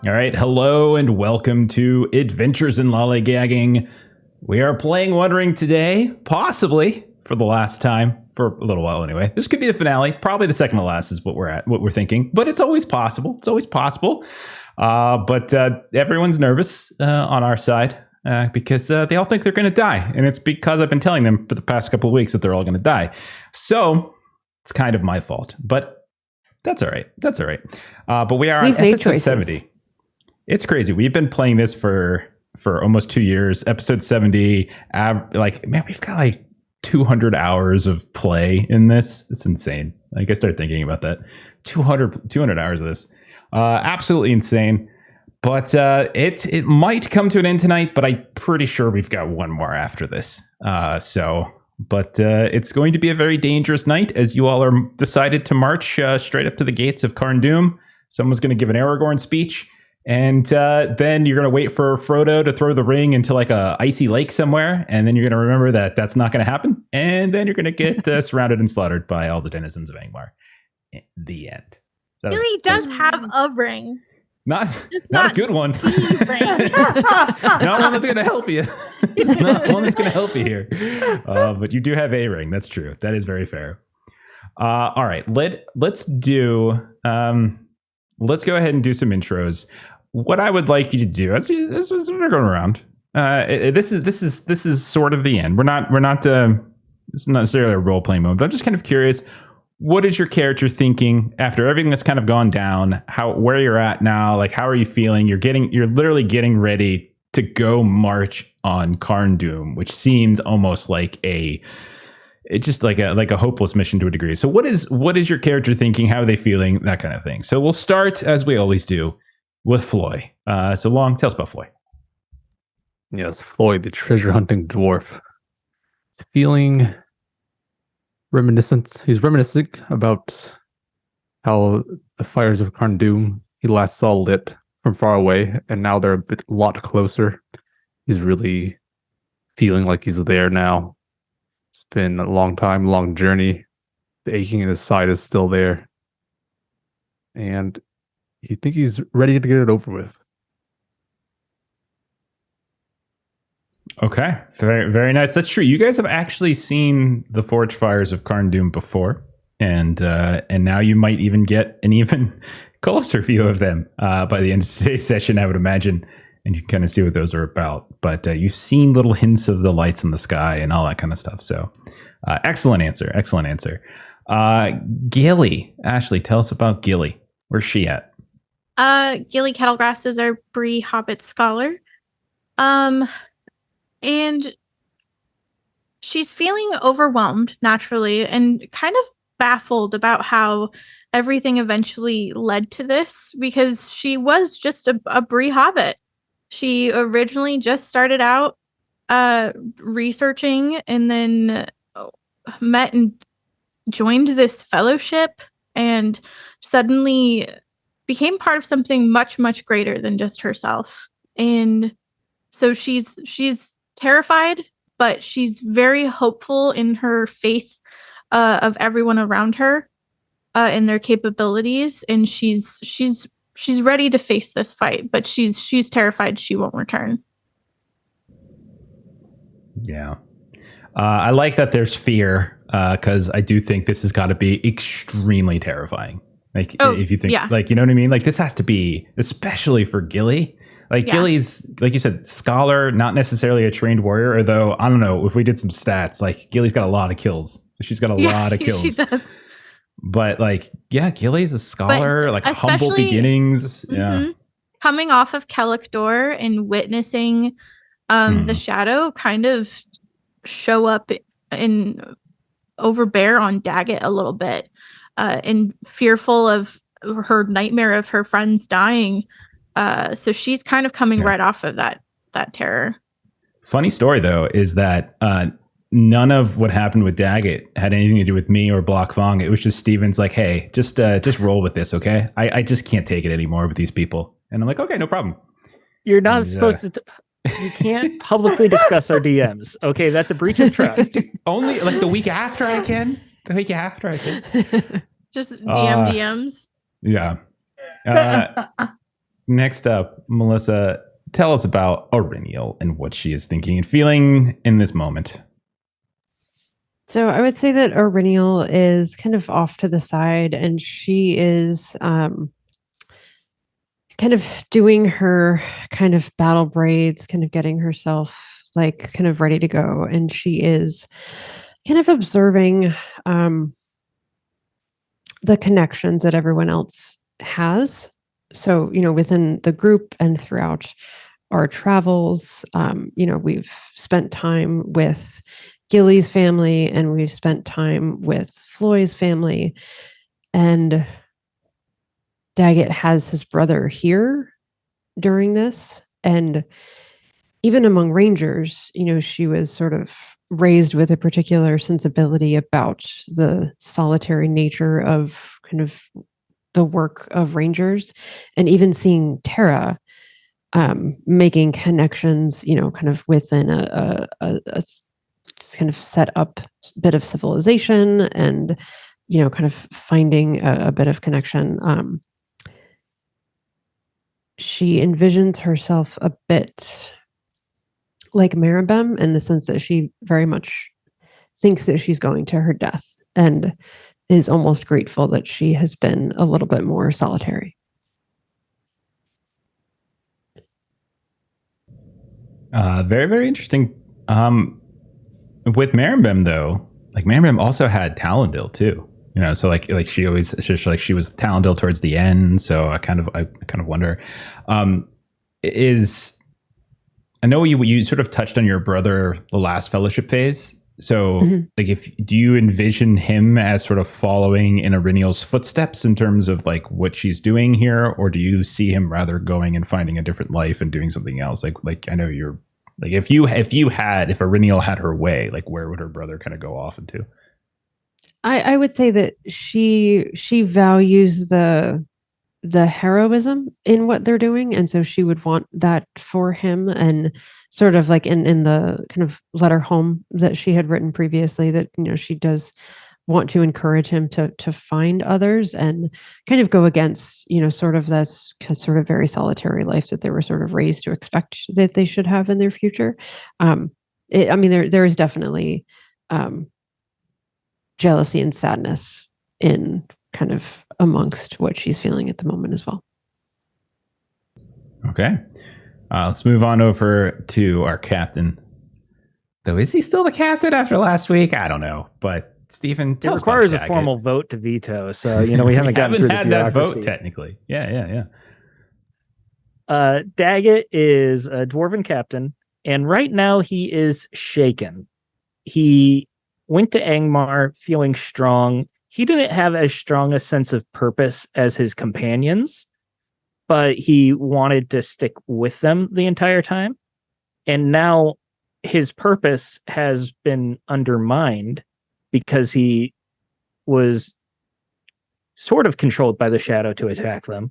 All right, hello and welcome to Adventures in Lollygagging. We are playing Wondering today, possibly for the last time, for a little while anyway. This could be the finale, probably the second to last is what we're thinking, but it's always possible. It's always possible. But everyone's nervous on our side because they all think they're going to die, and it's because I've been telling them for the past couple of weeks that they're all going to die. So it's kind of my fault, but that's all right. That's all right. But we are on episode 70. It's crazy. We've been playing this for almost 2 years. Episode 70, we've got like 200 hours of play in this. It's insane. Like I started thinking about that. 200 hours of this. Absolutely insane. But it might come to an end tonight, but I'm pretty sure we've got one more after this. But it's going to be a very dangerous night as you all are decided to march straight up to the gates of Carn Doom. Someone's going to give an Aragorn speech. And then you're going to wait for Frodo to throw the ring into like a icy lake somewhere. And then you're going to remember that that's not going to happen. And then you're going to get surrounded and slaughtered by all the denizens of Angmar. The end. He does have a ring. Not a good one. Not one that's going to help you. It's not one that's going to help you here. But you do have a ring. That's true. That is very fair. All right. Let's do... let's go ahead and do some intros. What I would like you to do, as we're going around, this is sort of the end. We're not. It's not necessarily a role playing moment, but I'm just kind of curious. What is your character thinking after everything that's kind of gone down? Where you're at now? Like, how are you feeling? You're literally getting ready to go march on Carn Doom, which seems almost like it's just like a hopeless mission to a degree. So what is your character thinking? How are they feeling? That kind of thing. So we'll start, as we always do, with Floy. So Long, tell us about Floy. Yes, Floyd, the treasure hunting dwarf. He's feeling reminiscent. He's reminiscing about how the fires of Carn Doom he last saw lit from far away, and now they're a lot closer. He's really feeling like he's there now. It's been a long time, long journey. The aching in his side is still there. And you think he's ready to get it over with. Okay. Very, very nice. That's true. You guys have actually seen the forge fires of Carn Doom before. And now you might even get an even closer view of them by the end of today's session, I would imagine. And you can kind of see what those are about. But you've seen little hints of the lights in the sky and all that kind of stuff. So excellent answer. Excellent answer. Gilly. Ashley, tell us about Gilly. Where's she at? Gilly Kettlegrass is our Bree Hobbit scholar. And she's feeling overwhelmed naturally and kind of baffled about how everything eventually led to this, because she was just a Bree Hobbit. She originally just started out researching and then met and joined this fellowship and suddenly became part of something much, much greater than just herself. And so she's terrified, but she's very hopeful in her faith of everyone around her and their capabilities. And she's ready to face this fight, but she's terrified she won't return. Yeah. I like that there's fear, because I do think this has got to be extremely terrifying. Like, if you think, like, you know what I mean? Like, this has to be, especially for Gilly. Like, Gilly's, like you said, scholar, not necessarily a trained warrior, although, I don't know, if we did some stats, like, Gilly's got a lot of kills. She's got a lot of kills. She does. But, like, yeah, Gilly's a scholar, like, humble beginnings. Mm-hmm. Yeah. Coming off of Kellic and witnessing the shadow kind of show up and overbear on Daggett a little bit, and fearful of her nightmare of her friends dying. So she's kind of coming right off of that terror. Funny story, though, is that none of what happened with Daggett had anything to do with me or Block Fong. It was just Steven's like, hey, just roll with this, okay? I just can't take it anymore with these people. And I'm like, okay, no problem. You're not supposed to... You can't publicly discuss our DMs. Okay, that's a breach of trust. Only like the week after I can. Just DMs. Yeah. next up, Melissa, tell us about Auriniel and what she is thinking and feeling in this moment. So I would say that Auriniel is kind of off to the side, and she is kind of doing her kind of battle braids, kind of getting herself like kind of ready to go. And she is kind of observing the connections that everyone else has. So, within the group and throughout our travels, we've spent time with Gilly's family, and we've spent time with Floyd's family, and Daggett has his brother here during this. And even among Rangers, she was sort of raised with a particular sensibility about the solitary nature of kind of the work of Rangers, and even seeing Tara making connections, kind of within a kind of set up bit of civilization, and kind of finding a bit of connection. She envisions herself a bit like Maribem, in the sense that she very much thinks that she's going to her death, and is almost grateful that she has been a little bit more solitary. Very, very interesting. With Maribem though, like Maribem also had Talendil too. So like she always she was Talendil towards the end. So I kind of wonder, I know you sort of touched on your brother the last fellowship phase. So like do you envision him as sort of following in Auriniel's footsteps in terms of like what she's doing here, or do you see him rather going and finding a different life and doing something else? Like I know you're like if Auriniel had her way, like where would her brother kind of go off into? I would say that she values the heroism in what they're doing, and so she would want that for him, and sort of like in the kind of letter home that she had written previously, that she does want to encourage him to find others, and kind of go against sort of this sort of very solitary life that they were sort of raised to expect that they should have in their future. There is definitely jealousy and sadness in kind of amongst what she's feeling at the moment as well. Okay. Let's move on over to our captain. Though, is he still the captain after last week? I don't know. But Stephen, it requires a formal vote to veto. So, we haven't gotten through had that vote technically. Yeah. Daggett is a dwarven captain, and right now he is shaken. He went to Angmar feeling strong. He didn't have as strong a sense of purpose as his companions, but he wanted to stick with them the entire time. And now his purpose has been undermined because he was sort of controlled by the shadow to attack them.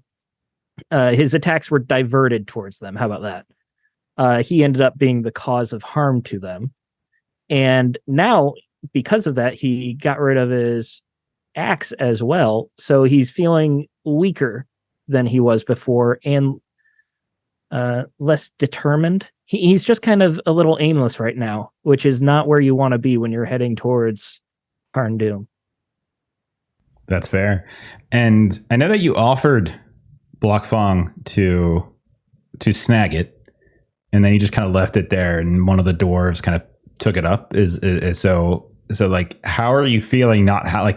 His attacks were diverted towards them. How about that? He ended up being the cause of harm to them. And now, because of that, he got rid of his axe as well. So he's feeling weaker than he was before, and less determined. He's just kind of a little aimless right now, which is not where you want to be when you're heading towards Karn Doom. That's fair. And I know that you offered Blockfong to snag it, and then you just kind of left it there, and one of the dwarves kind of took it up. So like, how are you feeling?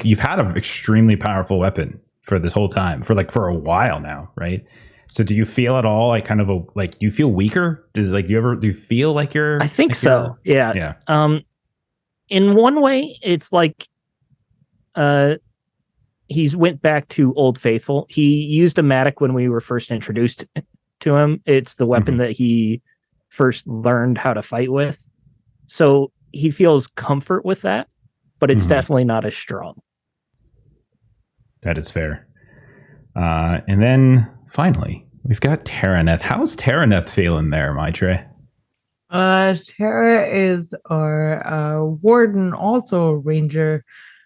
You've had an extremely powerful weapon for this whole time, for a while now, right? So do you feel at all like kind of do you feel weaker? Do you feel like you're? I think so. Yeah. In one way, it's like he's went back to Old Faithful. He used a Matic when we were first introduced to him. It's the weapon that he first learned how to fight with. So he feels comfort with that, but it's definitely not as strong. That is fair. And then finally, we've got Taraneth. How's Taraneth feeling there, Maitre? Tara is our warden, also a ranger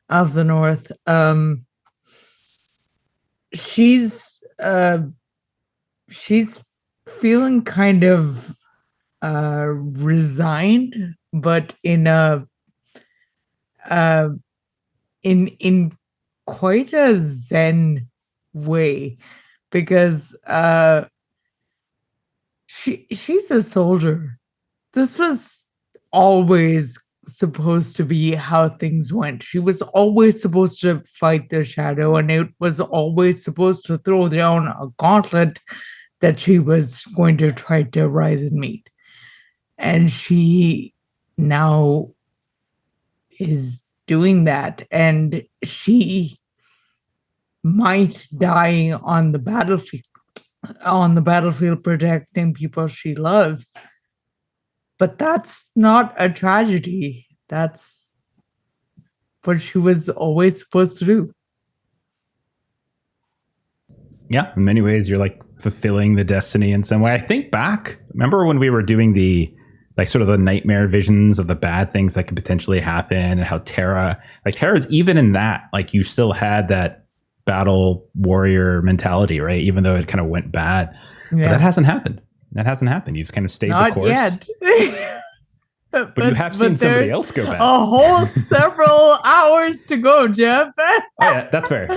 of the north. she's feeling kind of resigned, but in a in quite a zen way, because she's a soldier. This was always supposed to be how things went. She was always supposed to fight the shadow, and it was always supposed to throw down a gauntlet that she was going to try to rise and meet. And she now is doing that, and she might die on the battlefield protecting people she loves. But that's not a tragedy. That's what she was always supposed to do. Yeah, in many ways, you're like fulfilling the destiny in some way. I think back, remember when we were doing the like sort of the nightmare visions of the bad things that could potentially happen, and how Terra's even in that, like you still had that battle warrior mentality, right? Even though it kind of went bad. But that hasn't happened. You've kind of stayed the course. Not yet. But you have seen somebody else go bad. A whole several hours to go, Jeff. Oh, yeah, that's fair.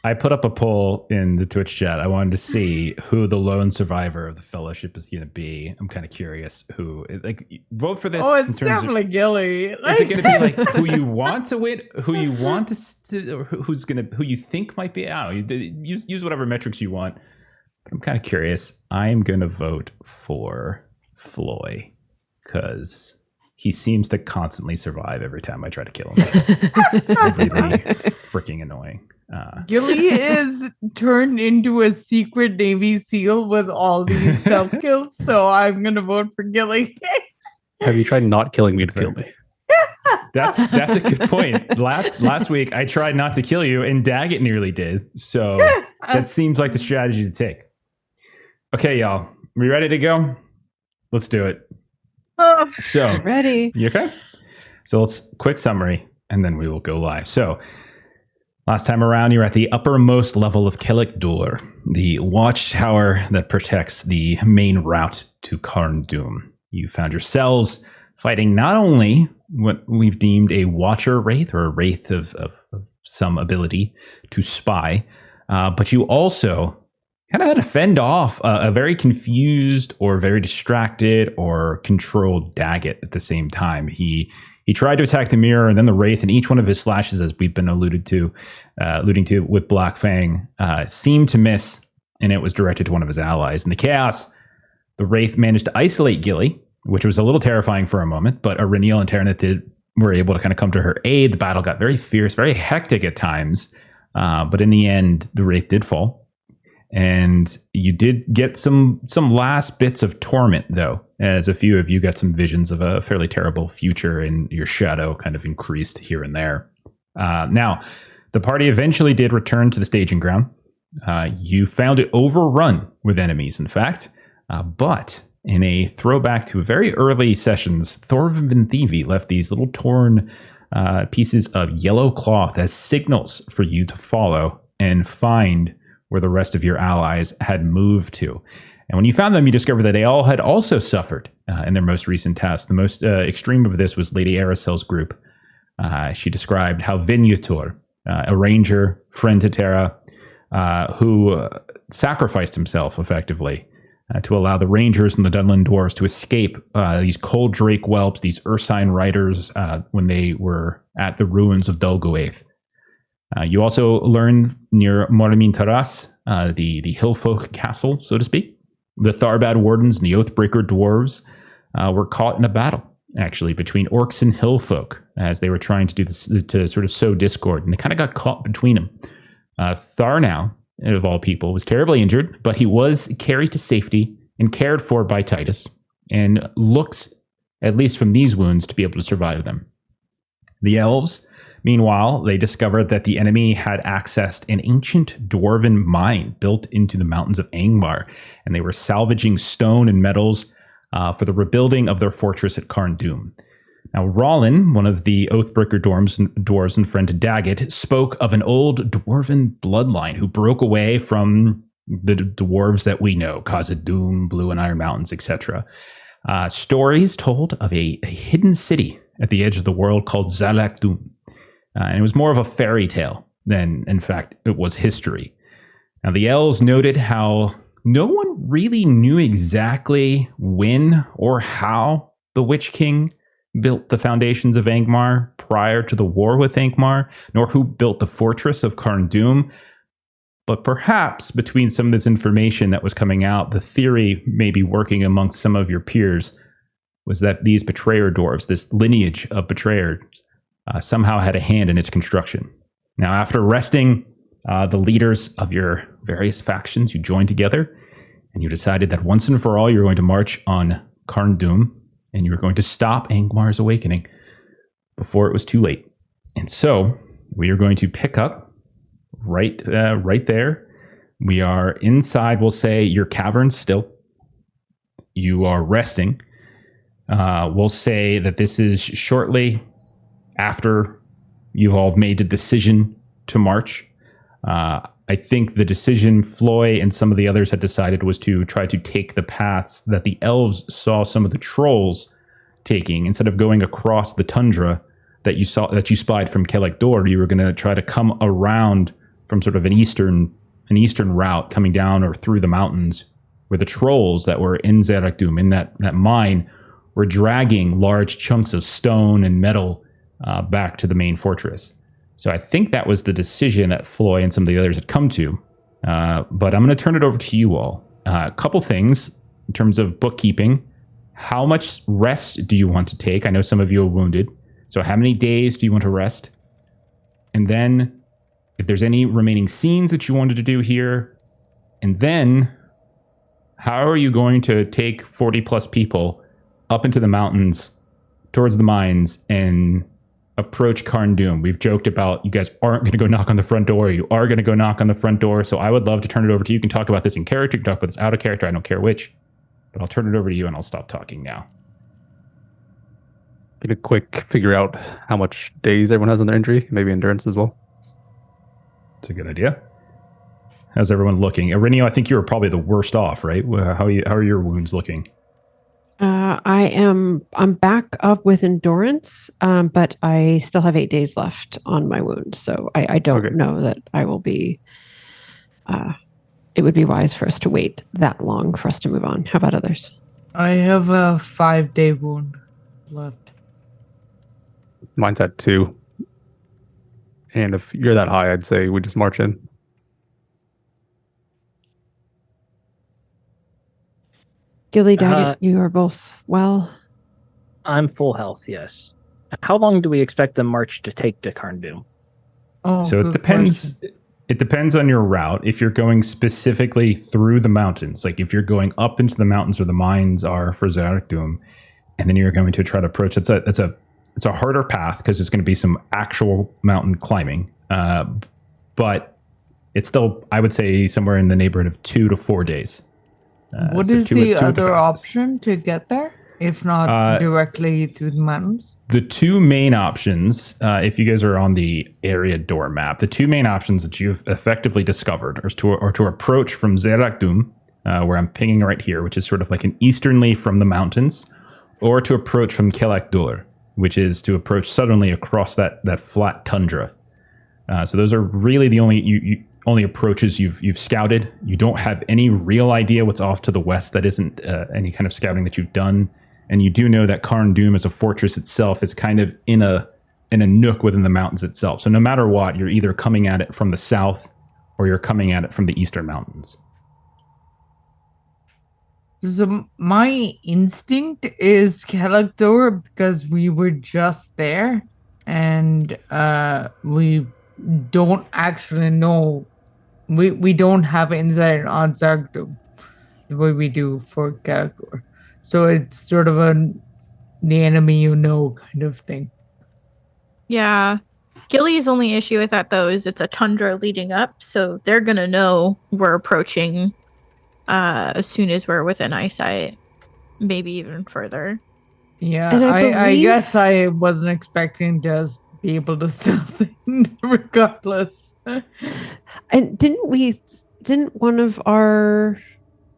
I put up a poll in the Twitch chat. I wanted to see who the lone survivor of the fellowship is going to be. I'm kind of curious who. Like, vote for this. Oh, it's definitely Gilly. Is it going to be like who you want to win, who you want to, or who you think might be out? Use whatever metrics you want. But I'm kind of curious. I am going to vote for Floy because he seems to constantly survive every time I try to kill him. It's really freaking annoying. Gilly is turned into a secret Navy SEAL with all these stealth kills, so I'm gonna vote for Gilly. Have you tried not killing me to kill me? That's a good point. Last week I tried not to kill you, and Daggett nearly did. So that seems like the strategy to take. Okay, y'all, we ready to go? Let's do it. So Ready. You okay? So let's quick summary, and then we will go live. So last time around, you're at the uppermost level of Kellic Door, the watchtower that protects the main route to Karn Doom. You found yourselves fighting not only what we've deemed a Watcher Wraith, or a Wraith of some ability to spy, but you also kind of had to fend off a very confused or very distracted or controlled Daggett at the same time. He tried to attack the mirror and then the Wraith, and each one of his slashes, as we've been alluding to with Black Fang, seemed to miss, and it was directed to one of his allies. In the chaos, the Wraith managed to isolate Gilly, which was a little terrifying for a moment, but Aureniel and Terranith were able to kind of come to her aid. The battle got very fierce, very hectic at times, but in the end, the Wraith did fall. And you did get some last bits of torment, though, as a few of you got some visions of a fairly terrible future, and your shadow kind of increased here and there. Now, the party eventually did return to the staging ground. You found it overrun with enemies, in fact. But in a throwback to very early sessions, Thorvin Thievi left these little torn pieces of yellow cloth as signals for you to follow and find where the rest of your allies had moved to. And when you found them, you discovered that they all had also suffered in their most recent test. The most extreme of this was Lady Aracel's group. She described how Vinyutor, a ranger, friend to Terra, who sacrificed himself effectively to allow the rangers and the Dunland dwarves to escape these cold drake whelps, these Ursine riders, when they were at the ruins of Dolgoath. You also learned near Mormin Taras, the hillfolk castle, so to speak, the Tharbad wardens and the Oathbreaker dwarves were caught in a battle, actually, between orcs and hillfolk as they were trying to do this, to sort of sow discord, and they kind of got caught between them. Tharnau, of all people, was terribly injured, but he was carried to safety and cared for by Titus, and looks, at least from these wounds, to be able to survive them. The elves, meanwhile, they discovered that the enemy had accessed an ancient dwarven mine built into the mountains of Angmar, and they were salvaging stone and metals for the rebuilding of their fortress at Karn Doom. Now, Rollin, one of the Oathbreaker dwarves and friend to Daggett, spoke of an old dwarven bloodline who broke away from the dwarves that we know, Khazad-dûm, Blue and Iron Mountains, etc. Stories told of a hidden city at the edge of the world called Zalak-dûm. And it was more of a fairy tale than, in fact, it was history. Now, the elves noted how no one really knew exactly when or how the Witch King built the foundations of Angmar prior to the war with Angmar, nor who built the fortress of Carn-dûm. But perhaps between some of this information that was coming out, the theory maybe working amongst some of your peers was that these betrayer dwarves, this lineage of betrayers, somehow had a hand in its construction. Now, after arresting the leaders of your various factions, you joined together and you decided that once and for all, you're going to march on Carn-dûm and you were going to stop Angmar's awakening before it was too late. And so we are going to pick up right there. We are inside, we'll say, your cavern still. You are resting. We'll say that this is shortly after you all have made a decision to march. I think the decision Floy and some of the others had decided was to try to take the paths that the elves saw some of the trolls taking. Instead of going across the tundra that you spied from Kelek Dor, you were going to try to come around from sort of an eastern route, coming down or through the mountains, where the trolls that were in Zalak-dûm, in that mine, were dragging large chunks of stone and metal back to the main fortress. So I think that was the decision that Floy and some of the others had come to. But I'm going to turn it over to you all. A couple things in terms of bookkeeping. How much rest do you want to take? I know some of you are wounded. So how many days do you want to rest? And then if there's any remaining scenes that you wanted to do here. And then how are you going to take 40 plus people up into the mountains towards the mines and approach Carn-dûm? We've joked about you guys aren't going to go knock on the front door. You are going to go knock on the front door. So I would love to turn it over to you. You can talk about this in character. You can talk about this out of character. I don't care which. But I'll turn it over to you and I'll stop talking now. Get a quick figure out how much days everyone has on their injury. Maybe endurance as well. It's a good idea. How's everyone looking? Irineo, I think you were probably the worst off, right? How are your wounds looking? I'm back up with endurance, but I still have 8 days left on my wound. So I don't know that I will be, it would be wise for us to wait that long for us to move on. How about others? I have a 5-day wound left. Mine's at 2. And if you're that high, I'd say we just march in. Gilly, Daggett, you are both well. I'm full health, yes. How long do we expect the march to take to Carn-dûm? Oh, So it depends. question. It depends on your route. If you're going specifically through the mountains, like if you're going up into the mountains where the mines are for Zalak-dûm, and then you're going to try to approach, it's a harder path because there's going to be some actual mountain climbing. But it's still, I would say, somewhere in the neighborhood of 2 to 4 days. What so is two the at the other fastest. option to get there, if not directly through the mountains? The two main options, if you guys are on the area door map, the two main options that you've effectively discovered are to approach from Zalak-dûm, where I'm pinging right here, which is sort of like an easternly from the mountains, or to approach from Kelek Dor, which is to approach southernly across that flat tundra. So those are really the only approaches you've scouted. You don't have any real idea what's off to the west that isn't any kind of scouting that you've done. And you do know that Carn-dûm as a fortress itself is kind of in a nook within the mountains itself. So no matter what, you're either coming at it from the south or you're coming at it from the eastern mountains. So my instinct is Kelek because we were just there and we don't actually know. We don't have insight on Zalak-dûm the way we do for Kelek. So it's sort of the enemy you know kind of thing. Yeah. Gilly's only issue with that, though, is it's a tundra leading up, so they're going to know we're approaching as soon as we're within eyesight, maybe even further. Yeah, And I I believe- guess I wasn't expecting to just be able to stealth in regardless. And didn't one of our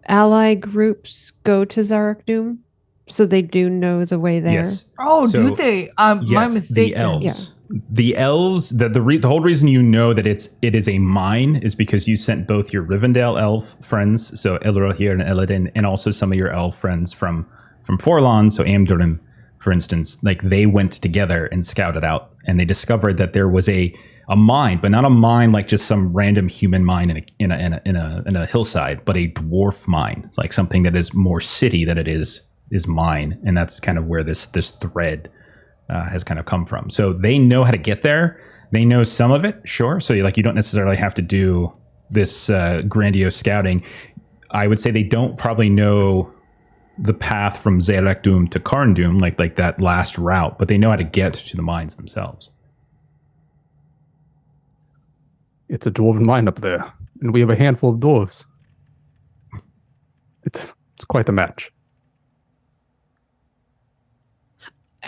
ally groups go to Zarak Doom? So they do know the way there. Yes. Oh, So, do they? My yes, mistake. the then. elves. The elves. The whole reason you know that it is a mine is because you sent both your Rivendell elf friends, so Elrohir and Eladin, and also some of your elf friends from Forlon, so Amdurim, for instance. Like they went together and scouted out, and they discovered that there was a mine, but not a mine like just some random human mine in a hillside, but a dwarf mine, like something that is more city than it is mine, and that's kind of where this thread has kind of come from. So they know how to get there. They know some of it, sure. So you don't necessarily have to do this grandiose scouting. I would say they don't probably know the path from Zarak Doom to Karn Doom, like that last route, but they know how to get to the mines themselves. It's a dwarven mine up there, and we have a handful of dwarves. It's quite a match.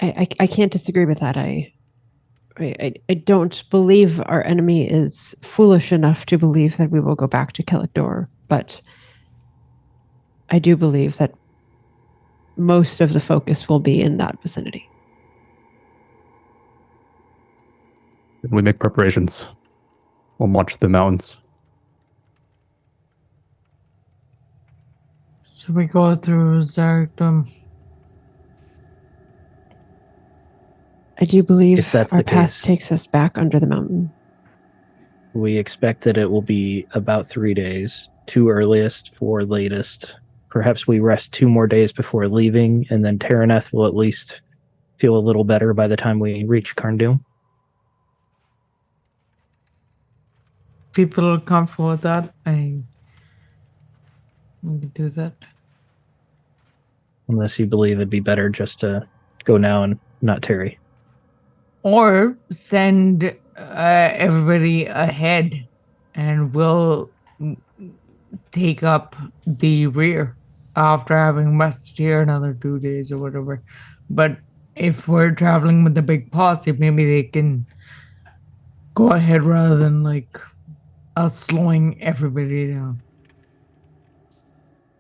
I can't disagree with that. I don't believe our enemy is foolish enough to believe that we will go back to Kellic, but I do believe that most of the focus will be in that vicinity. And we make preparations. We'll march the mountains. So we go through Zarkdom. I do believe If that's our the path case. takes us back under the mountain. We expect that it will be about 3 days, 2 earliest, 4 latest. Perhaps we rest 2 more days before leaving, and then Terraneth will at least feel a little better by the time we reach Karn Doom. People are comfortable with that. We can do that. Unless you believe it'd be better just to go now and not tarry. Or send everybody ahead and we'll take up the rear after having rested here another 2 days or whatever. But if we're traveling with the big posse, maybe they can go ahead rather than us slowing everybody down.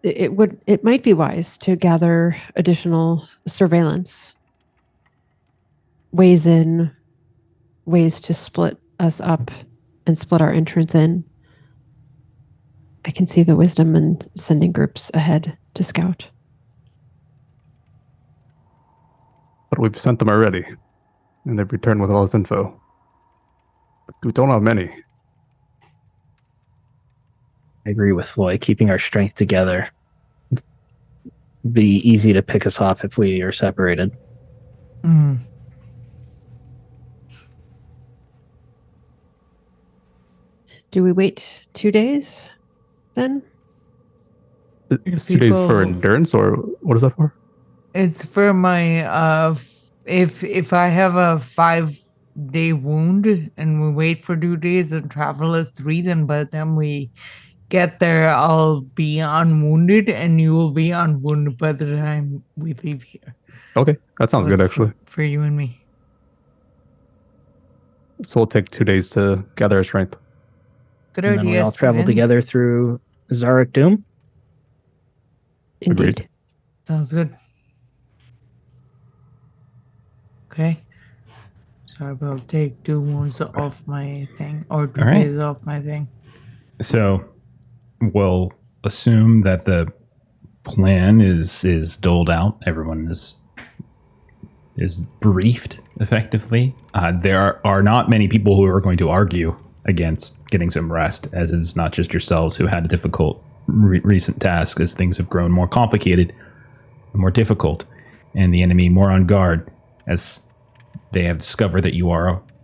It might be wise to gather additional surveillance, ways to split us up and split our entrance in. I can see the wisdom in sending groups ahead to scout. But we've sent them already, and they've returned with all this info. We don't have many. I agree with Floyd. Keeping our strength together be easy to pick us off if we are separated. Mm. Do we wait 2 days then? It's 2 days for endurance, or what is that for? It's for my if I have a 5-day wound and we wait for 2 days and travel is 3, then by the time we get there I'll be unwounded and you will be unwounded by the time we leave here. Okay, that sounds So good, it's actually. for you and me. So we'll take 2 days to gather our strength. Good And then we idea. all travel Steven. together through Zarak Doom. Agreed. Indeed. Sounds good. Okay. So I will take 2 wounds off my thing, or 2 All right. days off my thing. So we'll assume that the plan is doled out. Everyone is briefed effectively. There are not many people who are going to argue against getting some rest, as it's not just yourselves who had a difficult recent task, as things have grown more complicated and more difficult, and the enemy more on guard, as they have discovered that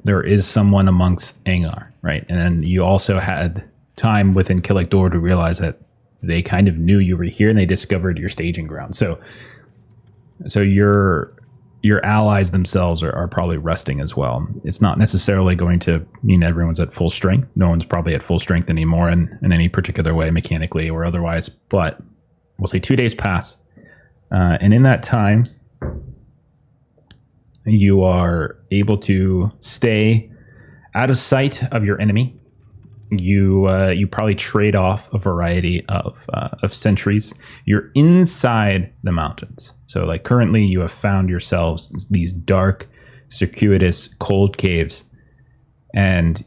there is someone amongst Angmar, right? And then you also had time within Kellic to realize that they kind of knew you were here, and they discovered your staging ground. So your allies themselves are probably resting as well. It's not necessarily going to mean everyone's at full strength. No one's probably at full strength anymore in any particular way, mechanically or otherwise. But we'll say 2 days pass. And in that time, you are able to stay out of sight of your enemy. You probably trade off a variety of sentries. You're inside the mountains. So like currently you have found yourselves these dark, circuitous, cold caves. And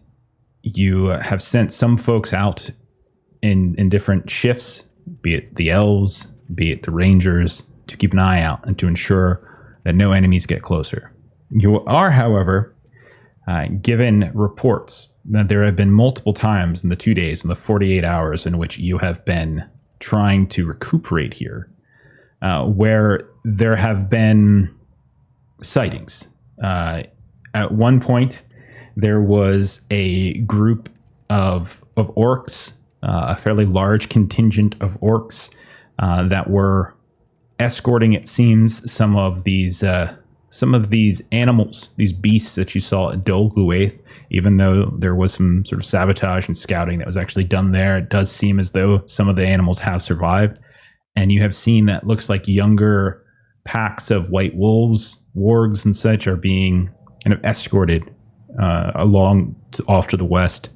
you have sent some folks out in different shifts, be it the elves, be it the rangers, to keep an eye out and to ensure that no enemies get closer. You are, however, given reports that there have been multiple times in the 2 days, in the 48 hours in which you have been trying to recuperate here, where there have been sightings. At one point, there was a group of orcs, a fairly large contingent of orcs that were escorting, it seems, some of these animals, these beasts that you saw at Dol Gluaith. Even though there was some sort of sabotage and scouting that was actually done there, it does seem as though some of the animals have survived. And you have seen that looks like younger packs of white wolves, wargs, and such are being kind of escorted off to the west,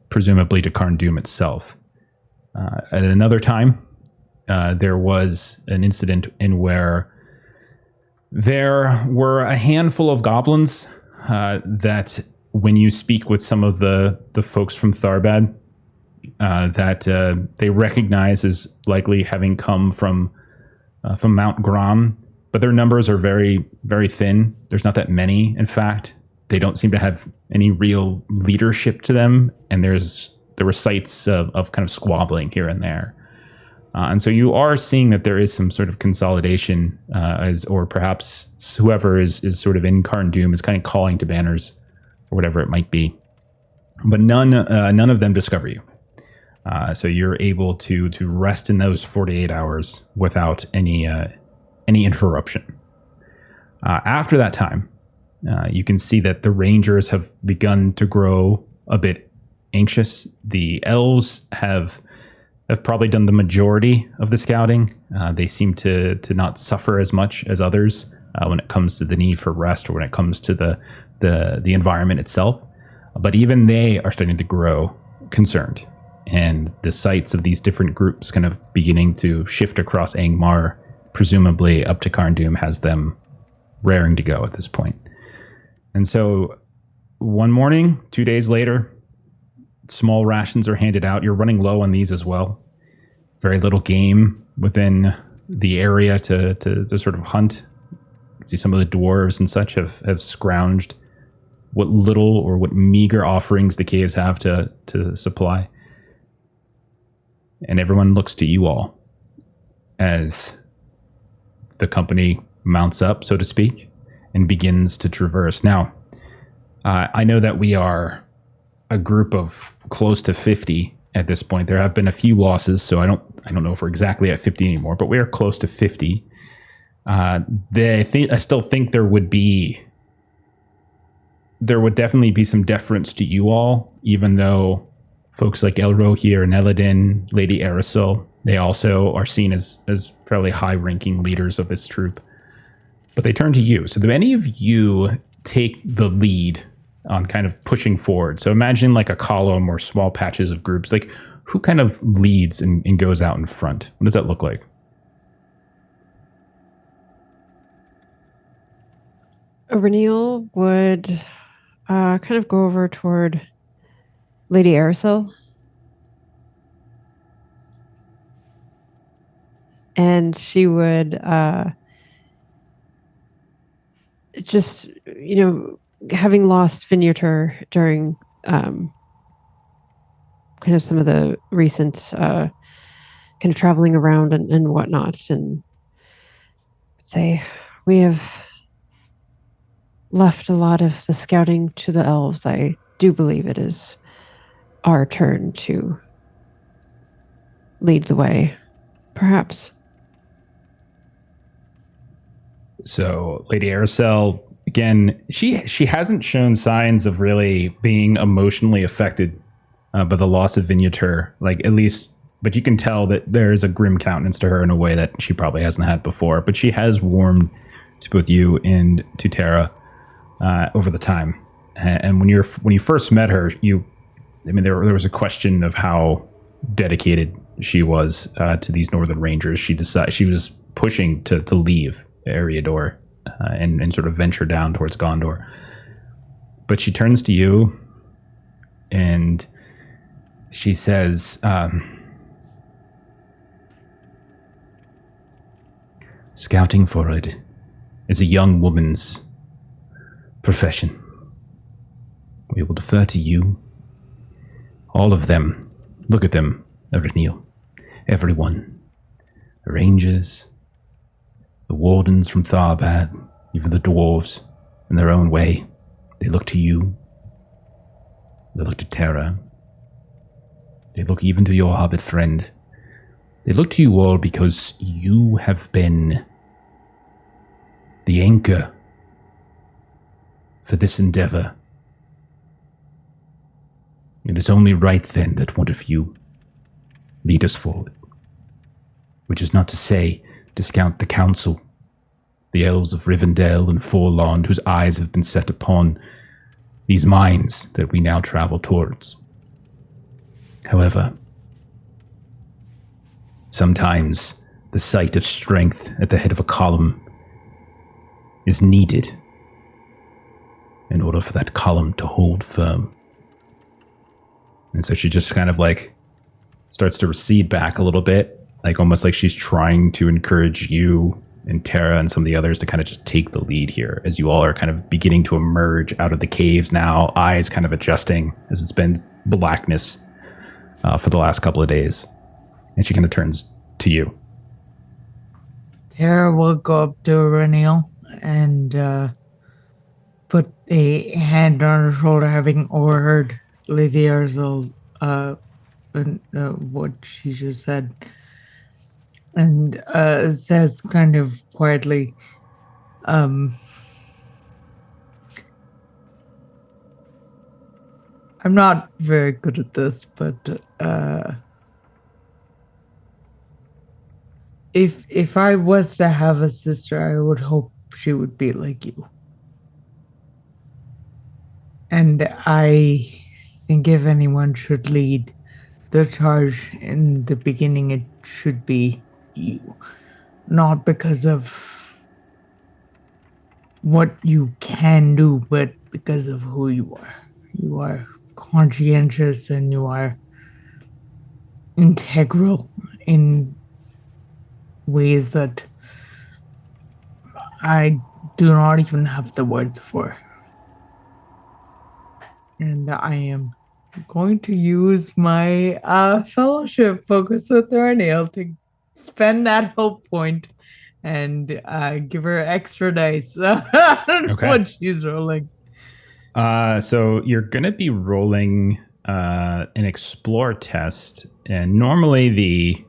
presumably to Carn Dûm itself. At another time, there was an incident in where there were a handful of goblins that, when you speak with some of the folks from Tharbad, that they recognize as likely having come from Mount Grom, but their numbers are very, very thin. There's not that many, in fact. They don't seem to have any real leadership to them, and there were sites of kind of squabbling here and there. And so you are seeing that there is some sort of consolidation, or perhaps whoever is sort of in Carn Dûm is kind of calling to banners, or whatever it might be. But none of them discover you. So you're able to rest in those 48 hours without any interruption. After that time, you can see that the rangers have begun to grow a bit anxious. The elves have probably done the majority of the scouting. They seem to not suffer as much as others when it comes to the need for rest, or when it comes to the environment itself. But even they are starting to grow concerned. And the sights of these different groups kind of beginning to shift across Angmar, presumably up to Carn Dûm, has them raring to go at this point. And so one morning, 2 days later, small rations are handed out. You're running low on these as well. Very little game within the area to sort of hunt. You see some of the dwarves and such have scrounged what little or what meager offerings the caves have to supply. And everyone looks to you all as the company mounts up, so to speak, and begins to traverse. Now, I know that we are a group of close to 50 at this point. There have been a few losses, so I don't know if we're exactly at 50 anymore, but we are close to 50. I still think there would definitely be some deference to you all, even though folks like Elrohir and Eladin, Lady Aerosol, they also are seen as fairly high-ranking leaders of this troop. But they turn to you. So do any of you take the lead on kind of pushing forward? So imagine like a column or small patches of groups. Like, who kind of leads and goes out in front? What does that look like? Renil would kind of go over toward Lady Aerosol. And she would just, having lost Vinyatur during kind of some of the recent kind of traveling around and whatnot, and say, we have left a lot of the scouting to the elves. I do believe it is our turn to lead the way, perhaps. So Lady Aerosol, again, she hasn't shown signs of really being emotionally affected by the loss of Vinyatur, like at least, but you can tell that there's a grim countenance to her in a way that she probably hasn't had before. But she has warmed to both you and to Tara over the time. And when you first met her, there was a question of how dedicated she was to these Northern Rangers. She was pushing to leave Eriador and sort of venture down towards Gondor. But she turns to you and she says, scouting for it is a young woman's profession. We will defer to you. All of them. Look at them, Erenil. Everyone. The Rangers, the Wardens from Tharbad, even the Dwarves, in their own way. They look to you. They look to Terra. They look even to your hobbit friend. They look to you all because you have been the anchor for this endeavor. It is only right then that one of you lead us forward. Which is not to say discount the council, the elves of Rivendell and Forlond, whose eyes have been set upon these mines that we now travel towards. However, sometimes the sight of strength at the head of a column is needed in order for that column to hold firm. And so she just kind of like starts to recede back a little bit, like almost like she's trying to encourage you and Tara and some of the others to kind of just take the lead here as you all are kind of beginning to emerge out of the caves now, eyes kind of adjusting as it's been blackness for the last couple of days. And she kind of turns to you. Tara will go up to Renil and put a hand on her shoulder, having overheard Lady Arzel, what she just said, and says kind of quietly, I'm not very good at this, but if I was to have a sister, I would hope she would be like you. And I think if anyone should lead the charge in the beginning, it should be you. Not because of what you can do, but because of who you are. You are conscientious and you are integral in ways that I do not even have the words for. And I am going to use my fellowship focus with Thornail to spend that hope point and give her extra dice. I don't know what she's rolling. So you're going to be rolling an explore test. And normally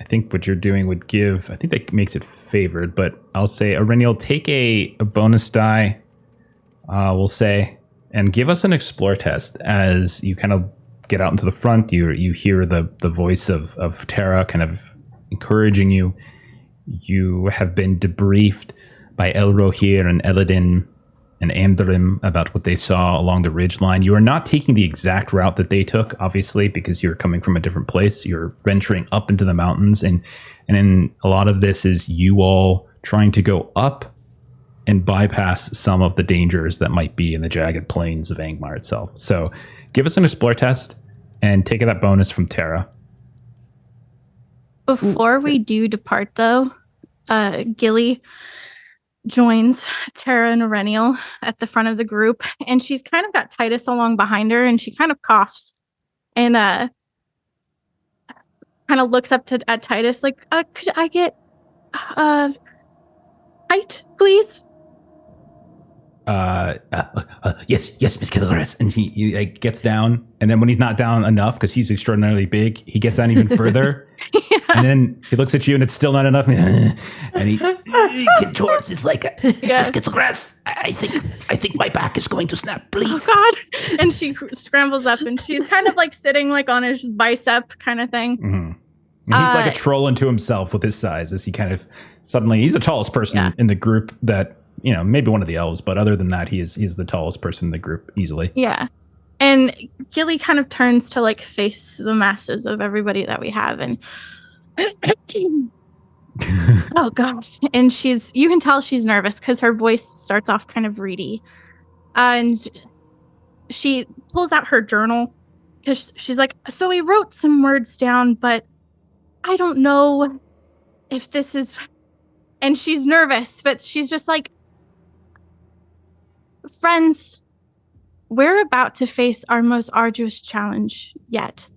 I think what you're doing would give, I think that makes it favored, but I'll say, Aurenial, take a bonus die, we'll say, and give us an explore test as you kind of get out into the front. You hear the voice of Tara kind of encouraging you. You have been debriefed by Elrohir and Eladin and Andrim about what they saw along the ridgeline. You are not taking the exact route that they took, obviously, because you're coming from a different place. You're venturing up into the mountains, and then a lot of this is you all trying to go up and bypass some of the dangers that might be in the jagged plains of Angmar itself. So give us an explore test and take that bonus from Tara. Before we do depart, though, Gilly joins Tara and Aurenial at the front of the group, and she's kind of got Titus along behind her, and she kind of coughs and kind of looks up at Titus like, could I get height, please? Yes, Miss Kilgores. And he like, gets down, and then when he's not down enough, because he's extraordinarily big, he gets down even further. Yeah. And then he looks at you, and it's still not enough. And he contorts. It's like, Miss Kilgores, I think my back is going to snap. Please. Oh God! And she scrambles up, and she's kind of like sitting like on his bicep, kind of thing. Mm-hmm. And he's like a troll unto himself with his size as he kind of suddenly, he's the tallest person in the group that, maybe one of the elves, but other than that, he's the tallest person in the group easily. Yeah. And Gilly kind of turns to like face the masses of everybody that we have. And oh gosh. And you can tell she's nervous because her voice starts off kind of reedy. And she pulls out her journal because she's like, so we wrote some words down, but I don't know if this is, and she's nervous, but she's just like, friends, we're about to face our most arduous challenge yet.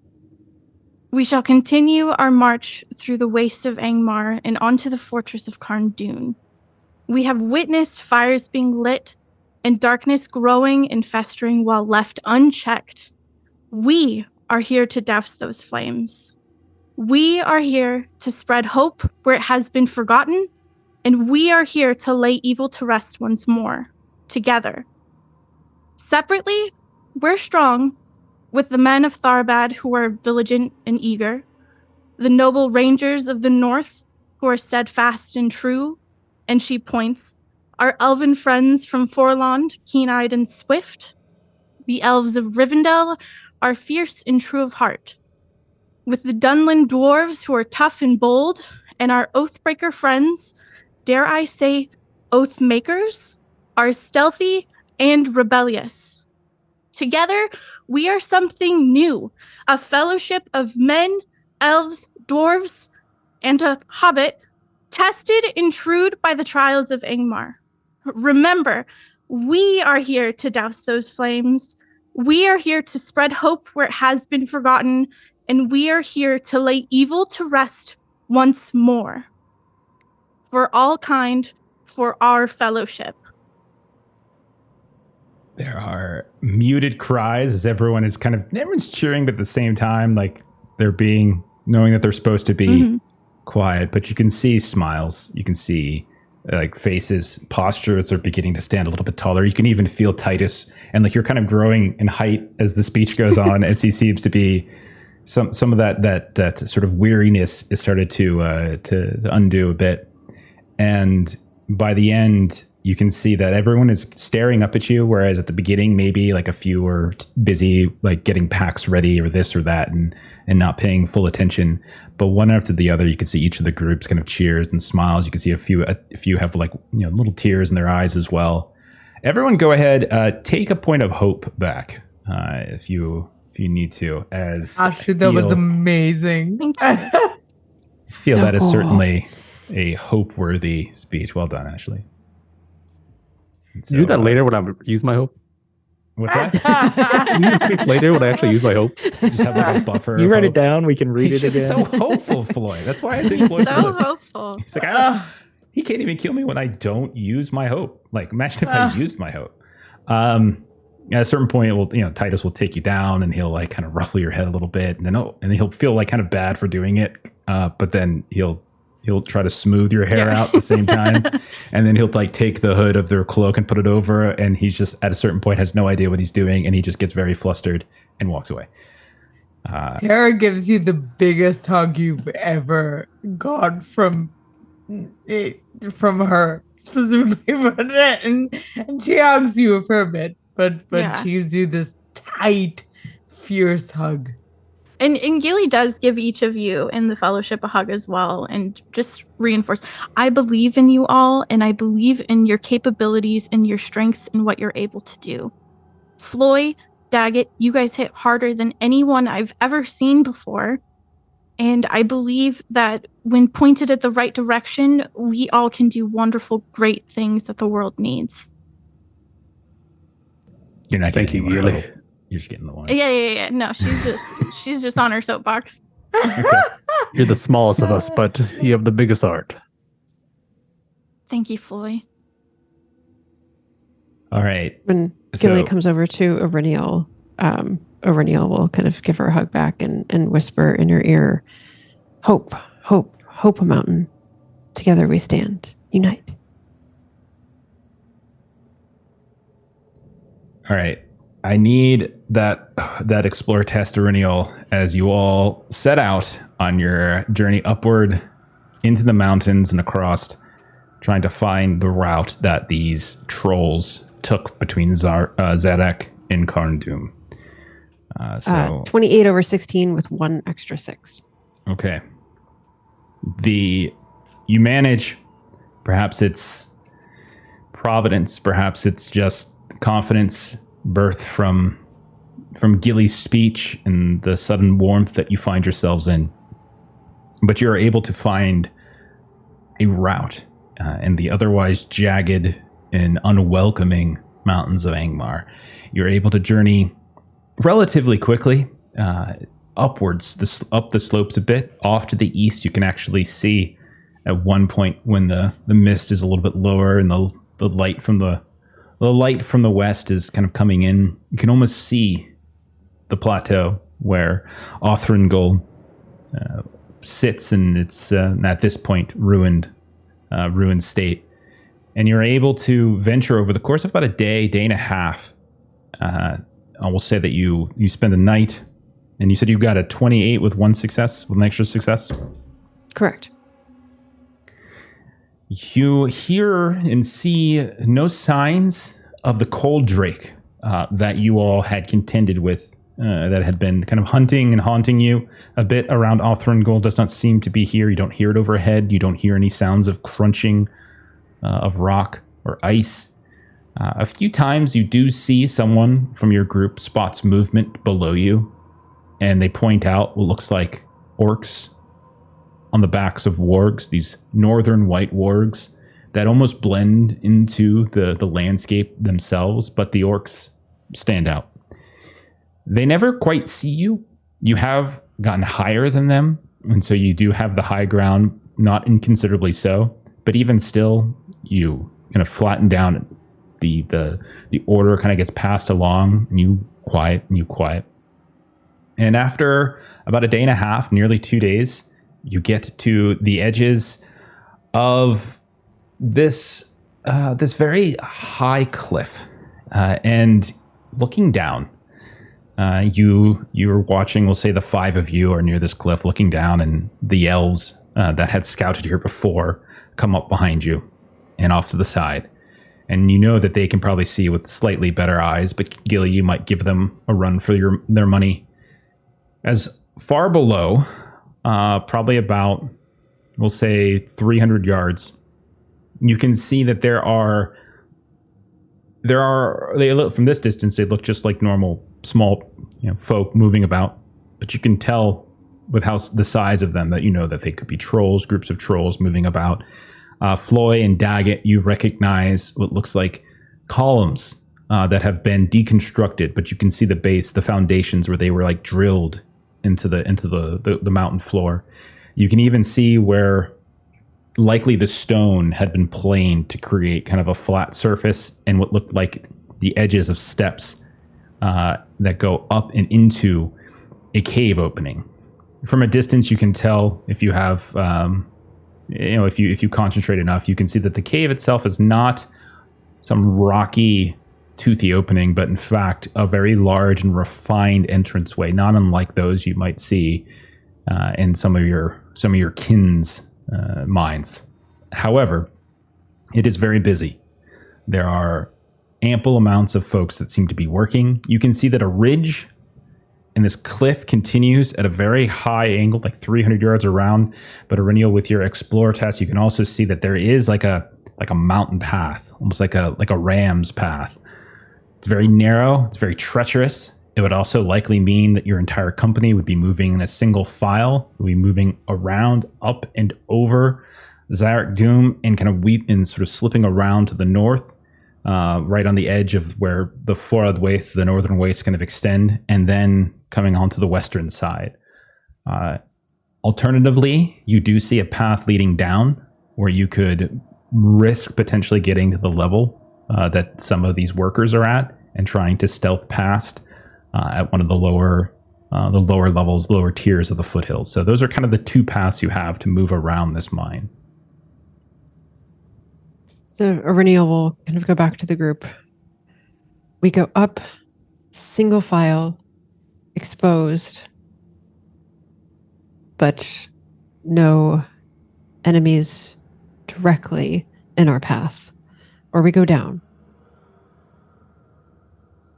We shall continue our march through the waste of Angmar and onto the fortress of Karn-Dûn. We have witnessed fires being lit and darkness growing and festering while left unchecked. We are here to douse those flames. We are here to spread hope where it has been forgotten, and we are here to lay evil to rest once more, together. Separately, we're strong, with the men of Tharbad who are vigilant and eager, the noble rangers of the north who are steadfast and true, and she points, our elven friends from Forlond, keen-eyed and swift. The elves of Rivendell are fierce and true of heart, with the Dunland dwarves who are tough and bold, and our Oathbreaker friends, dare I say, Oathmakers, are stealthy and rebellious. Together, we are something new, a fellowship of men, elves, dwarves, and a hobbit, tested and trued by the trials of Angmar. Remember, we are here to douse those flames. We are here to spread hope where it has been forgotten, and we are here to lay evil to rest once more. For all kind, for our fellowship. There are muted cries as everyone's cheering, but at the same time, like knowing that they're supposed to be quiet, but you can see smiles. You can see like faces, postures are beginning to stand a little bit taller. You can even feel Titus, and like you're kind of growing in height as the speech goes on, as he seems to be some of that sort of weariness is started to undo a bit. And by the end, you can see that everyone is staring up at you, whereas at the beginning, maybe like a few were busy like getting packs ready or this or that and not paying full attention. But one after the other, you can see each of the groups kind of cheers and smiles. You can see a few have like little tears in their eyes as well. Everyone, go ahead, take a point of hope back if you need to. As Ashley, that was amazing. Feel that is certainly a hope-worthy speech. Well done, Ashley. So, do that later when I use my hope. What's that? You can speak later when I actually use my hope. Just have like a buffer. You of write hope. it down. We can read He's it just again. so hopeful, Floyd. That's why I think Floyd's So really- hopeful. He's like, he can't even kill me when I don't use my hope. Like, imagine if I used my hope. At a certain point, Titus will take you down, and he'll like kind of ruffle your head a little bit, and then he'll feel like kind of bad for doing it. But then he'll try to smooth your hair out at the same time, and then he'll like take the hood of their cloak and put it over, and he's just at a certain point has no idea what he's doing, and he just gets very flustered and walks away. Tara gives you the biggest hug you've ever got from her, specifically, and she hugs you for a bit, but Yeah. she gives you this tight, fierce hug. And Gilly does give each of you in the fellowship a hug as well, and just reinforce, I believe in you all, and I believe in your capabilities and your strengths and what you're able to do. Floy, Daggett, you guys hit harder than anyone I've ever seen before. And I believe that when pointed at the right direction, we all can do wonderful, great things that the world needs. You're not Thank getting you, any more Gilly. hope. You're just getting the one. Yeah. No, she's just on her soapbox. You're the smallest of us, but you have the biggest heart. Thank you, Floy. All right. When So- Gilly comes over to Auriniel, Auriniel will kind of give her a hug back and whisper in her ear, hope, a mountain. Together we stand, unite. All right. I need that explore testimonial as you all set out on your journey upward into the mountains and across, trying to find the route that these trolls took between Zadok and Karndum. 28 over 16 with 1 extra 6. Okay. You manage, perhaps it's providence, perhaps it's just confidence birthed from Gilly's speech and the sudden warmth that you find yourselves in. But you're able to find a route in the otherwise jagged and unwelcoming mountains of Angmar. You're able to journey relatively quickly upwards, up the slopes a bit. Off to the east, you can actually see at one point when the mist is a little bit lower and the light from the west is kind of coming in. You can almost see the plateau where Othringol sits, and it's at this point ruined state. And you're able to venture over the course of about a day and a half. I will say that you spend a night, and you said you got a 28 with 1 success, with an extra success? Correct. You hear and see no signs of the cold drake that you all had contended with, that had been kind of hunting and haunting you a bit around Othringol. Does not seem to be here. You don't hear it overhead. You don't hear any sounds of crunching of rock or ice. A few times you do see someone from your group spots movement below you, and they point out what looks like orcs on the backs of wargs, these northern white wargs that almost blend into the landscape themselves, but the orcs stand out. They never quite see you. You have gotten higher than them, and so you do have the high ground, not inconsiderably so, but even still, you kind of flatten down. The order kind of gets passed along, and you quiet. And after about a day and a half, nearly 2 days, you get to the edges of this very high cliff, and looking down, you're watching. We'll say the 5 of you are near this cliff, looking down, and the elves that had scouted here before come up behind you and off to the side. And you know that they can probably see with slightly better eyes, but Gilly, you might give them a run for their money. As far below, probably about, we'll say 300 yards, you can see that there are, they look from this distance, they look just like normal small, folk moving about, but you can tell with how the size of them that you know that they could be trolls, groups of trolls moving about. Floy and Daggett, you recognize what looks like columns that have been deconstructed, but you can see the base, the foundations where they were like drilled into the mountain floor. You can even see where likely the stone had been planed to create kind of a flat surface and what looked like the edges of steps that go up and into a cave opening. From a distance, you can tell if you have, if you concentrate enough, you can see that the cave itself is not some rocky, toothy opening, but in fact a very large and refined entranceway, not unlike those you might see in some of your kin's minds. However, it is very busy. There are ample amounts of folks that seem to be working. You can see that a ridge and this cliff continues at a very high angle, like 300 yards around. But Aurelian, with your Explorer test, you can also see that there is like a mountain path, almost like a ram's path. It's very narrow. It's very treacherous. It would also likely mean that your entire company would be moving in a single file, would be moving around, up and over Zarek Doom, and kind of sort of slipping around to the north, right on the edge of where the Forad Waste, the northern waste, kind of extend, and then coming onto the western side. Alternatively, you do see a path leading down where you could risk potentially getting to the level that some of these workers are at and trying to stealth past at one of the lower levels, lower tiers of the foothills. So those are kind of the two paths you have to move around this mine. So Aurelian will kind of go back to the group. We go up single file, exposed, but no enemies directly in our path, or we go down.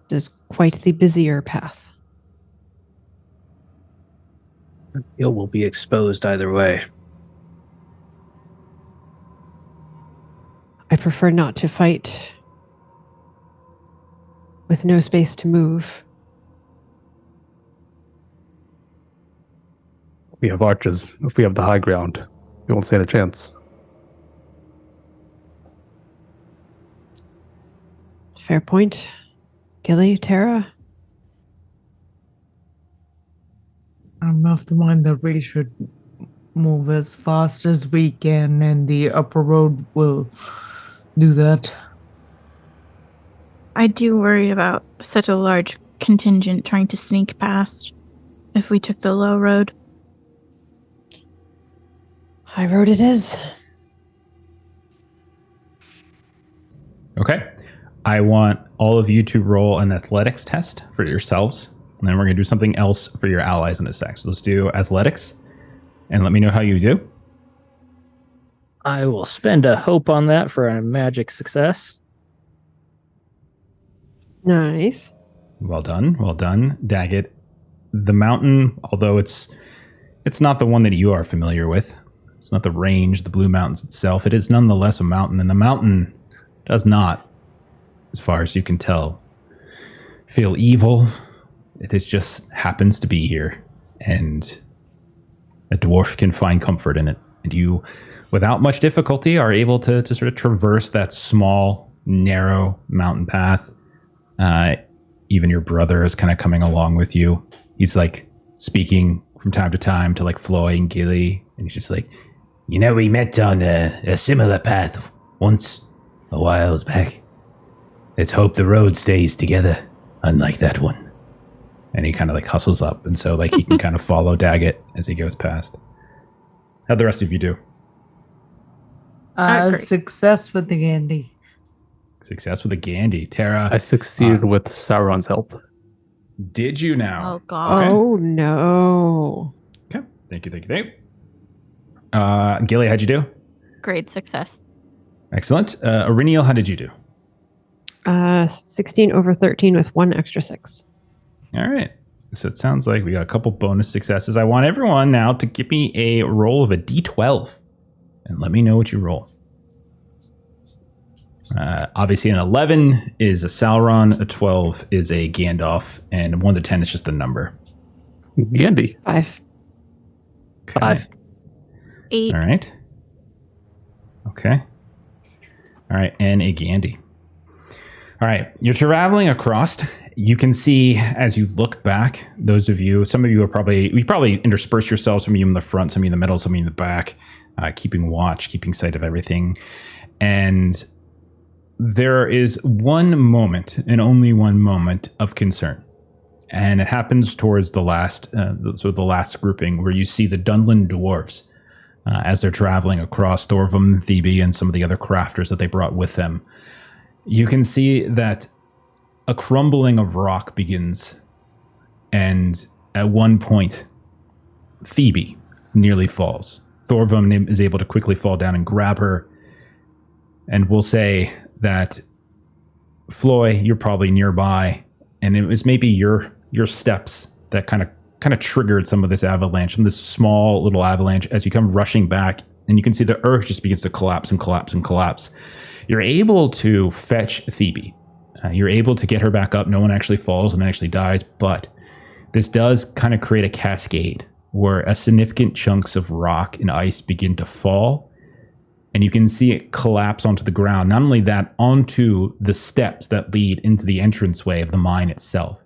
It is quite the busier path. It will be exposed either way. I prefer not to fight with no space to move. We have archers. If we have the high ground, we won't stand a chance. Fair point. Gilly, Tara? I'm of the mind that we should move as fast as we can, and the upper road will do that. I do worry about such a large contingent trying to sneak past if we took the low road. High road it is. Okay. I want all of you to roll an athletics test for yourselves. And then we're going to do something else for your allies in a sec. So let's do athletics. And let me know how you do. I will spend a hope on that for a magic success. Nice. Well done. Well done. Daggett. The mountain, although it's not the one that you are familiar with. It's not the range, the Blue Mountains itself. It is nonetheless a mountain. And the mountain does not, as far as you can tell, feel evil. It just happens to be here. And a dwarf can find comfort in it. And you, without much difficulty, are able to sort of traverse that small, narrow mountain path. Even your brother is kind of coming along with you. He's like speaking from time to time to like Floy and Gilly. And he's just like, you know, we met on a similar path once, a while back. Let's hope the road stays together, unlike that one. And he kind of like hustles up. And so like he can kind of follow Daggett as he goes past. How'd the rest of you do? Great. Success with the Gandhi. Success with a Gandhi. Tara, I succeeded with Sauron's help. did you now? Oh, God. Oh, no. Okay. Thank you. Gilly, how'd you do? Great success. Excellent. Auriniel, how did you do? 16 over 13 with 1 extra 6. All right. So it sounds like we got a couple bonus successes. I want everyone now to give me a roll of a d12 and let me know what you roll. Obviously, an 11 is a Sauron, a 12 is a Gandalf, and 1 to 10 is just the number. Gandhi. 5. Okay. 5. 8. All right. Okay. All right, and a Gandhi. All right, you're traveling across. You can see as you look back, those of you, some of you are probably intersperse yourselves, some of you in the front, some of you in the middle, some of you in the back, keeping watch, keeping sight of everything. And there is one moment, and only one moment, of concern. And it happens towards the last, the last grouping, where you see the Dunlin dwarves as they're traveling across Thorvum, Thebe, and some of the other crafters that they brought with them. You can see that a crumbling of rock begins, and at one point, Thebe nearly falls. Thorvum is able to quickly fall down and grab her, and we'll say that Floy, you're probably nearby, and it was maybe your steps that kind of triggered some of this avalanche, some of this small little avalanche as you come rushing back, and you can see the earth just begins to collapse and collapse and collapse. You're able to fetch Thebe. You're able to get her back up. No one actually falls, no one actually dies, but this does kind of create a cascade where a significant chunks of rock and ice begin to fall, and you can see it collapse onto the ground. Not only that, onto the steps that lead into the entranceway of the mine itself.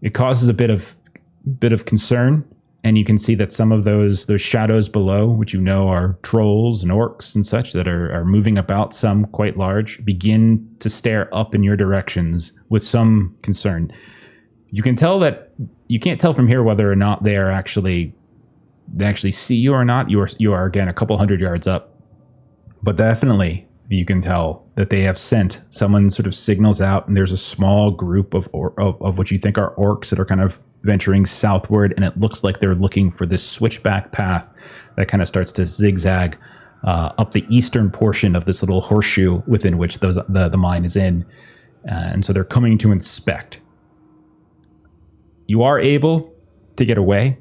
It causes a bit of concern, and you can see that some of those shadows below, which you know are trolls and orcs and such that are moving about, some quite large, begin to stare up in your directions with some concern. You can tell that you can't tell from here whether or not they actually see you or not. You are again a couple hundred yards up, but definitely you can tell that they have sent someone sort of signals out, and there's a small group of what you think are orcs that are kind of venturing southward, and it looks like they're looking for this switchback path that kind of starts to zigzag up the eastern portion of this little horseshoe within which the mine is in. And so they're coming to inspect. You are able to get away.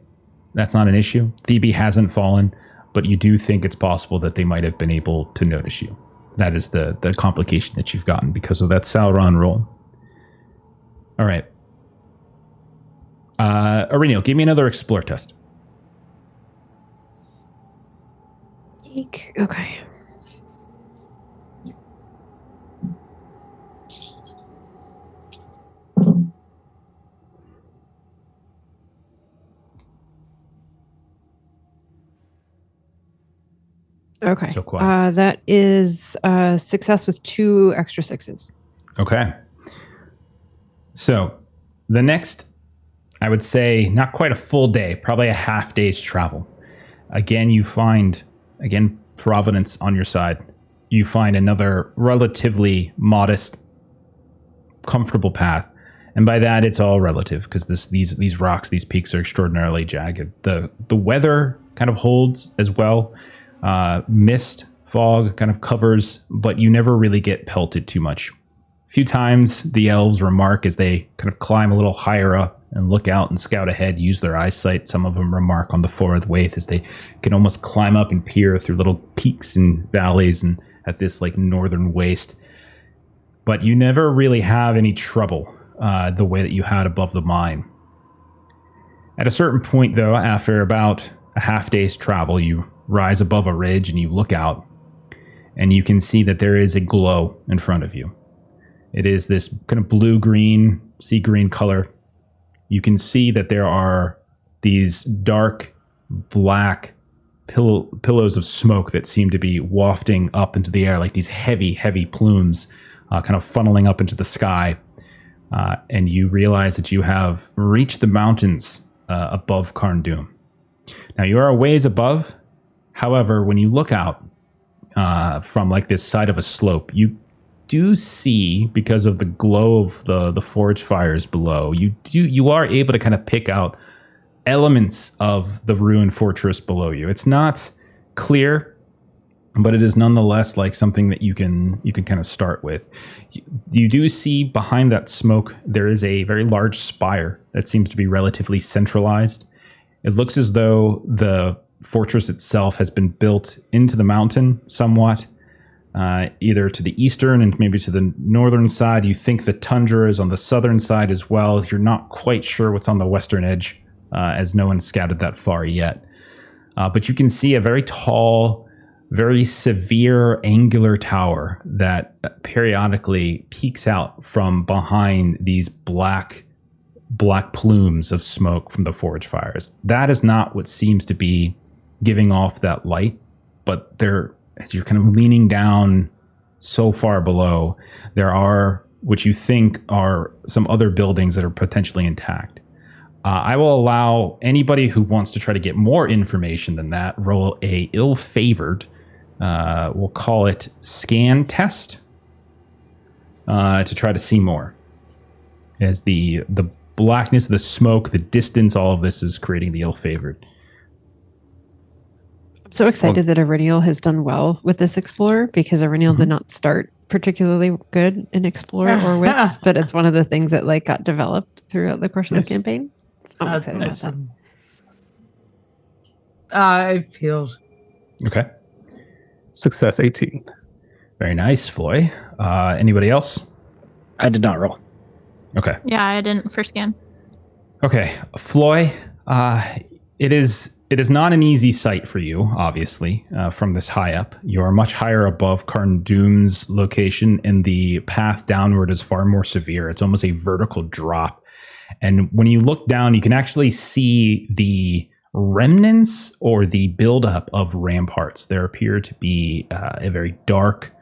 That's not an issue. Thebe hasn't fallen, but you do think it's possible that they might have been able to notice you. That is the complication that you've gotten because of that Sauron roll. All right. Aurelio, give me another explore test. Eek. Okay. Okay. So quiet. That is success with 2 extra 6s. Okay. So the next, I would say, not quite a full day, probably a half day's travel. Again, you find, Providence on your side. You find another relatively modest, comfortable path. And by that, it's all relative because these rocks, these peaks are extraordinarily jagged. The weather kind of holds as well. Mist, fog kind of covers, but you never really get pelted too much. A few times the elves remark as they kind of climb a little higher up and look out and scout ahead, use their eyesight. Some of them remark on the forward waith as they can almost climb up and peer through little peaks and valleys and at this like northern waste. But you never really have any trouble the way that you had above the mine. At a certain point, though, after about a half day's travel, you rise above a ridge and you look out and you can see that there is a glow in front of you. It is this kind of blue-green, sea green color. You can see that there are these dark black pillows of smoke that seem to be wafting up into the air like these heavy, heavy plumes kind of funneling up into the sky. And you realize that you have reached the mountains above Carndum. Now, you are a ways above. However, when you look out from like this side of a slope, you do see, because of the glow of the forge fires below, you are able to kind of pick out elements of the ruined fortress below you. It's not clear, but it is nonetheless like something that you can kind of start with. You do see behind that smoke there is a very large spire that seems to be relatively centralized. It looks as though the fortress itself has been built into the mountain somewhat, either to the eastern and maybe to the northern side. You think the tundra is on the southern side as well. You're not quite sure what's on the western edge, as no one scouted that far yet. But you can see a very tall, very severe angular tower that periodically peeks out from behind these black plumes of smoke from the forge fires. That is not what seems to be giving off that light, but there, as you're kind of leaning down so far below, there are what you think are some other buildings that are potentially intact. I will allow anybody who wants to try to get more information than that roll a ill-favored, we'll call it scan test, to try to see more. As the blackness, the smoke, the distance, all of this is creating the ill-favored. I'm so excited that Iriniel has done well with this Explorer, because Iriniel did not start particularly good in Explorer or Wits, but it's one of the things that like got developed throughout the course of the campaign. So I'm excited about that. I failed. Okay. Success 18. Very nice, Floy. Anybody else? I did not roll. Okay. Yeah, I didn't for scan. Okay, Floy, it is not an easy sight for you, obviously, from this high up. You are much higher above Carndum's location, and the path downward is far more severe. It's almost a vertical drop. And when you look down, you can actually see the remnants or the buildup of ramparts. There appear to be a very dark,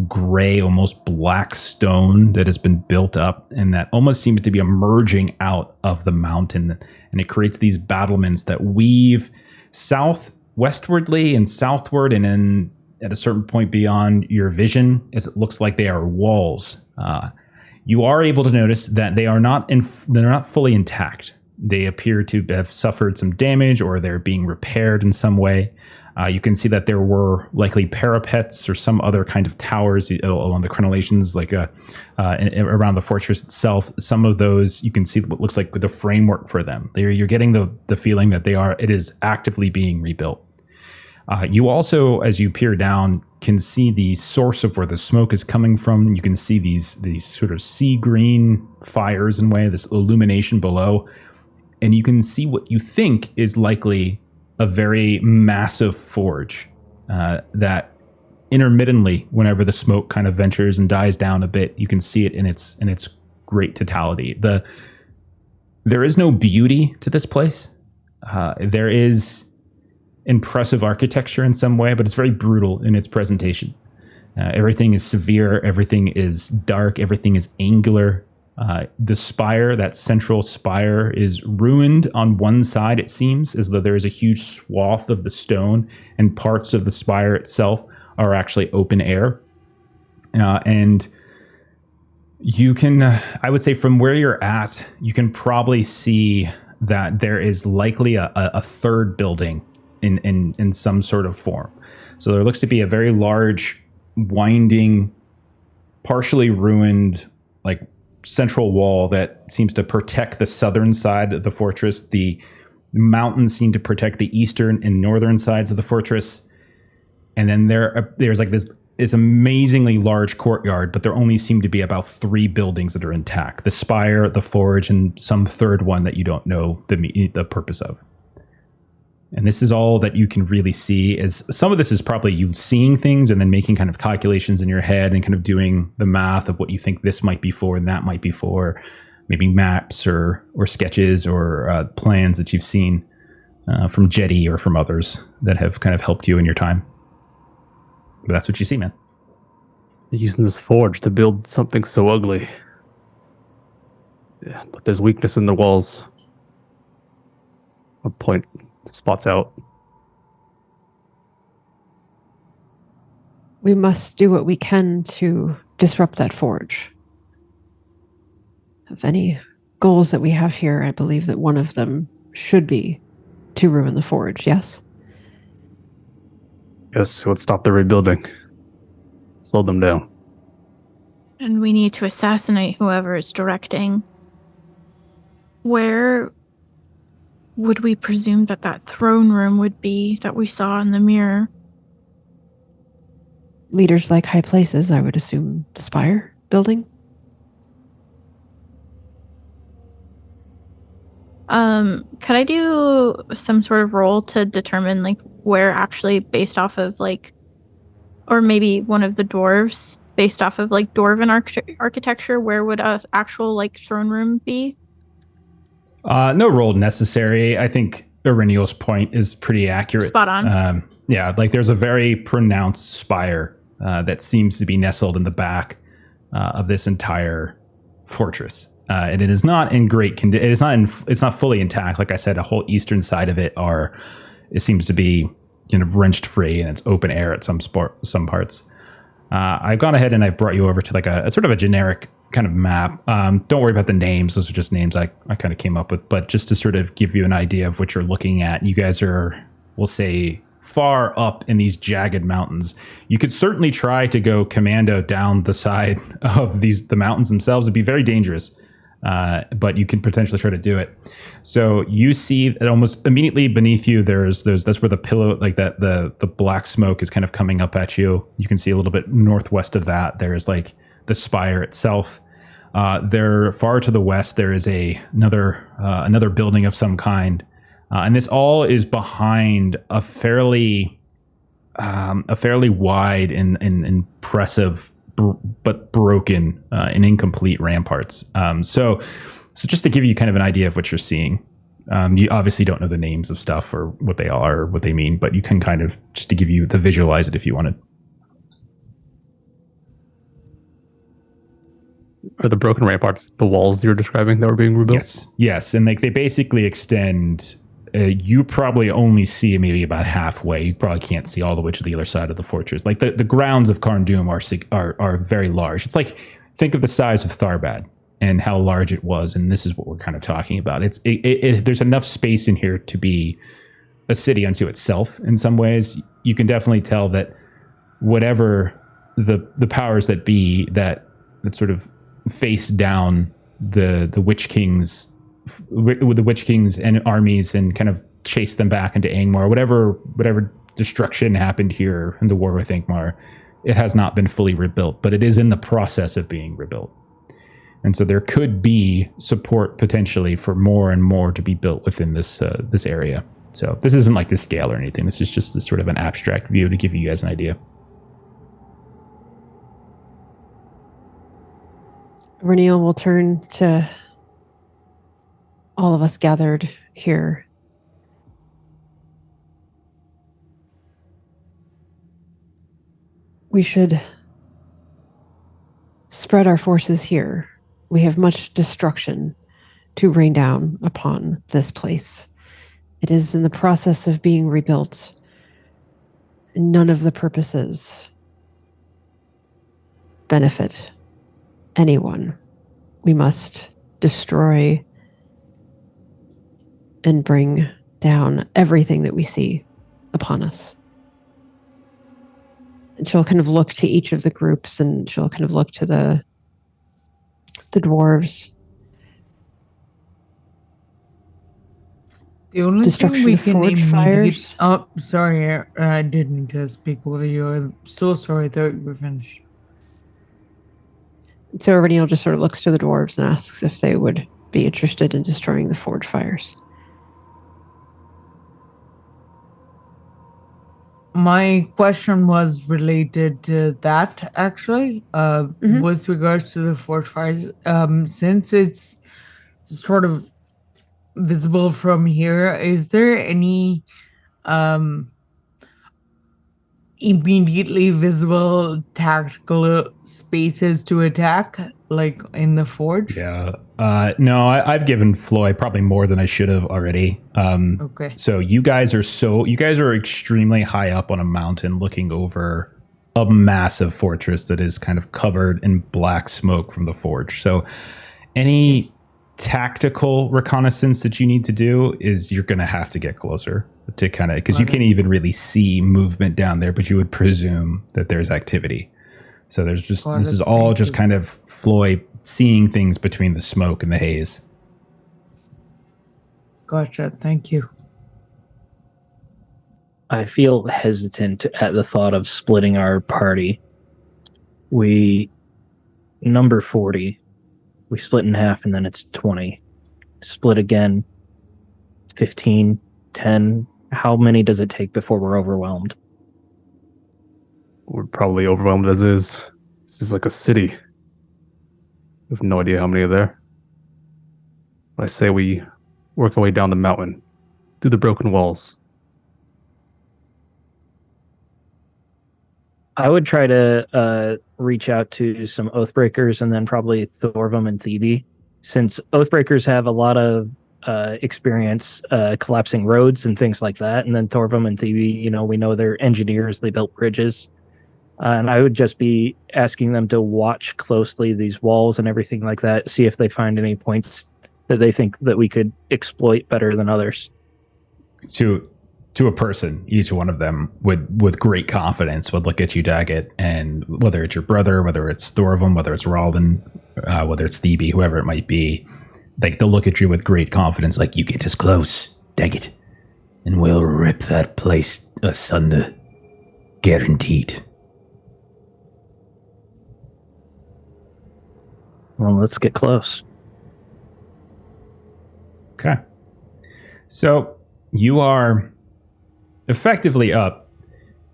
gray, almost black stone that has been built up, and that almost seems to be emerging out of the mountain. And it creates these battlements that weave westwardly and southward, and then at a certain point beyond your vision, as it looks like they are walls. You are able to notice that they're not fully intact. They appear to have suffered some damage, or they're being repaired in some way. You can see that there were likely parapets or some other kind of towers along the crenellations, like around the fortress itself. Some of those you can see what looks like the framework for them. You're getting the feeling that it is actively being rebuilt. You also, as you peer down, can see the source of where the smoke is coming from. You can see these sort of sea green fires in a way, this illumination below, and you can see what you think is likely a very massive forge that intermittently, whenever the smoke kind of ventures and dies down a bit, you can see it in its great totality. There is no beauty to this place. There is impressive architecture in some way, but it's very brutal in its presentation. Everything is severe, everything is dark, everything is angular. The spire, that central spire, is ruined on one side, it seems, as though there is a huge swath of the stone, and parts of the spire itself are actually open air. And you can, I would say from where you're at, you can probably see that there is likely a third building in some sort of form. So there looks to be a very large, winding, partially ruined, like, central wall that seems to protect the southern side of the fortress. The mountains seem to protect the eastern and northern sides of the fortress. And then there's like this amazingly large courtyard, but there only seem to be about 3 buildings that are intact: the spire, the forge, and some third one that you don't know the purpose of. And this is all that you can really see. As some of this is probably you seeing things and then making kind of calculations in your head and kind of doing the math of what you think this might be for and that might be for, maybe maps or sketches or plans that you've seen from Jetty or from others that have kind of helped you in your time. But that's what you see, man. They're using this forge to build something so ugly. Yeah, but there's weakness in the walls. A point spots out. We must do what we can to disrupt that forge. Of any goals that we have here, I believe that one of them should be to ruin the forge, yes? Yes, it would stop the rebuilding. Slow them down. And we need to assassinate whoever is directing. Where would we presume that throne room would be that we saw in the mirror? Leaders like high places, I would assume the spire building. Could I do some sort of roll to determine like where actually based off of like, or maybe one of the dwarves based off of like dwarven architecture, where would a actual like throne room be? No roll necessary. I think Ireniel's point is pretty accurate. Spot on. Yeah, like there's a very pronounced spire that seems to be nestled in the back of this entire fortress. And it is not in great condition. It's not fully intact. Like I said, a whole eastern side of it seems to be kind of wrenched free, and it's open air at some parts. I've gone ahead and I've brought you over to like a sort of a generic kind of map. Don't worry about the names. Those are just names I kind of came up with, but just to sort of give you an idea of what you're looking at. You guys are, we'll say, far up in these jagged mountains. You could certainly try to go commando down the side of the mountains themselves. It'd be very dangerous. But you can potentially try to do it. So you see that almost immediately beneath you, that's where the pillow, like that, the black smoke is kind of coming up at you. You can see a little bit northwest of that. There's like the spire itself. There, far to the west, there is another building of some kind, and this all is behind a fairly wide and impressive, but broken and incomplete ramparts. So just to give you kind of an idea of what you're seeing, you obviously don't know the names of stuff or what they are or what they mean, but you can kind of, just to give you the visualize it if you wanted. Are the broken ramparts the walls you were describing that were being rebuilt? Yes, and like they basically extend you probably only see maybe about halfway. You probably can't see all the way to the other side of the fortress. Like the grounds of Karn Doom are very large. It's like, think of the size of Tharbad and how large it was, and this is what we're kind of talking about. There's enough space in here to be a city unto itself in some ways. You can definitely tell that whatever the powers that be that sort of face down the Witch Kings with the Witch Kings and armies and kind of chase them back into Angmar, whatever destruction happened here in the war with Angmar, it has not been fully rebuilt, but it is in the process of being rebuilt. And so there could be support potentially for more and more to be built within this area. So this isn't like the scale or anything. This is just this sort of an abstract view to give you guys an idea. Reneal will turn to all of us gathered here. We should spread our forces here. We have much destruction to rain down upon this place. It is in the process of being rebuilt. None of the purposes benefit anyone. We must destroy and bring down everything that we see upon us. And she'll kind of look to each of the groups, and she'll kind of look to the dwarves. The only Destruction thing we of can forge fires. Oh, sorry, I didn't mean to speak over you. I'm so sorry. I thought you were finished. So Reneal just sort of looks to the dwarves and asks if they would be interested in destroying the forge fires. My question was related to that, actually, with regards to the forge fires. Since it's sort of visible from here, is there any immediately visible tactical spaces to attack, like in the forge? Yeah. No, I've given Floy probably more than I should have already. Okay. So you guys are extremely high up on a mountain looking over a massive fortress that is kind of covered in black smoke from the forge. So any tactical reconnaissance that you need to do is you're going to have to get closer to kind of, because you can't even really see movement down there, but you would presume that there's activity. So there's just, this is all just kind of Floy seeing things between the smoke and the haze. Gotcha. Thank you. I feel hesitant at the thought of splitting our party. We number 40. We split in half and then it's 20. Split again, 15, 10. How many does it take before we're overwhelmed? We're probably overwhelmed as is. This is like a city. We have no idea how many are there. I say we work our way down the mountain, through the broken walls. I would try to reach out to some Oathbreakers and then probably Thorvum and Thebe, since Oathbreakers have a lot of experience collapsing roads and things like that. And then Thorvum and Thebe, we know they're engineers, they built bridges. And I would just be asking them to watch closely these walls and everything like that, see if they find any points that they think that we could exploit better than others. To a person, each one of them with great confidence would look at you, Daggett, and whether it's your brother, whether it's Thorvum, whether it's Ralden, whether it's Thebe, whoever it might be, like they'll look at you with great confidence, like, you get us close, Daggett, and we'll rip that place asunder. Guaranteed. Well, let's get close. Okay. So you are effectively up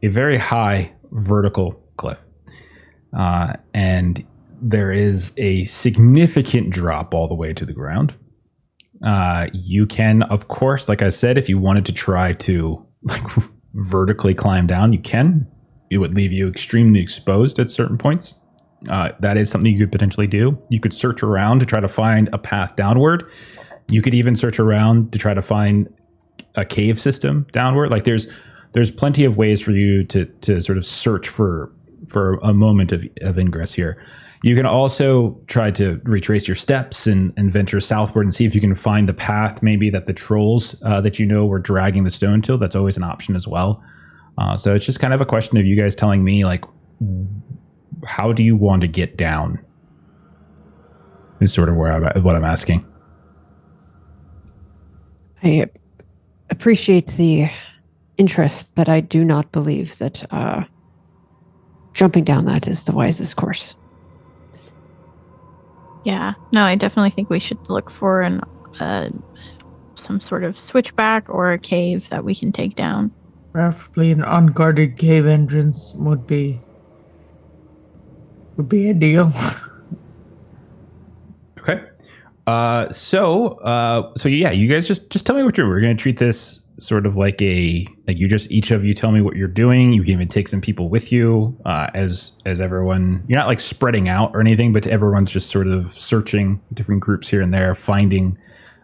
a very high vertical cliff. And there is a significant drop all the way to the ground. You can, of course, like I said, if you wanted to try to vertically climb down, you can. It would leave you extremely exposed at certain points. That is something you could potentially do. You could search around to try to find a path downward. You could even search around to try to find a cave system downward. Like there's plenty of ways for you to sort of search for a moment of ingress here. You can also try to retrace your steps and venture southward and see if you can find the path maybe that the trolls that you know were dragging the stone to. That's always an option as well. So it's just kind of a question of you guys telling me, like, how do you want to get down? Is sort of what I'm asking. I appreciate the interest, but I do not believe that jumping down that is the wisest course. Yeah, no, I definitely think we should look for some sort of switchback or a cave that we can take down. Preferably an unguarded cave entrance would be ideal. Okay. So yeah, you guys just tell me what we're going to treat this sort of like each of you tell me what you're doing. You can even take some people with you, as everyone, you're not like spreading out or anything, but everyone's just sort of searching different groups here and there, finding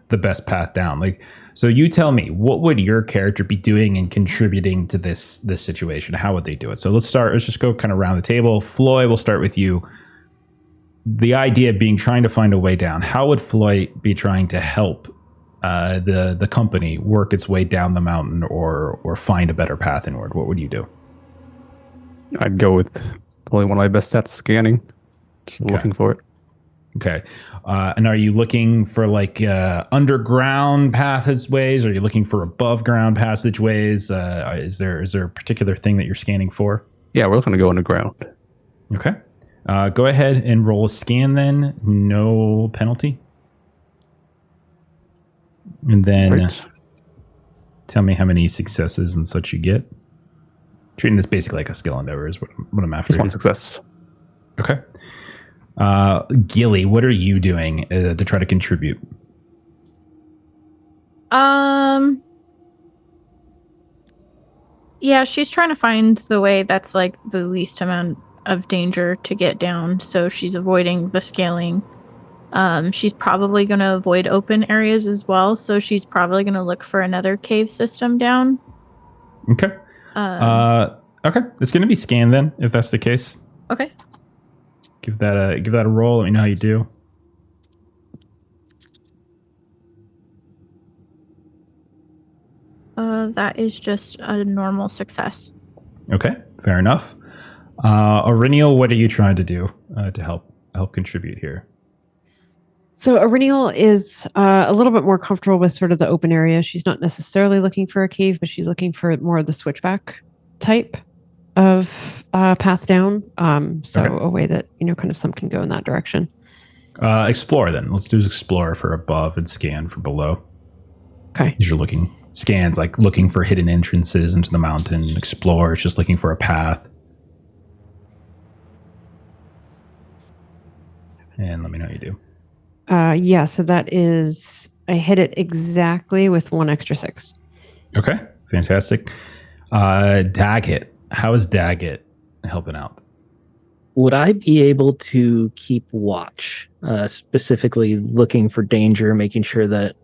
the best path down. Like, so you tell me, what would your character be doing and contributing to this situation? How would they do it? So let's just go kind of around the table. Floyd, we'll start with you. The idea being trying to find a way down. How would Floyd be trying to help the company work its way down the mountain or find a better path inward? What would you do? I'd go with probably one of my best stats, scanning. Just looking for it. Okay. And are you looking for like underground passageways? Are you looking for above ground passageways? Is there a particular thing that you're scanning for? Yeah, we're looking to go underground. Okay. Go ahead and roll a scan then. No penalty. And then tell me how many successes and such you get. Treating this basically like a skill endeavor is what I'm after. Just one success. Okay. Gilly, what are you doing to try to contribute? Yeah, she's trying to find the way that's like the least amount of danger to get down. So she's avoiding the scaling. She's probably going to avoid open areas as well. So she's probably going to look for another cave system down. Okay. Okay. It's going to be scan then, if that's the case. Okay. Give that a roll. Let me know how you do. That is just a normal success. Okay. Fair enough. Auriniel, what are you trying to do to help contribute here? So Auriniel is a little bit more comfortable with sort of the open area. She's not necessarily looking for a cave, but she's looking for more of the switchback type of path down. Okay. A way that, kind of some can go in that direction. Explore then. Let's do explore for above and scan for below. Okay. As you're looking. Scans like looking for hidden entrances into the mountain. Explore, it's just looking for a path. And let me know how you do. Yeah, so that is, I hit it exactly with 1 extra 6. Okay, fantastic. Daggett, how is Daggett helping out? Would I be able to keep watch, specifically looking for danger, making sure that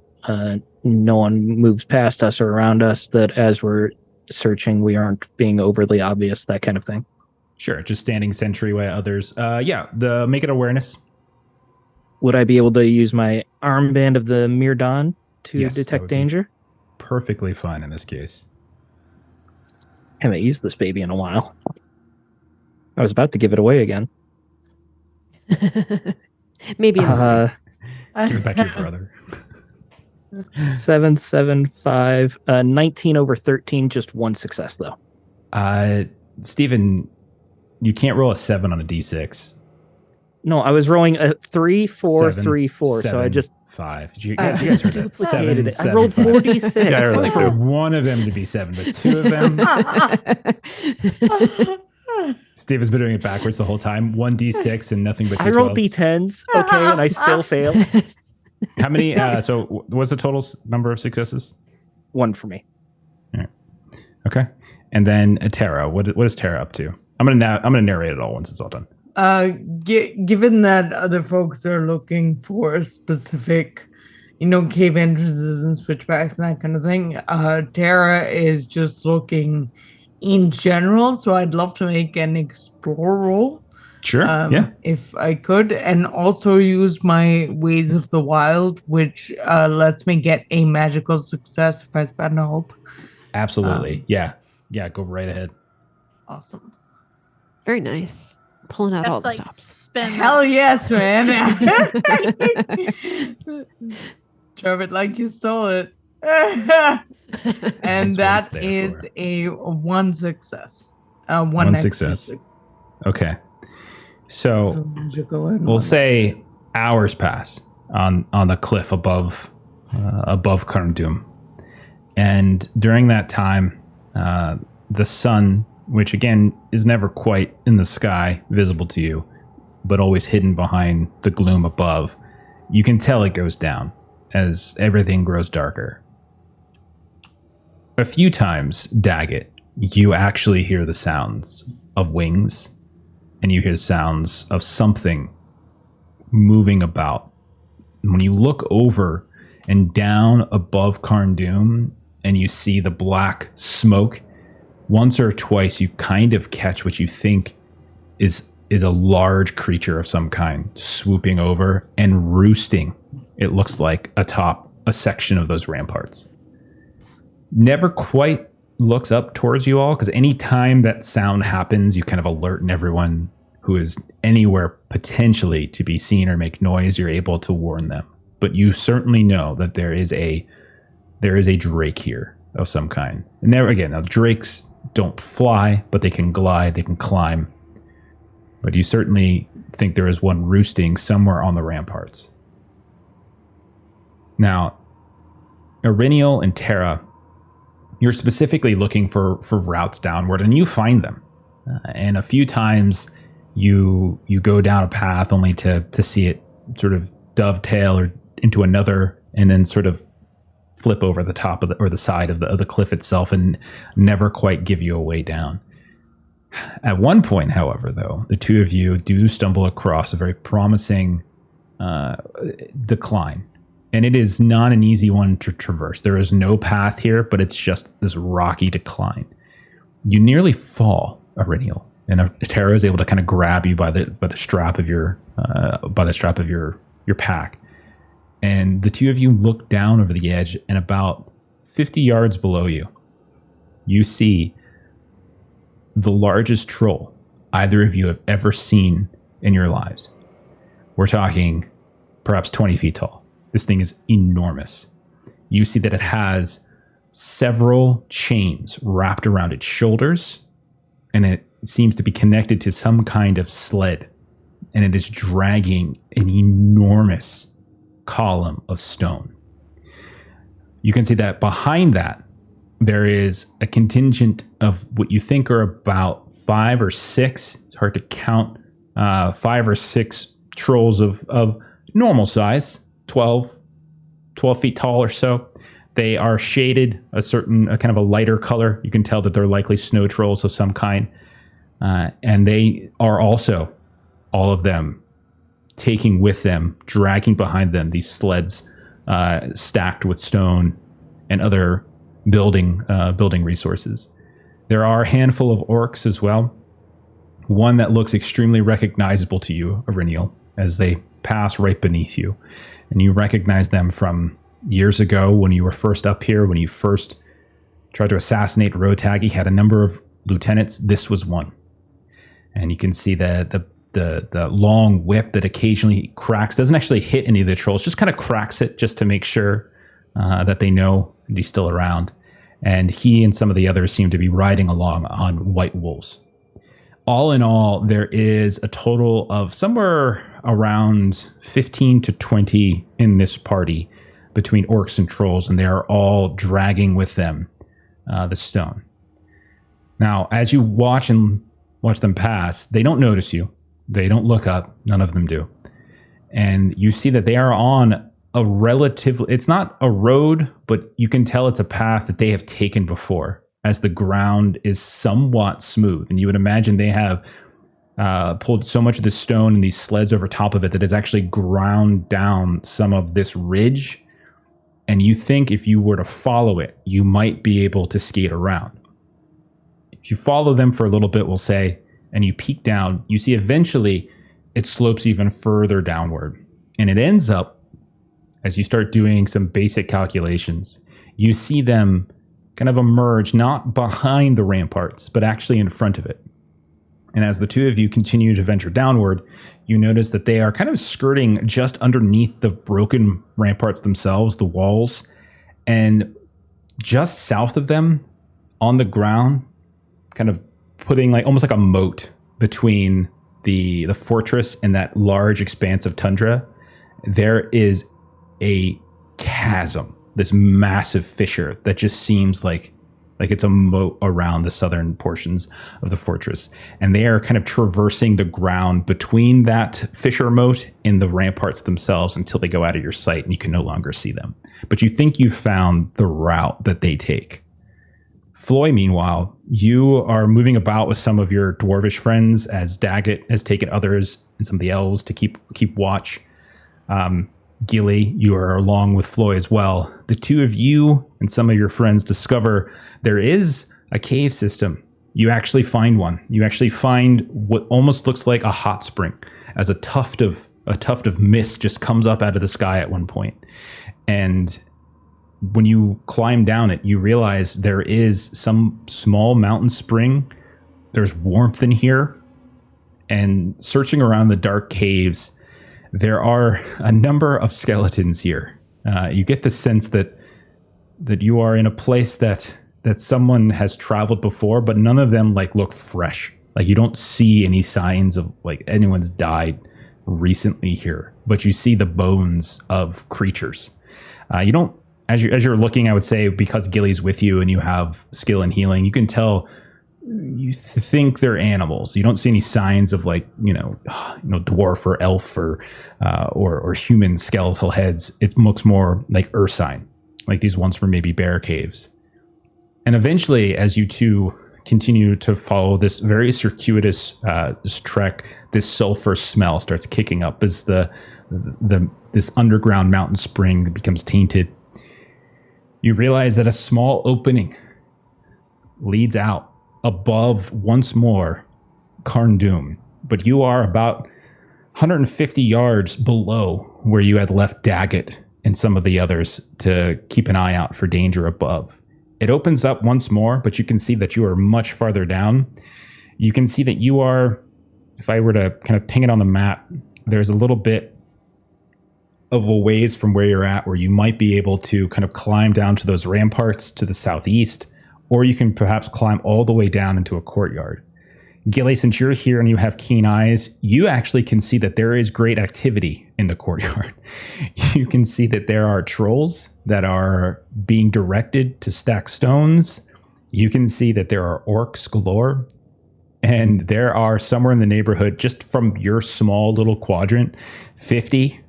no one moves past us or around us, that as we're searching, we aren't being overly obvious, that kind of thing? Sure, just standing sentry while others. Make it awareness. Would I be able to use my armband of the Mirdon to detect danger? Perfectly fine in this case. I haven't used this baby in a while. I was about to give it away again. Maybe. Give it back to your brother. 7, 7, 5, 19 over 13, just 1 success though. Steven, you can't roll a 7 on a d6. No, I was rolling a 3, 4, 3, 4. 7, so I just 5. You guys heard that. 7, I rolled 46. Yeah, I was for one of them to be 7, but 2 of them. Steven's been doing it backwards the whole time. 1d6 and nothing but 2 I rolled d10s, okay, and I still failed. How many? So, what's the total number of successes? 1 for me. All right. Okay, and then Tara. What is Tara up to? I'm gonna narrate it all once it's all done. Given that other folks are looking for specific cave entrances and switchbacks and that kind of thing. Tara is just looking in general, so I'd love to make an explore roll. Sure. Yeah. If I could, and also use my Ways of the Wild, which lets me get a magical success if I spend a hope. Absolutely. Yeah. Go right ahead. Awesome. Very nice. Pulling out all That's the like stops. spin. Hell yes, man. Drove it like you stole it. And That's what that it's is there a one success. One One extra success. six. Okay. So So magical and we'll one say hours pass on the cliff above Karn Doom. And during that time, the sun, which again is never quite in the sky, visible to you, but always hidden behind the gloom above, you can tell it goes down as everything grows darker. A few times, Daggett, you actually hear the sounds of wings, and you hear sounds of something moving about. When you look over and down above Karn Doom, and you see the black smoke, once or twice you kind of catch what you think is a large creature of some kind swooping over and roosting, it looks like, atop a section of those ramparts. Never quite looks up towards you all, because any time that sound happens, you kind of alert everyone who is anywhere potentially to be seen or make noise. You're able to warn them. But you certainly know that there is a drake here of some kind. And never again, now drakes don't fly, but they can glide, they can climb. But you certainly think there is one roosting somewhere on the ramparts. Now, Iriniel and Terra, you're specifically looking for routes downward, and you find them. And a few times you go down a path only to see it sort of dovetail or into another, and then sort of flip over the top of the side of the cliff itself, and never quite give you a way down. At one point, however, though, the two of you do stumble across a very promising decline. And it is not an easy one to traverse. There is no path here, but it's just this rocky decline. You nearly fall, Iriniel, and Terra is able to kind of grab you by the strap of your pack. And the two of you look down over the edge, and about 50 yards below you, you see the largest troll either of you have ever seen in your lives. We're talking perhaps 20 feet tall. This thing is enormous. You see that it has several chains wrapped around its shoulders, and it seems to be connected to some kind of sled, and it is dragging an enormous column of stone. You can see that behind that, there is a contingent of what you think are about 5 or 6, it's hard to count, 5 or 6 trolls of normal size, 12 feet tall or so. They are shaded a kind of a lighter color. You can tell that they're likely snow trolls of some kind. And they are also, all of them, taking with them, dragging behind them, these sleds stacked with stone and other building resources. There are a handful of orcs as well. One that looks extremely recognizable to you, Iriniel, as they pass right beneath you. And you recognize them from years ago when you were first up here, when you first tried to assassinate Rotag. He had a number of lieutenants. This was one. And you can see the long whip that occasionally cracks, doesn't actually hit any of the trolls, just kind of cracks it just to make sure that they know he's still around. And he and some of the others seem to be riding along on white wolves. All in all, there is a total of somewhere around 15 to 20 in this party between orcs and trolls, and they are all dragging with them the stone. Now, as you watch them pass, they don't notice you. They don't look up. None of them do. And you see that they are on a relatively, it's not a road, but you can tell it's a path that they have taken before, as the ground is somewhat smooth. And you would imagine they have pulled so much of the stone and these sleds over top of it that has actually ground down some of this ridge and you think if you were to follow it, you might be able to skate around. If you follow them for a little bit, we'll say, and you peek down, you see eventually it slopes even further downward. And it ends up, as you start doing some basic calculations, you see them kind of emerge not behind the ramparts, but actually in front of it. And as the two of you continue to venture downward, you notice that they are kind of skirting just underneath the broken ramparts themselves, the walls. And just south of them, on the ground, kind of putting like almost like a moat between the fortress and that large expanse of tundra, there is a chasm, this massive fissure that just seems like it's a moat around the southern portions of the fortress. And they are kind of traversing the ground between that fissure moat and the ramparts themselves until they go out of your sight and you can no longer see them. But you think you've found the route that they take. Floy, meanwhile, you are moving about with some of your dwarvish friends as Daggett has taken others and some of the elves to keep watch. Gilly, you are along with Floy as well. The two of you and some of your friends discover there is a cave system. You actually find one. You actually find what almost looks like a hot spring, as a tuft of mist just comes up out of the sky at one point. And when you climb down it, you realize there is some small mountain spring. There's warmth in here. And searching around the dark caves, there are a number of skeletons here. You get the sense that you are in a place that someone has traveled before, but none of them like look fresh. Like you don't see any signs of like anyone's died recently here, but you see the bones of creatures. You don't, as you're looking, I would say, because Gilly's with you and you have skill in healing, you can tell. You think they're animals. You don't see any signs of like dwarf or elf or human skeletal heads. It looks more like Ursine, like these once were maybe bear caves. And eventually, as you two continue to follow this very circuitous this trek, this sulfur smell starts kicking up as this underground mountain spring becomes tainted. You realize that a small opening leads out above once more Carndum, but you are about 150 yards below where you had left Daggett and some of the others to keep an eye out for danger above. It opens up once more, but you can see that you are much farther down. You can see that you are, if I were to kind of ping it on the map, there's a little bit of a ways from where you're at where you might be able to kind of climb down to those ramparts to the southeast, or you can perhaps climb all the way down into a courtyard. Gilly, since you're here and you have keen eyes, you actually can see that there is great activity in the courtyard. You can see that there are trolls that are being directed to stack stones. You can see that there are orcs galore. And there are somewhere in the neighborhood, just from your small little quadrant, 50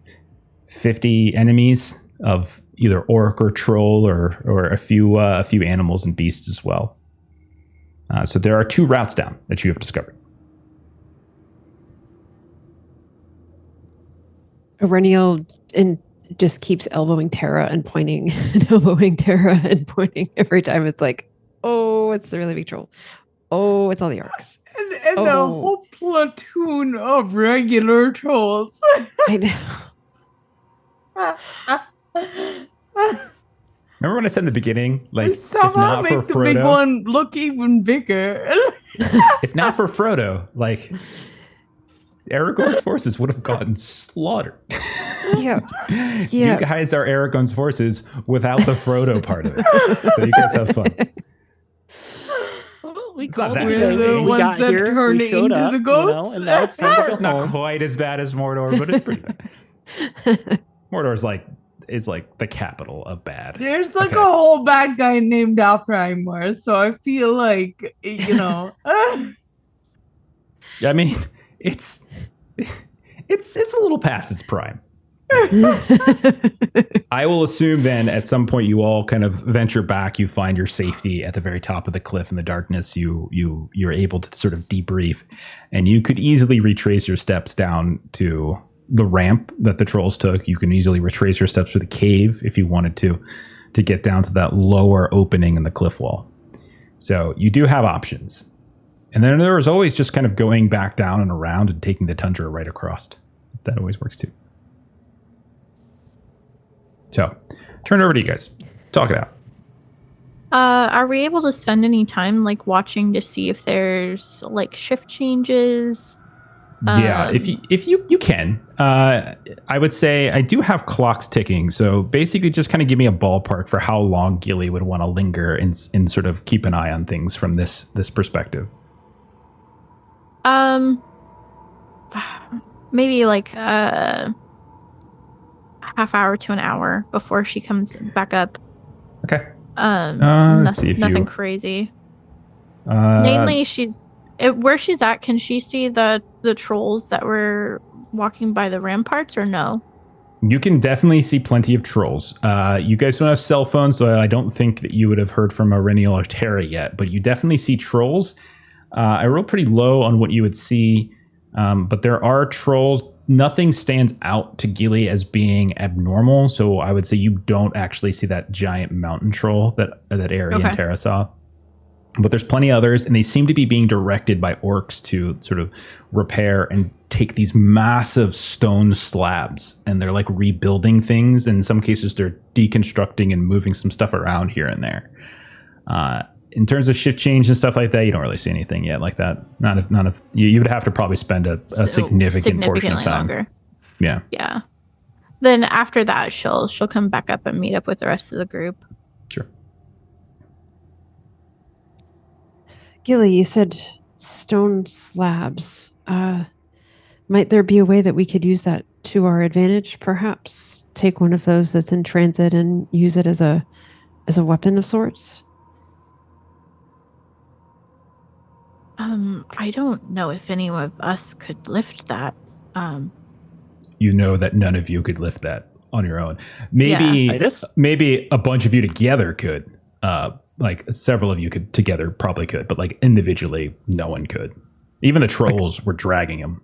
enemies of either orc or troll or a few animals and beasts as well. So there are two routes down that you have discovered. Aurenial just keeps elbowing Tara and pointing and elbowing Tara and pointing every time. It's like, oh, it's the really big troll. Oh, it's all the orcs. And a whole platoon of regular trolls. I know. Remember when I said in the beginning, like, if somehow not for make the big Frodo, one look even bigger. if not for Frodo, like, Aragorn's forces would have gotten slaughtered. Yeah. You guys are Aragorn's forces without the Frodo part of it. So you guys have fun. Well, we It's not called that it a bad. day. The We ones got that here, turn we showed into up, the ghosts. and now it's time to Mordor's go not home. quite as bad as Mordor, but it's pretty bad. Mordor's is like the capital of bad. There's like Okay. a whole bad guy named after Angmar, so I feel like, I mean, it's a little past its prime. I will assume then at some point you all kind of venture back. You find your safety at the very top of the cliff in the darkness. You're able to sort of debrief, and you could easily retrace your steps down to the ramp that the trolls took. You can easily retrace your steps through the cave if you wanted to get down to that lower opening in the cliff wall. So you do have options. And then there was always just kind of going back down and around and taking the tundra right across. That always works too. So, turn it over to you guys. Talk it out. Are we able to spend any time like watching to see if there's like shift changes? Yeah, if you can. I would say I do have clocks ticking. So basically just kind of give me a ballpark for how long Gilly would want to linger and sort of keep an eye on things from this perspective. Maybe like a half hour to an hour before she comes back up. Okay. Let's see if nothing crazy. Mainly where she's at, can she see the trolls that were walking by the ramparts or no? You can definitely see plenty of trolls. You guys don't have cell phones, so I don't think that you would have heard from Aurenial or Terra yet, but you definitely see trolls. I rolled pretty low on what you would see, but there are trolls. Nothing stands out to Gilly as being abnormal, so I would say you don't actually see that giant mountain troll that Ari and Terra saw. But there's plenty others, and they seem to be being directed by orcs to sort of repair and take these massive stone slabs, and they're like rebuilding things. In some cases, they're deconstructing and moving some stuff around here and there. In terms of shift change and stuff like that, you don't really see anything yet like that. Not if you would have to probably spend a significant portion of time. Longer. Yeah. Yeah. Then after that, she'll come back up and meet up with the rest of the group. Sure. Gilly, you said stone slabs. Might there be a way that we could use that to our advantage? Perhaps take one of those that's in transit and use it as a weapon of sorts? I don't know if any of us could lift that. You know that none of you could lift that on your own. Maybe a bunch of you together could. Like several of you could together probably could, but like individually, no one could. Even the trolls were dragging him.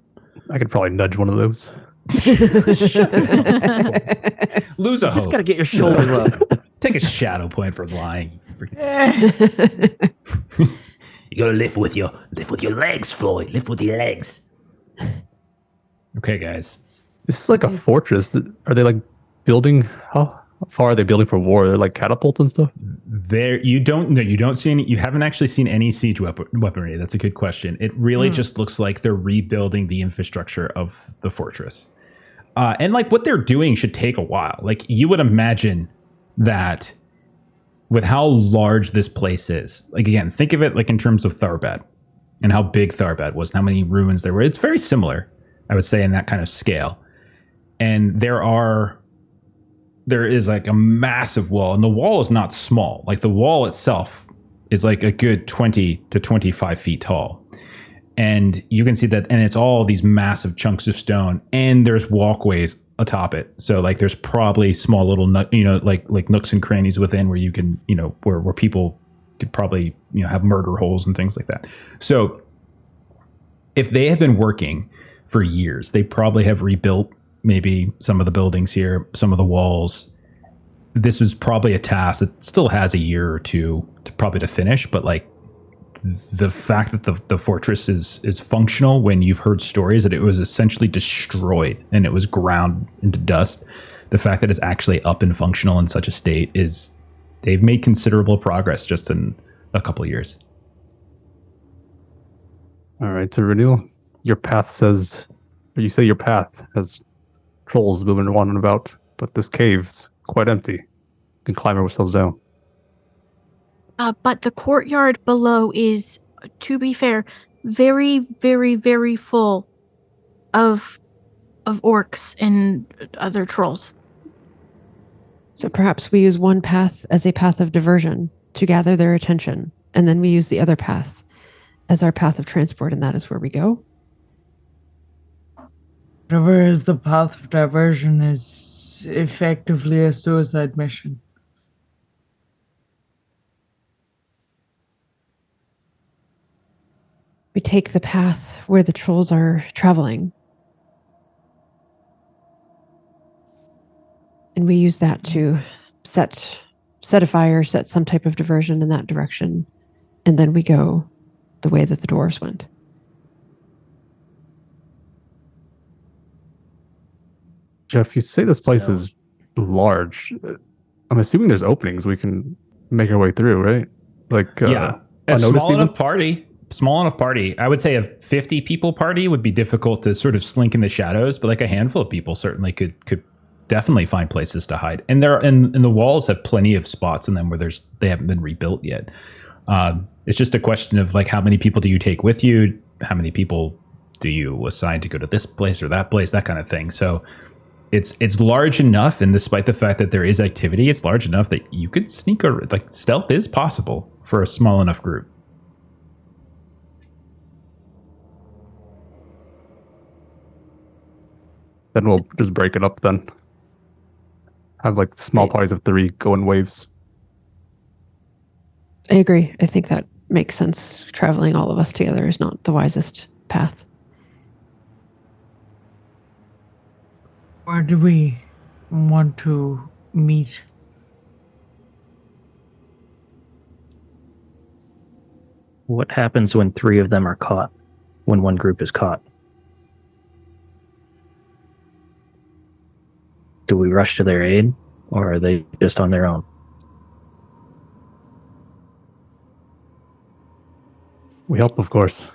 I could probably nudge one of those. Lose a hope. Just gotta get your shoulders up. Take a shadow point for lying. You gotta lift with your legs, Floyd. Lift with your legs. Okay, guys. This is like a fortress. Are they like building? How far are they building for war? They're like catapults and stuff. You don't see any. You haven't actually seen any siege weaponry. That's a good question. It really just looks like they're rebuilding the infrastructure of the fortress, and like what they're doing should take a while. Like you would imagine that. With how large this place is, like again, think of it like in terms of Tharbad and how big Tharbad was and how many ruins there were. It's very similar, I would say, in that kind of scale. And there is like a massive wall, and the wall is not small. Like the wall itself is like a good 20 to 25 feet tall. And you can see that, and it's all these massive chunks of stone, and there's walkways atop it. So like there's probably small little like nooks and crannies within where you can, where people could probably, have murder holes and things like that. So if they have been working for years, they probably have rebuilt maybe some of the buildings here, some of the walls. This was probably a task that still has a year or two to finish, but like the fact that the fortress is functional, when you've heard stories that it was essentially destroyed and it was ground into dust, the fact that it's actually up and functional in such a state is they've made considerable progress just in a couple of years. All right, so Renil, your path you say your path has trolls moving around and about, but this cave's quite empty. We can climb ourselves down. But the courtyard below is, to be fair, very, very, very full of orcs and other trolls. So perhaps we use one path as a path of diversion to gather their attention, and then we use the other path as our path of transport, and that is where we go. Whatever is the path of diversion is effectively a suicide mission. We take the path where the trolls are traveling. And we use that to set a fire, set some type of diversion in that direction, and then we go the way that the dwarves went. Jeff, you say this place is large. I'm assuming there's openings we can make our way through, right? Like, Yeah, a unnoticed small even? enough party. Small enough party. I would say a 50 people party would be difficult to sort of slink in the shadows, but like a handful of people certainly could definitely find places to hide. And and the walls have plenty of spots in them where they haven't been rebuilt yet. It's just a question of like how many people do you take with you? How many people do you assign to go to this place or that place? That kind of thing. So it's large enough, and despite the fact that there is activity, it's large enough that you could sneak or like stealth is possible for a small enough group. Then we'll just break it up then. Have like small parties of 3 go in waves. I agree. I think that makes sense. Traveling all of us together is not the wisest path. Where do we want to meet? What happens when 3 of them are caught? When one group is caught? Do we rush to their aid, or are they just on their own? We help, of course.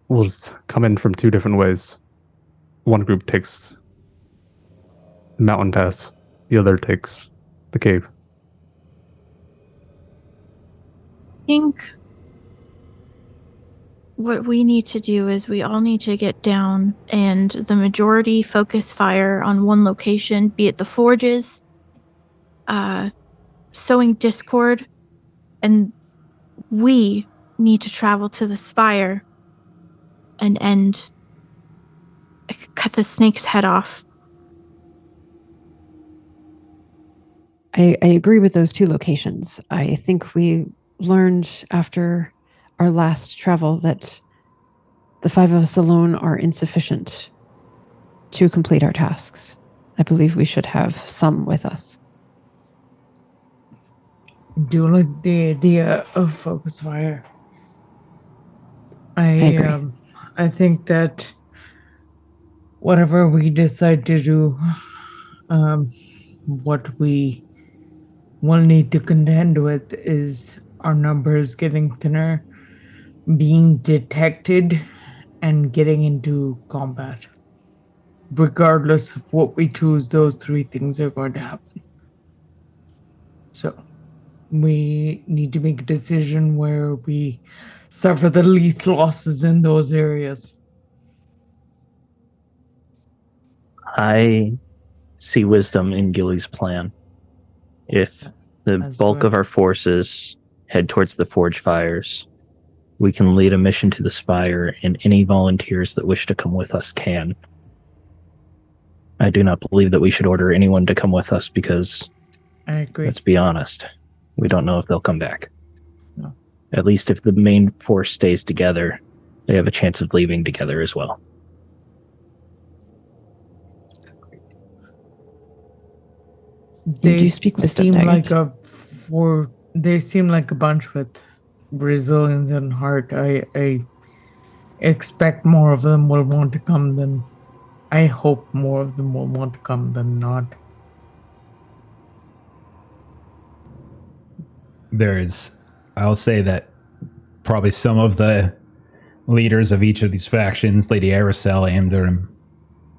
We'll just come in from 2 different ways. One group takes the mountain pass. The other takes the cave. I think what we need to do is we all need to get down and the majority focus fire on one location, be it the forges, sowing discord, and we need to travel to the spire and cut the snake's head off. I agree with those 2 locations. I think we learned after our last travel that the 5 of us alone are insufficient to complete our tasks. I believe we should have some with us. Do you like the idea of focus fire? I agree. I think that whatever we decide to do, what we will need to contend with is our numbers getting thinner, being detected, and getting into combat. Regardless of what we choose, those 3 things are going to happen. So we need to make a decision where we suffer the least losses in those areas. I see wisdom in Gilly's plan. If the That's bulk right. of our forces head towards the forge fires, we can lead a mission to the spire, and any volunteers that wish to come with us can. I do not believe that we should order anyone to come with us because, I agree. let's be honest, we don't know if they'll come back. No. At least if the main force stays together, they have a chance of leaving together as well. You do speak wisdom, seem Daggett. they seem like a bunch with resilience and heart. I expect more of them will want to come than I hope more of them will want to come than not. I'll say that probably some of the leaders of each of these factions, Lady Aracel, Amder,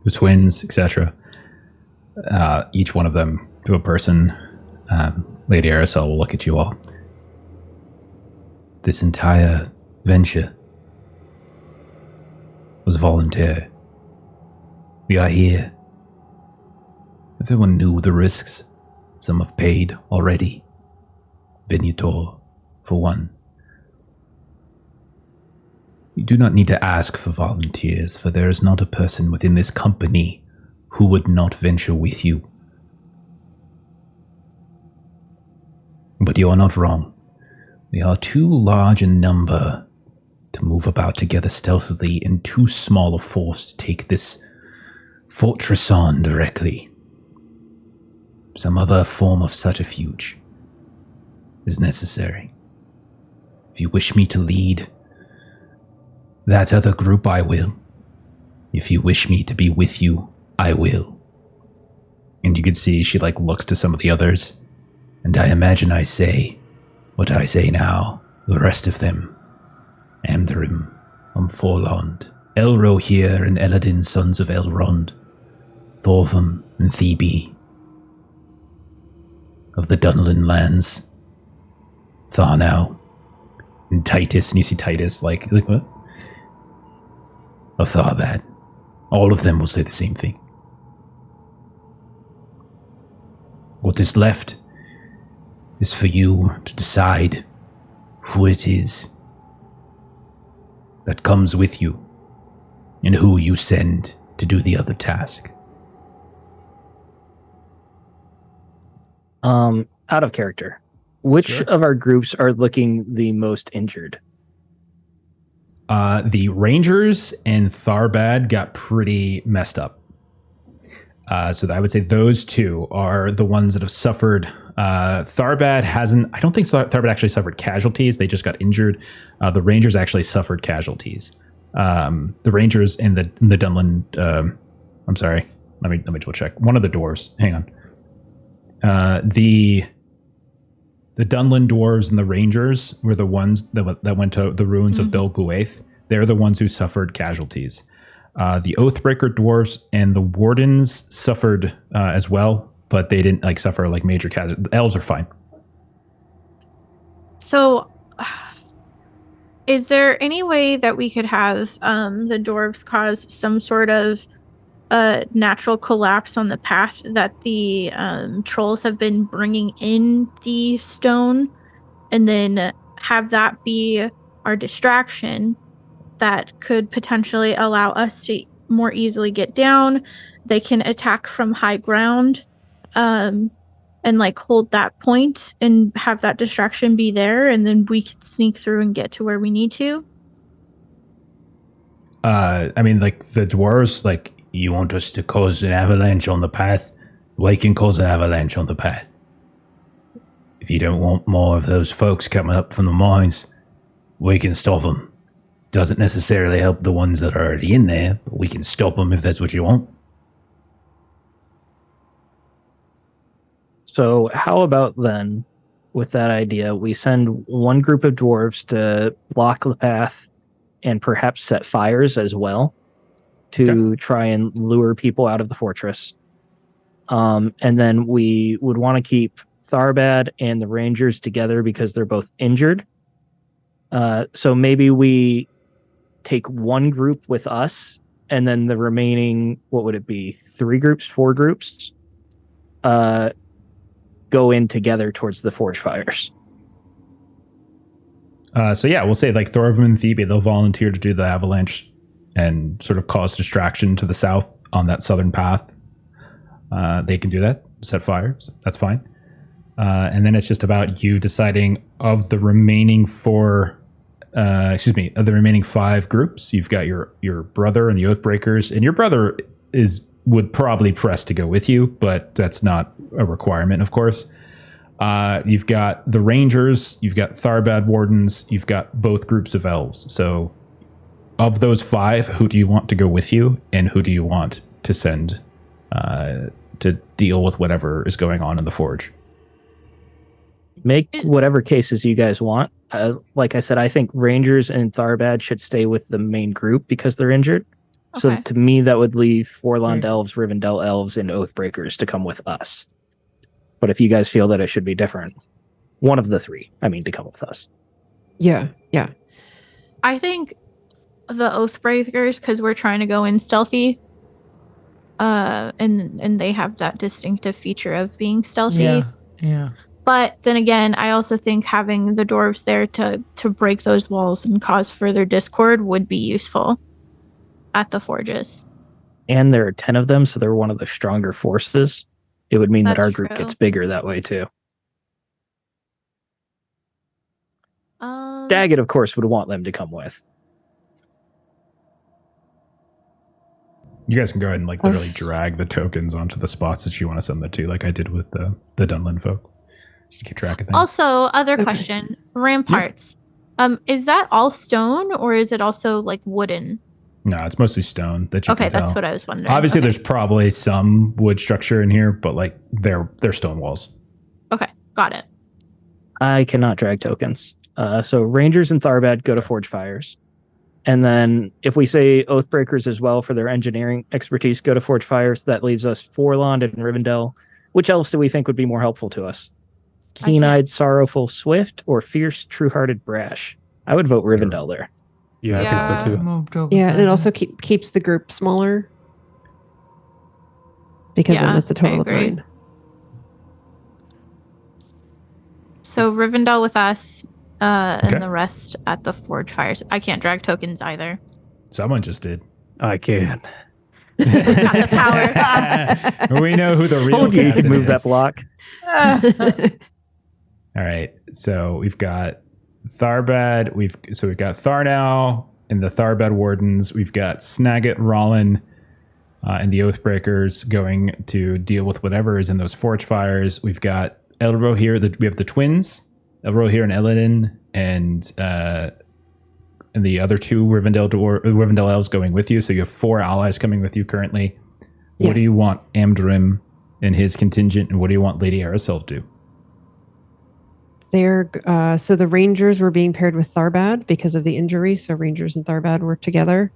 the twins, etc., each one of them to a person, Lady Aracel will look at you all. This entire venture was volunteer. We are here. Everyone knew the risks. Some have paid already. Venutor, for one. You do not need to ask for volunteers, for there is not a person within this company who would not venture with you. But you are not wrong. We are too large in number to move about together stealthily, and too small a force to take this fortress on directly. Some other form of subterfuge is necessary. If you wish me to lead that other group, I will. If you wish me to be with you, I will. And you can see she looks to some of the others. And I imagine I say what I say now. The rest of them. Amdarim, Forlond, Elro here, and Eladin, sons of Elrond, Thorvum and Thebe, of the Dunlin lands, Tharnau, and Titus, and you see Titus like what? Of Tharbad. All of them will say the same thing. What is left is for you to decide who it is that comes with you and who you send to do the other task. Out of character, which Sure. of our groups are looking the most injured? The Rangers and Tharbad got pretty messed up. So I would say those two are the ones that have suffered. Tharbad hasn't. I don't think Tharbad actually suffered casualties. They just got injured. The Rangers actually suffered casualties. The Rangers and the Dunlin. I'm sorry. Let me double check. One of the dwarves. Hang on. The Dunlin dwarves and the Rangers were the ones that went to the ruins of Dol Gulaith. They're the ones who suffered casualties. The Oathbreaker dwarves and the Wardens suffered as well, but they didn't suffer major casualties. Elves are fine. So, is there any way that we could have the dwarves cause some sort of natural collapse on the path that the trolls have been bringing in the stone, and then have that be our distraction that could potentially allow us to more easily get down? They can attack from high ground, and hold that point and have that distraction be there, and then we could sneak through and get to where we need to. I mean, the dwarves, you want us to cause an avalanche on the path? We can cause an avalanche on the path. If you don't want more of those folks coming up from the mines, we can stop them. Doesn't necessarily help the ones that are already in there, but we can stop them if that's what you want. So how about then, with that idea, we send one group of dwarves to block the path and perhaps set fires as well to try and lure people out of the fortress. And then we would want to keep Tharbad and the Rangers together because they're both injured. So maybe we take one group with us, and then the remaining, what would it be, 4 groups, go in together towards the forge fires. So yeah, we'll say Thorvum and Thebe, they'll volunteer to do the avalanche and sort of cause distraction to the south on that southern path. They can do that, set fires. That's fine. And then it's just about you deciding of the remaining 5 groups. You've got your brother and the Oathbreakers, and your brother would probably press to go with you, but that's not a requirement, of course. You've got the Rangers, you've got Tharbad Wardens, you've got both groups of elves. So of those 5, who do you want to go with you, and who do you want to send to deal with whatever is going on in the forge? Make whatever cases you guys want. Like I said, I think Rangers and Tharbad should stay with the main group because they're injured. Okay. So to me, that would leave Forlond elves, Rivendell elves, and Oathbreakers to come with us. But if you guys feel that it should be different, one of the 3, to come with us. Yeah. I think the Oathbreakers, because we're trying to go in stealthy, and they have that distinctive feature of being stealthy. Yeah. But then again, I also think having the dwarves there to break those walls and cause further discord would be useful at the forges. And there are 10 of them, so they're one of the stronger forces. It would mean that our group gets bigger that way too. Daggett, of course, would want them to come with. You guys can go ahead and literally drag the tokens onto the spots that you want to send them to, like I did with the Dunlin folk, just to keep track of things. Also, other question: ramparts. Is that all stone or is it also wooden? No, it's mostly stone. That you can tell. That's what I was wondering. Obviously, there's probably some wood structure in here, but they're stone walls. Okay, got it. I cannot drag tokens. So Rangers and Tharbad go to Forge Fires. And then if we say Oathbreakers as well for their engineering expertise go to Forge Fires, that leaves us Forlond and Rivendell. Which elves do we think would be more helpful to us? Keen-eyed, sorrowful, swift, or fierce, true-hearted, brash? I would vote Rivendell there. Yeah, I think so too. Moved over Yeah, and it to- also keeps the group smaller because then it's a total of agree. 9. So Rivendell with us, Okay. and the rest at the Forge Fires. I can't drag tokens either. Someone just did. I can. Got the power. We know who the real Told you you could captain move that is. block. All right, so we've got Tharbad. We've got Tharnau and the Tharbad Wardens. We've got Snagit, Rollin, and the Oathbreakers going to deal with whatever is in those Forge Fires. We've got Elro here. We have the twins, Elro here and Eladin, and the other two Rivendell elves going with you. So you have 4 allies coming with you currently. What Yes. do you want Amdrim and his contingent, and what do you want Lady Arisel to do? They're so the Rangers were being paired with Tharbad because of the injury. So Rangers and Tharbad were together.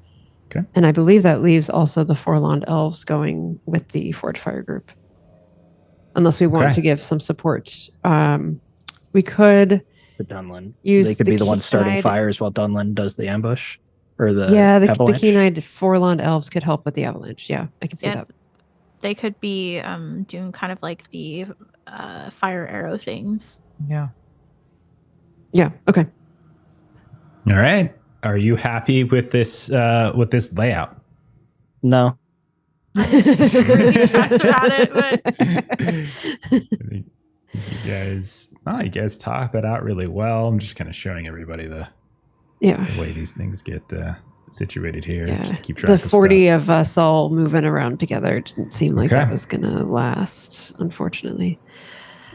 Okay. And I believe that leaves also the Forlond elves going with the Forge Fire group. Unless we want Okay. to give some support. We could The Dunlin. use They could be the ones starting keen-eyed- fires while Dunlin does the ambush. Or the the avalanche. keen-eyed Forlond elves could help with the avalanche. Yeah, I can see Yeah, that. they could be doing kind of like the fire arrow things. Yeah. Yeah, okay. All right. Are you happy with this layout? No. Really stressed about it, You guys talk that out really well. I'm just kind of showing everybody the Yeah. way these things get situated here, Yeah. just to keep track The of stuff. 40 of us all moving around together didn't seem like that Okay. was going to last, unfortunately.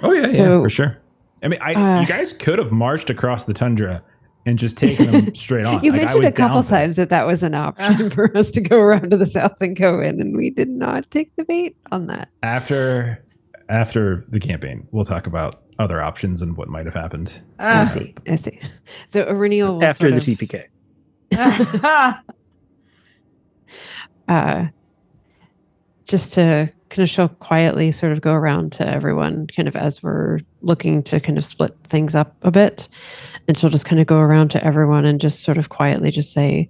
Oh yeah, So- for sure. I mean, you guys could have marched across the tundra and just taken them straight on. You Like, I mentioned was a couple down for that. times that was an option for us to go around to the south and go in, and we did not take the bait on that. After the campaign, we'll talk about other options and what might have happened. I see. So Aurenial will After sort the of, TPK. just to kind of show quietly, sort of go around to everyone, kind of as we're looking to kind of split things up a bit. And she'll just kind of go around to everyone and just sort of quietly just say,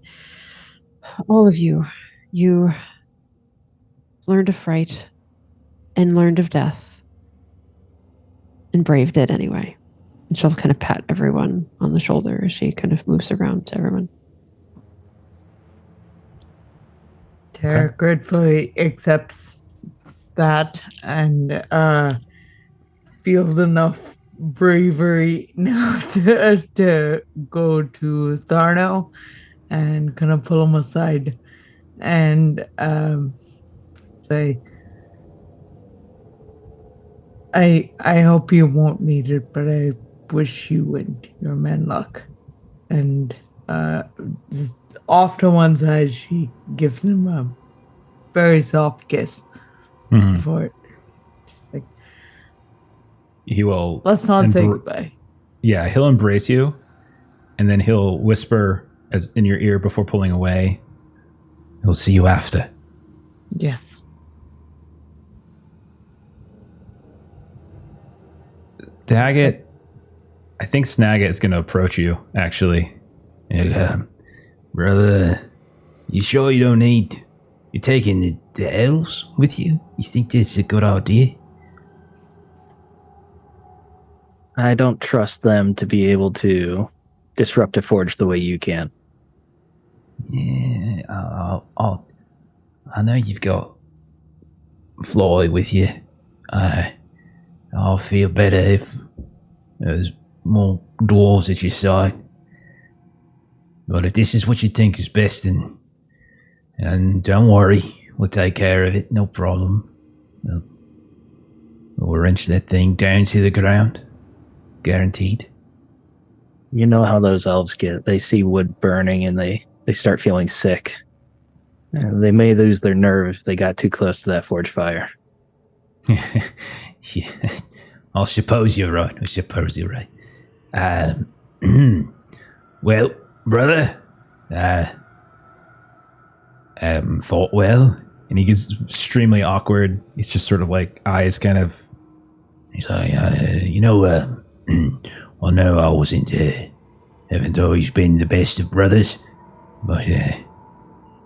all of you learned of fright and learned of death and braved it anyway. And she'll kind of pat everyone on the shoulder as she kind of moves around to everyone. Tara gratefully accepts that and feels enough bravery now to go to Tharno and kind of pull him aside and say, I hope you won't need it, but I wish you and your men luck. And just off to one side, she gives him a very soft kiss Mhm. for it. Just like, He will. let's not say Embr- goodbye. Yeah, he'll embrace you, and then he'll whisper as in your ear before pulling away. He'll see you after. Yes. Daggett, I think Snagit is going to approach you, actually. Brother, you sure you don't need... You're taking the elves with you? You think this is a good idea? I don't trust them to be able to disrupt a forge the way you can. Yeah, I know you've got Floyd with you. I'll feel better if there's more dwarves at your side. But if this is what you think is best, then and don't worry, we'll take care of it. No problem. We'll wrench that thing down to the ground. Guaranteed. You know how those elves get. They see wood burning and they start feeling sick. And they may lose their nerve if they got too close to that forge fire. Yeah, I suppose you're right. Well, brother, fought well. And he gets extremely awkward. He's just sort of like eyes kind of. He's like, I know I haven't always been the best of brothers, but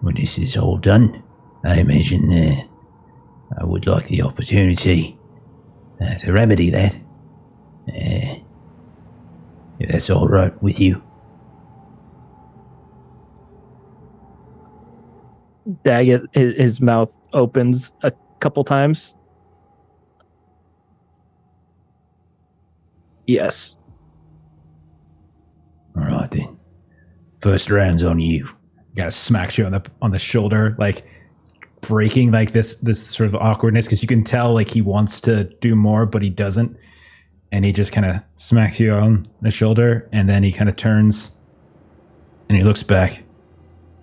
when this is all done, I imagine I would like the opportunity to remedy that. If that's all right with you. Daggett, his mouth opens a couple times. Yes. All right then. First round's on you. Kind of smacks you on the shoulder, like breaking like this sort of awkwardness, because you can tell like he wants to do more, but he doesn't. And he just kind of smacks you on the shoulder, and then he kind of turns and he looks back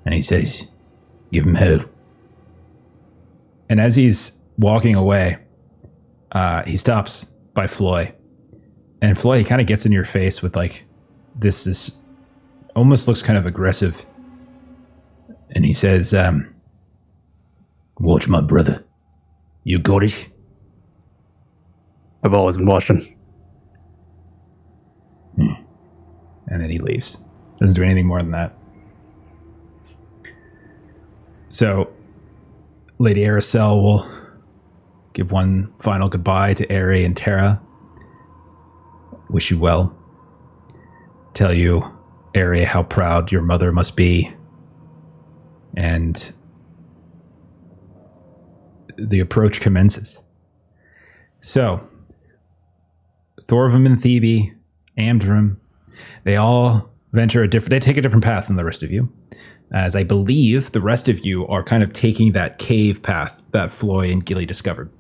and he says, "Give him hell." And as he's walking away, he stops by Floy. And Floy, he kind of gets in your face with like, this is almost looks kind of aggressive. And he says, "Watch my brother. You got it." I've always been watching. And then he leaves. Doesn't do anything more than that. So, Lady Aracel will give one final goodbye to Ari and Tara. Wish you well. Tell you, Ari, how proud your mother must be. And the approach commences. So, Thorvum and Thebe, Amdrim, they all venture they take a different path than the rest of you. As I believe the rest of you are kind of taking that cave path that Floy and Gilly discovered.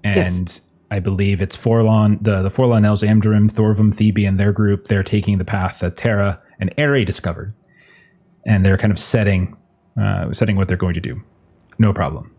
And yes. I believe it's Forlon, the Forlon elves, Amdrim, Thorvum, Thebe, and their group, they're taking the path that Tara and Ari discovered. And they're kind of setting what they're going to do. No problem.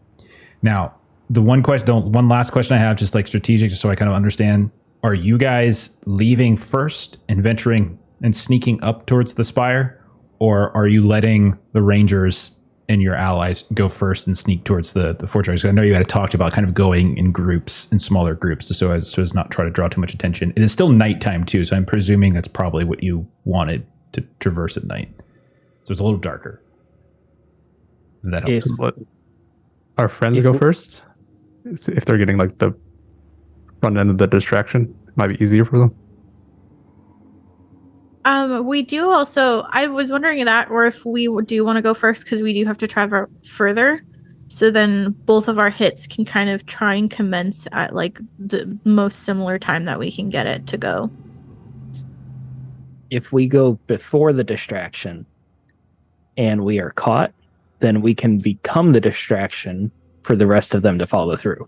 Now, the one last question I have, just like strategic, just so I kind of understand, are you guys leaving first and venturing and sneaking up towards the spire? Or are you letting the rangers and your allies go first and sneak towards the fortress? I know you had talked about kind of going in groups, in smaller groups, so as not try to draw too much attention. It is still nighttime too, so I'm presuming that's probably what you wanted to traverse at night. So it's a little darker. That helps. Let our friends go first. If they're getting like the front end of the distraction, it might be easier for them. We do also, I was wondering that, or if we do want to go first, because we do have to travel further. So then both of our hits can kind of try and commence at like the most similar time that we can get it to go. If we go before the distraction and we are caught, then we can become the distraction for the rest of them to follow through.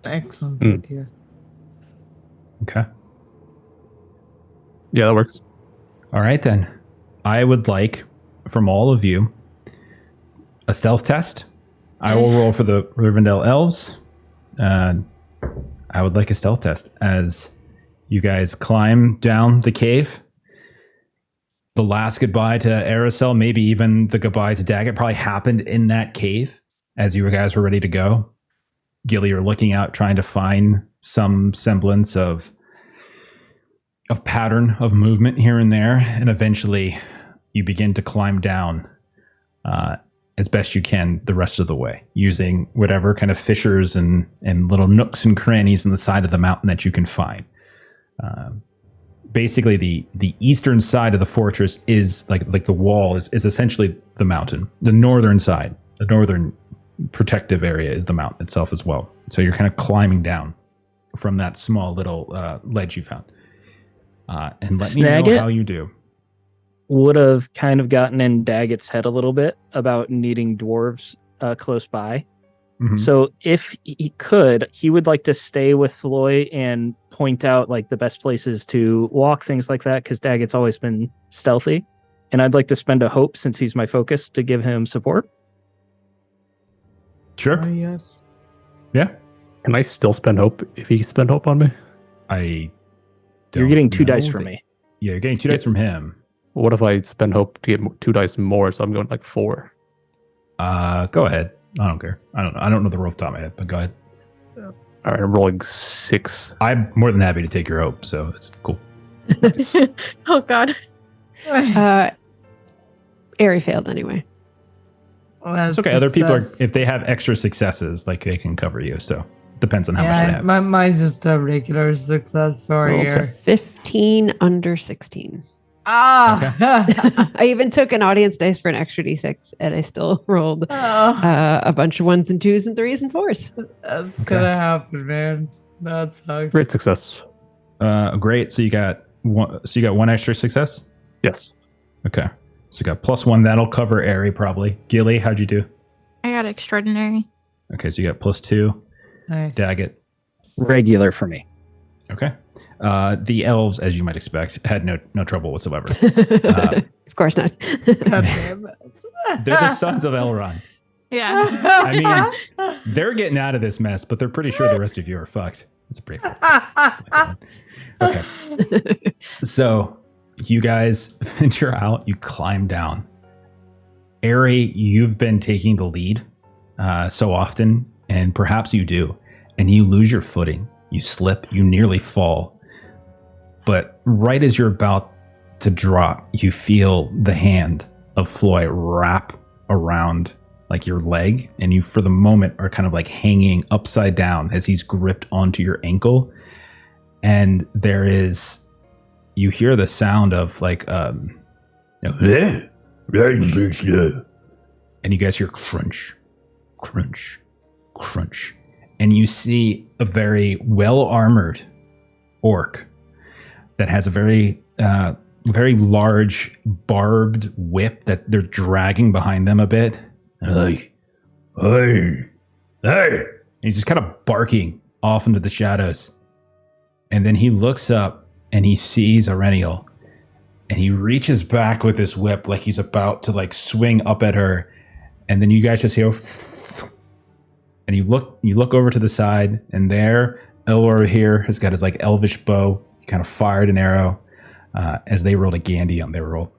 Excellent idea. Okay. Yeah, that works. All right, then. I would like, from all of you, a stealth test. I will roll for the Rivendell elves. I would like a stealth test as you guys climb down the cave. The last goodbye to Aracel, maybe even the goodbye to Daggett, probably happened in that cave as you guys were ready to go. Gilly, you're looking out, trying to find some semblance of pattern of movement here and there, and eventually you begin to climb down as best you can the rest of the way, using whatever kind of fissures and little nooks and crannies in the side of the mountain that you can find. Basically, the eastern side of the fortress is like the wall is essentially the mountain. The northern side, the northern protective area, is the mountain itself as well. So you're kind of climbing down from that small little ledge you found. And let me know how you do. Would have kind of gotten in Daggett's head a little bit about needing dwarves close by. Mhm. So if he could, he would like to stay with Floy and point out like the best places to walk, things like that, because Daggett's always been stealthy. And I'd like to spend a hope, since he's my focus, to give him support. Sure. Yes. Yeah. Can I still spend hope if he spend hope on me? I. You're getting 2 don't dice know from that- me. Yeah, you're getting 2 dice from him. What if I spend hope to get 2 dice more? So I'm going like 4. Go ahead. I don't care. I don't know. I don't know the roll off the top of my head, but go ahead. All right, I'm rolling 6. I'm more than happy to take your hope, so it's cool. Oh God. Ari failed anyway. It's okay. Other people are, if they have extra successes, like they can cover you. So depends on how much they Yeah, have. mine's just a regular success. Sorry. Rolled Here. 15 under 16. Ah. I even took an audience dice for an extra d6, and I still rolled a bunch of 1s and 2s and 3s and 4s. That's gonna happen, man. That sucks. Great success. Great. So you got one. So you got 1 extra success. Yes. Okay. So you got +1. That'll cover Airy probably. Gilly, how'd you do? I got extraordinary. Okay, so you got +2. Nice. Daggett. Regular for me. Okay. The elves, as you might expect, had no trouble whatsoever. Of course not. God damn it. They're the sons of Elrond. Yeah. I mean, they're getting out of this mess, but they're pretty sure the rest of you are fucked. That's a pretty fucked. Okay. So you guys venture out, you climb down. Airy, you've been taking the lead so often, and perhaps you do, and you lose your footing. You slip, you nearly fall. But right as you're about to drop, you feel the hand of Floyd wrap around like your leg, and you for the moment are kind of like hanging upside down as he's gripped onto your ankle. And you hear the sound of like and you guys hear crunch, crunch, crunch. And you see a very well-armored orc that has a very large barbed whip that they're dragging behind them a bit. And they're like, hey. And he's just kind of barking off into the shadows. And then he looks up and he sees Aurenial. And he reaches back with his whip like he's about to like swing up at her. And then you guys just hear... And you look over to the side, and there, Elwar here has got his like elvish bow. He kind of fired an arrow as they rolled a Gandhi on their roll,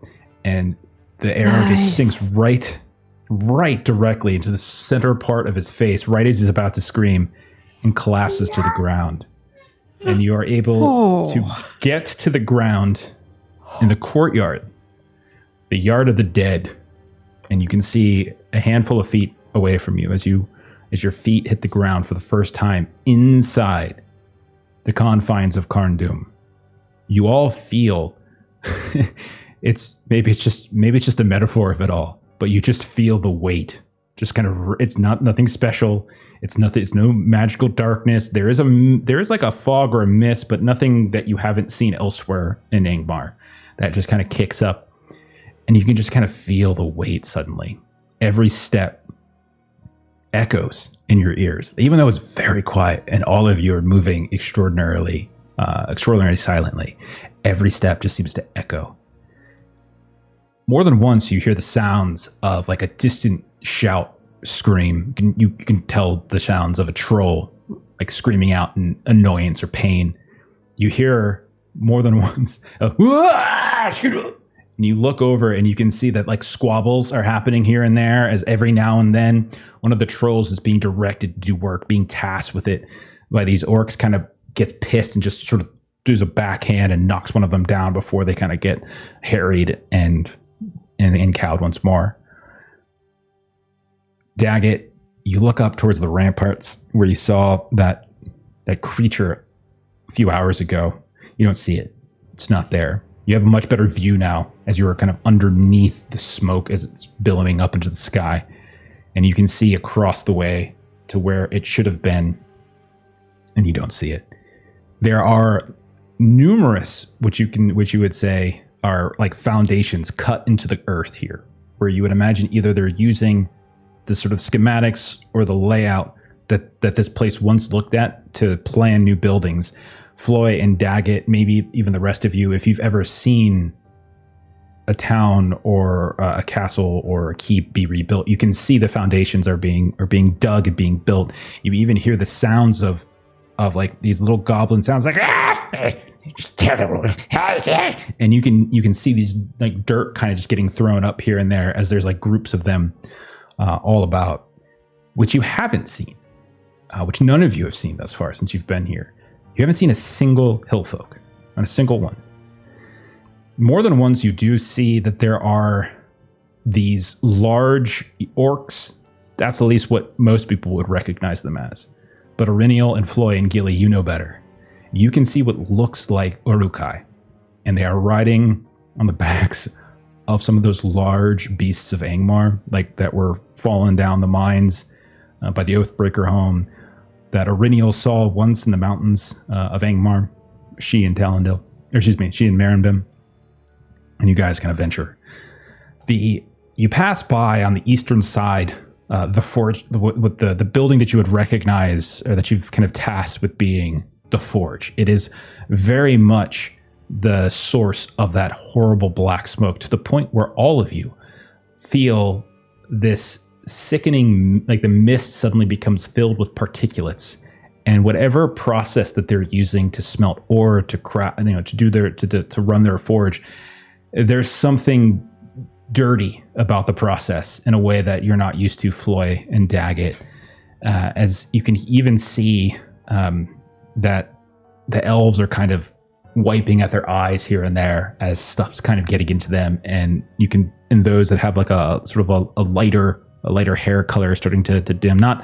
and the arrow just sinks right directly into the center part of his face, right as he's about to scream, and collapses to the ground. And you are able to get to the ground in the courtyard, the yard of the dead, and you can see a handful of feet away from you as your feet hit the ground for the first time inside the confines of Carn-Dûm. You all feel it's just a metaphor of it all, but you just feel the weight. Just kind of, it's nothing special. It's no magical darkness. There is like a fog or a mist, but nothing that you haven't seen elsewhere in Angmar that just kind of kicks up, and you can just kind of feel the weight suddenly. Every step echoes in your ears, even though it's very quiet and all of you are moving extraordinarily silently. Every step just seems to echo. More than once, you hear the sounds of like a distant shout, scream. You can tell the sounds of a troll like screaming out in annoyance or pain. You hear more than once and you look over and you can see that like squabbles are happening here and there, as every now and then one of the trolls is being directed to do work, being tasked with it by these orcs, kind of gets pissed and just sort of does a backhand and knocks one of them down before they kind of get harried and cowed once more. Daggett, you look up towards the ramparts where you saw that creature a few hours ago. You don't see it. It's not there. You have a much better view now as you are kind of underneath the smoke as it's billowing up into the sky. And you can see across the way to where it should have been, and you don't see it. There are numerous, which you would say are like foundations cut into the earth here, where you would imagine either they're using the sort of schematics or the layout that this place once looked at to plan new buildings. Floy and Daggett, maybe even the rest of you, if you've ever seen a town or a castle or a keep be rebuilt, you can see the foundations are being dug and being built. You even hear the sounds of like these little goblin sounds, like and you can see these like dirt kind of just getting thrown up here and there as there's like groups of them all about, which you haven't seen, which none of you have seen thus far since you've been here. You haven't seen a single hillfolk, not a single one. More than once, you do see that there are these large orcs. That's at least what most people would recognize them as. But Auriniel and Floy and Gilly, you know better. You can see what looks like Urukai, and they are riding on the backs of some of those large beasts of Angmar, like that were fallen down the mines by the Oathbreaker home that Auriniel saw once in the mountains of Angmar, she and Marambim. And you guys kind of venture. You pass by on the eastern side, the forge, the building that you would recognize, or that you've kind of tasked with being the forge. It is very much the source of that horrible black smoke, to the point where all of you feel this sickening, like the mist suddenly becomes filled with particulates, and whatever process that they're using to smelt ore, to craft, to run their forge, there's something dirty about the process in a way that you're not used to, Floy and Daggett. As you can even see that the elves are kind of wiping at their eyes here and there as stuff's kind of getting into them, and you can, in those that have like a sort of a lighter hair color starting to dim, not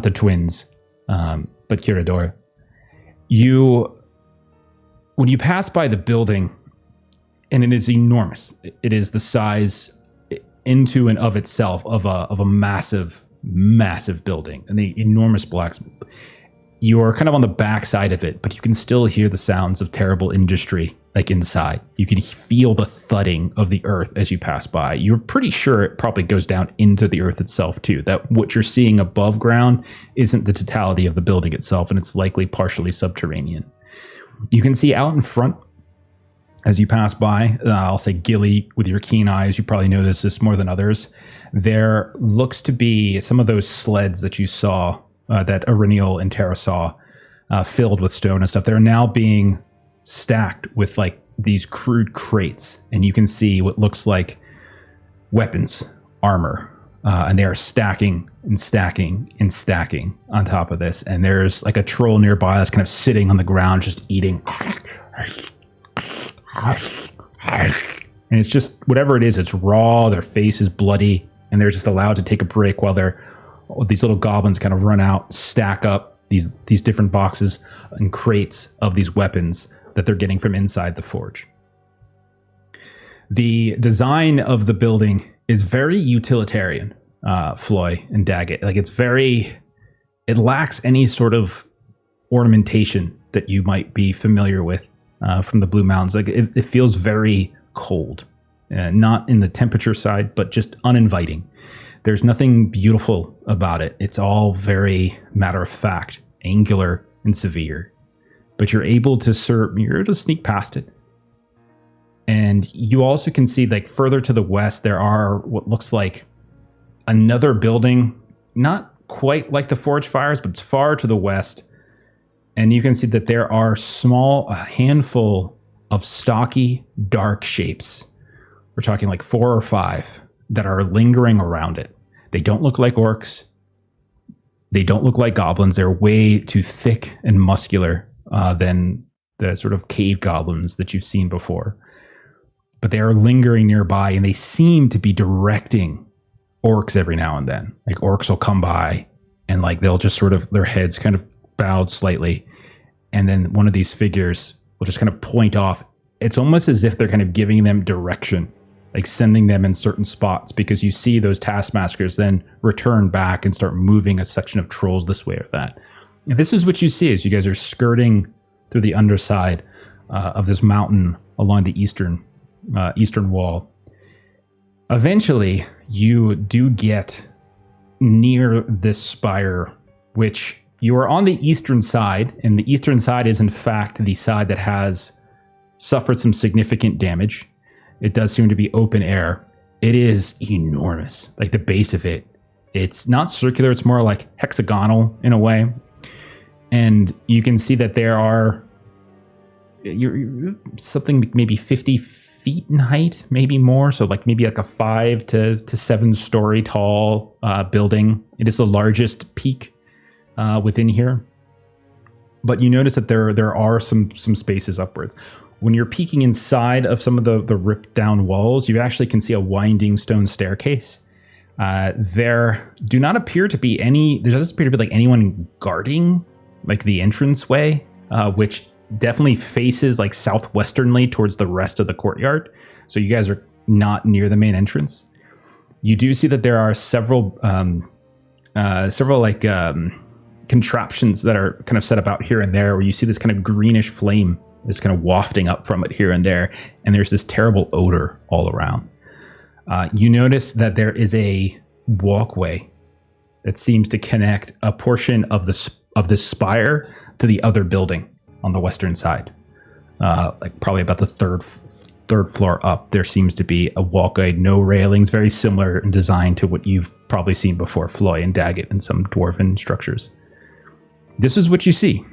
the twins, but Kirador. When you pass by the building, and it is enormous. It is the size into and of itself of a massive building, and the enormous blacksmith. You are kind of on the back side of it, but you can still hear the sounds of terrible industry like inside. You can feel the thudding of the earth as you pass by. You're pretty sure it probably goes down into the earth itself too. That what you're seeing above ground isn't the totality of the building itself, and it's likely partially subterranean. You can see out in front, as you pass by, I'll say Gilly, with your keen eyes, you probably notice this more than others. There looks to be some of those sleds that you saw, that Auriniel and Terra saw, filled with stone and stuff. They're now being stacked with like these crude crates, and you can see what looks like weapons, armor, and they are stacking and stacking and stacking on top of this. And there's like a troll nearby that's kind of sitting on the ground just eating. And it's just whatever it is, it's raw, their face is bloody, and they're just allowed to take a break while these little goblins kind of run out, stack up these different boxes and crates of these weapons that they're getting from inside the forge. The design of the building is very utilitarian, Floy and Daggett. Like it lacks any sort of ornamentation that you might be familiar with from the Blue Mountains. Like it feels very cold, not in the temperature side, but just uninviting. There's nothing beautiful about it. It's all very matter of fact, angular and severe. But you're able to sneak past it. And you also can see, like, further to the west, there are what looks like another building, not quite like the Forge Fires, but it's far to the west. And you can see that there are a handful of stocky, dark shapes. We're talking like 4 or 5 that are lingering around it. They don't look like orcs. They don't look like goblins. They're way too thick and muscular than the sort of cave goblins that you've seen before. But they are lingering nearby, and they seem to be directing orcs every now and then. Like orcs will come by, and like they'll just sort of, their heads kind of bowed slightly, and then one of these figures will just kind of point off. It's almost as if they're kind of giving them direction, like sending them in certain spots, because you see those taskmasters then return back and start moving a section of trolls this way or that. And this is what you see as you guys are skirting through the underside of this mountain along the eastern wall. Eventually, you do get near this spire, which you are on the eastern side, and the eastern side is in fact the side that has suffered some significant damage. It does seem to be open air. It is enormous, like the base of it. It's not circular, it's more like hexagonal in a way. And you can see that there are you're something maybe 50 feet in height, maybe more. So maybe a 5 to 7 story tall building. It is the largest peak within here. But you notice that there are some spaces upwards. When you're peeking inside of some of the ripped down walls, you actually can see a winding stone staircase. There doesn't appear to be anyone guarding the entranceway, which definitely faces southwesternly towards the rest of the courtyard. So you guys are not near the main entrance. You do see that there are several contraptions that are kind of set about here and there, where you see this kind of greenish flame is kind of wafting up from it here and there, and there's this terrible odor all around. You notice that there is a walkway that seems to connect a portion of this spire to the other building on the western side. Probably about the third floor up, there seems to be a walkway, no railings, very similar in design to what you've probably seen before, Floy and Daggett, in some dwarven structures. This is what you see.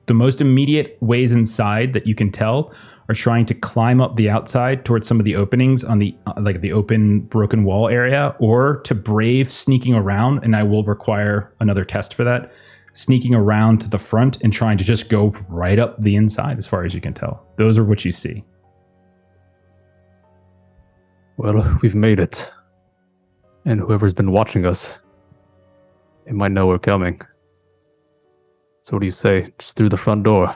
The most immediate ways inside that you can tell are trying to climb up the outside towards some of the openings on the the open broken wall area, or to brave sneaking around, and I will require another test for that, sneaking around to the front and trying to just go right up the inside as far as you can tell. Those are what you see. Well, we've made it. And whoever's been watching us, they might know we're coming. So what do you say? Just through the front door?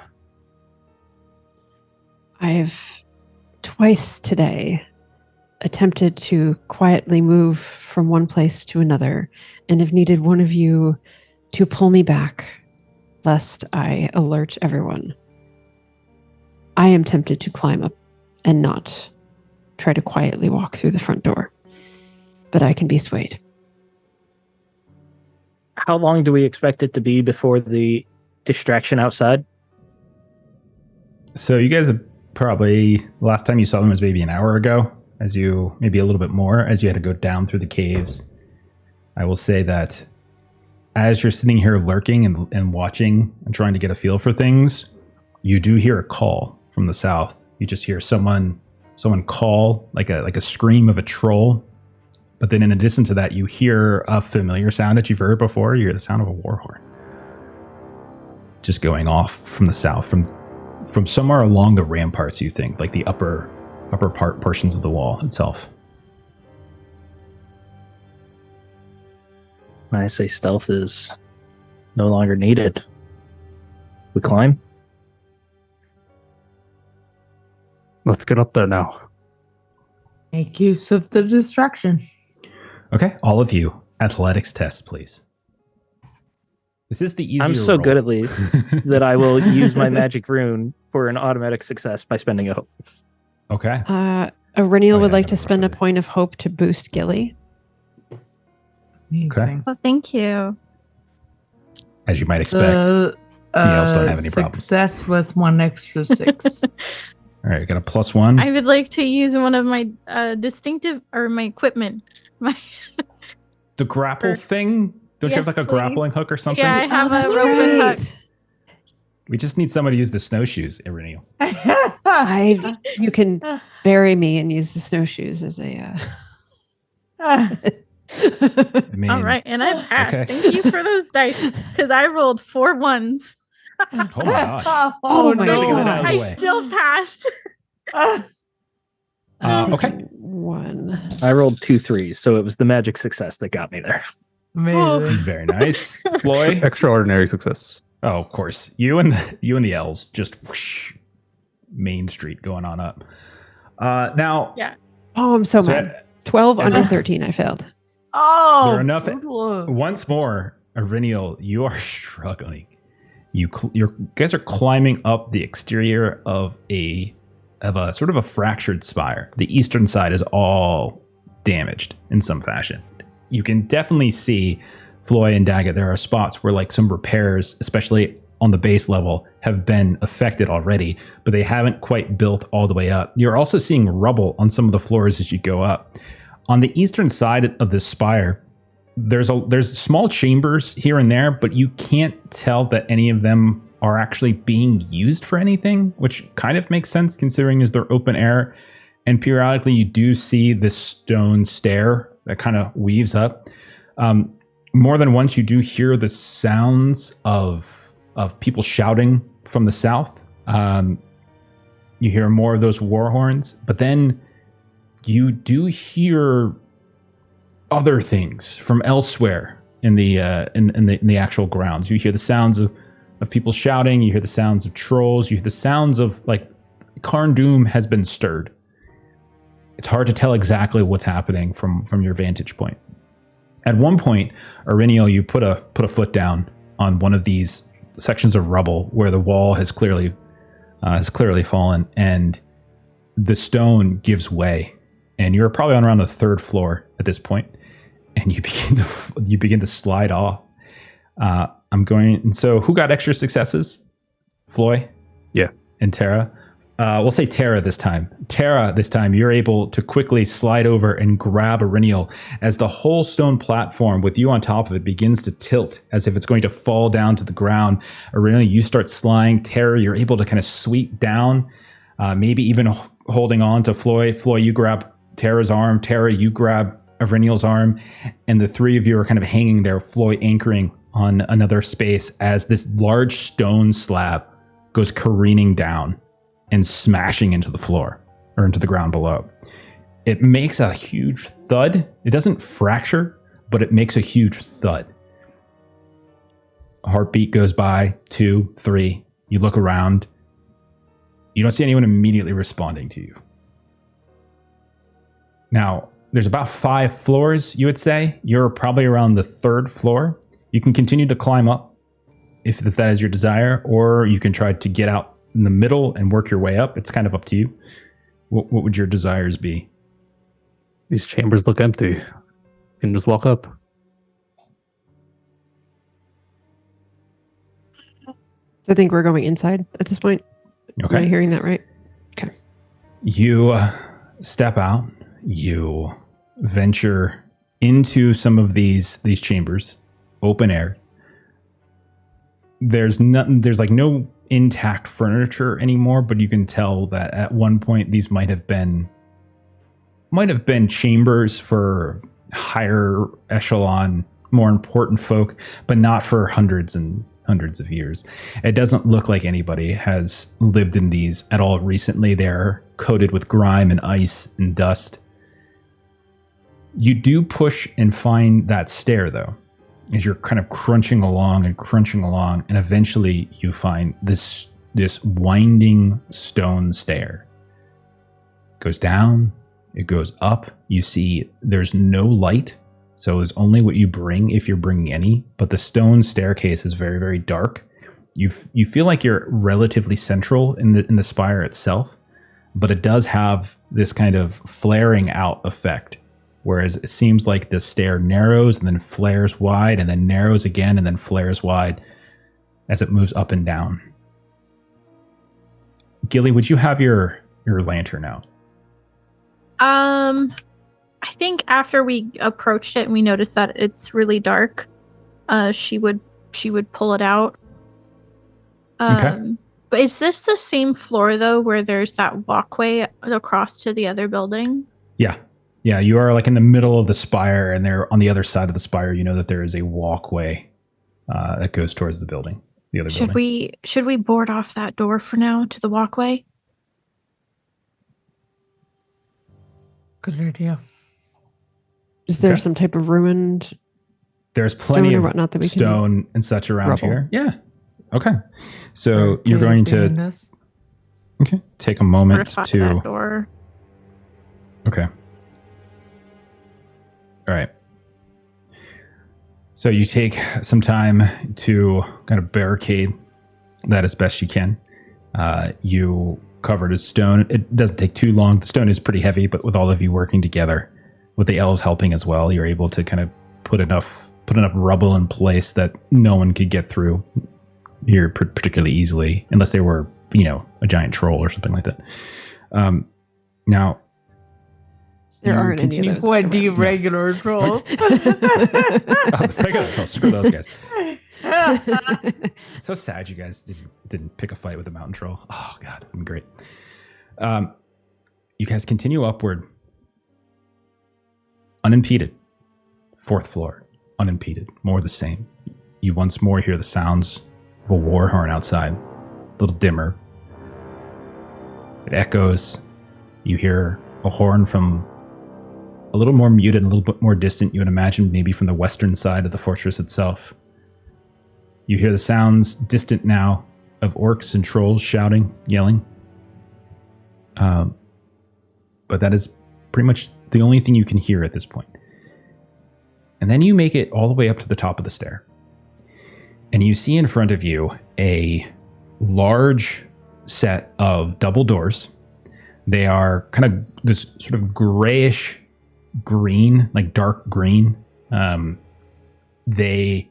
I've twice today attempted to quietly move from one place to another, and have needed one of you to pull me back, lest I alert everyone. I am tempted to climb up and not try to quietly walk through the front door, but I can be swayed. How long do we expect it to be before the distraction outside? So you guys have probably, last time you saw them was maybe an hour ago, maybe a little bit more, as you had to go down through the caves. I will say that as you're sitting here lurking and watching and trying to get a feel for things, you do hear a call from the south. You just hear someone call, like a scream of a troll. But then in addition to that, you hear a familiar sound that you've heard before. You hear the sound of a war horn just going off from the south, from somewhere along the ramparts, you think, like the upper portions of the wall itself. I say stealth is no longer needed. We climb? Let's get up there now. Make use of the distraction. Okay, all of you, athletics test, please. This is the easier I'm so roll. good at these that I will use my magic rune for an automatic success by spending a hope. Okay. Irenial would yeah, like I to got spend a it. point of hope to boost Gilly. Amazing. Well, thank you. As you might expect. The elves don't have any problems. Success with 1 extra 6. All right, got a +1. I would like to use one of my distinctive, or my equipment. The grapple thing? Don't you have Yes, like a please. grappling hook or something? Yeah, I have that's a rope and right. hook. We just need somebody to use the snowshoes, Irene. You can bury me and use the snowshoes as a. I mean, All right, and I passed. okay. Thank you for those dice, because I rolled 4 1s. Oh my gosh. Oh, my Get it no. out of the I way. still passed. Okay. One. I rolled 2 3s, so it was the magic success that got me there. Amazing. Very nice. Floy? Extraordinary success. Oh, of course. You and the elves just whoosh, Main Street going on up. Now, Yeah. Oh, I'm so so, mad. 12 under every- 13, I failed. Oh, There are enough- good luck. once more, Irinial, you are struggling. You guys are climbing up the exterior of a fractured spire. The eastern side is all damaged in some fashion. you can definitely see, Floy and Daggett, there are spots where like some repairs, especially on the base level, have been affected already, but they haven't quite built all the way up. You're also seeing rubble on some of the floors as you go up. On the eastern side of this spire, there's small chambers here and there, but you can't tell that any of them are actually being used for anything, which kind of makes sense considering as they're open air. And periodically you do see this stone stair that kind of weaves up. More than once you do hear the sounds of people shouting from the south. You hear more of those war horns, but then you do hear other things from elsewhere in the actual grounds. You hear the sounds of people shouting. You hear the sounds of trolls. You hear the sounds of like Karn Doom has been stirred. It's hard to tell exactly what's happening from your vantage point. At one point, Auriniel, you put a foot down on one of these sections of rubble where the wall has clearly fallen, and the stone gives way. And you're probably on around the third floor at this point, and you begin to slide off. So who got extra successes? Floy? Yeah. And Tara? We'll say Tara this time. Tara, this time, you're able to quickly slide over and grab Auriniel as the whole stone platform with you on top of it begins to tilt as if it's going to fall down to the ground. Auriniel, you start sliding. Tara, you're able to kind of sweep down, maybe even holding on to Floy. Floy, you grab Tara's arm. Tara, you grab Auriniel's arm. And the three of you are kind of hanging there, Floy anchoring on another space as this large stone slab goes careening down and smashing into the floor or into the ground below. It makes a huge thud. It doesn't fracture, but it makes a huge thud. A heartbeat goes by, 2, 3. You look around. You don't see anyone immediately responding to you. Now, there's about 5 floors, you would say. You're probably around the 3rd floor. You can continue to climb up if that is your desire, or you can try to get out in the middle and work your way up. It's kind of up to you. What would your desires be? These chambers look empty. You can just walk up. I think we're going inside at this point. Okay. Am I hearing that right? Okay. You step out. You venture into some of these chambers, open air. There's like no intact furniture anymore, but you can tell that at one point these might have been chambers for higher echelon, more important folk, but not for hundreds and hundreds of years. It doesn't look like anybody has lived in these at all recently. They're coated with grime and ice and dust. You do push and find that stair, though, as you're kind of crunching along, and eventually you find this winding stone stair. It goes down, it goes up. You see there's no light, so it's only what you bring if you're bringing any, but the stone staircase is very, very dark. You feel like you're relatively central in the spire itself, but it does have this kind of flaring out effect. Whereas it seems like the stair narrows and then flares wide and then narrows again and then flares wide as it moves up and down. Gilly, would you have your lantern out? I think after we approached it and we noticed that it's really dark, she would pull it out. Okay. But is this the same floor though, where there's that walkway across to the other building? Yeah. Yeah, you are like in the middle of the spire, and there on the other side of the spire, you know that there is a walkway that goes towards the building, the other building. Should we board off that door for now to the walkway? Good idea. Is there Okay. some type of ruined? There's plenty stone or of whatnot that we can stone and such around rubble? here. Yeah. Okay. So Or you're can going it be in to this? take a moment Fortify to. that door. Okay. All right. So you take some time to kind of barricade that as best you can. You cover it in stone. It doesn't take too long. The stone is pretty heavy, but with all of you working together, with the elves helping as well, you're able to kind of put enough rubble in place that no one could get through here particularly easily, unless they were, a giant troll or something like that. Now, There aren't any continue- of those. 20 around. regular trolls. the regular trolls, screw those guys. So sad you guys didn't pick a fight with the mountain troll. Oh god, it'd been great. You guys continue upward, unimpeded. 4th floor, unimpeded. More of the same. You once more hear the sounds of a war horn outside, a little dimmer. It echoes. You hear a horn from a little more muted, a little bit more distant. You would imagine maybe from the western side of the fortress itself. You hear the sounds, distant now, of orcs and trolls shouting, yelling. But that is pretty much the only thing you can hear at this point. And then you make it all the way up to the top of the stair. And you see in front of you a large set of double doors. They are kind of this sort of grayish green, like dark green. They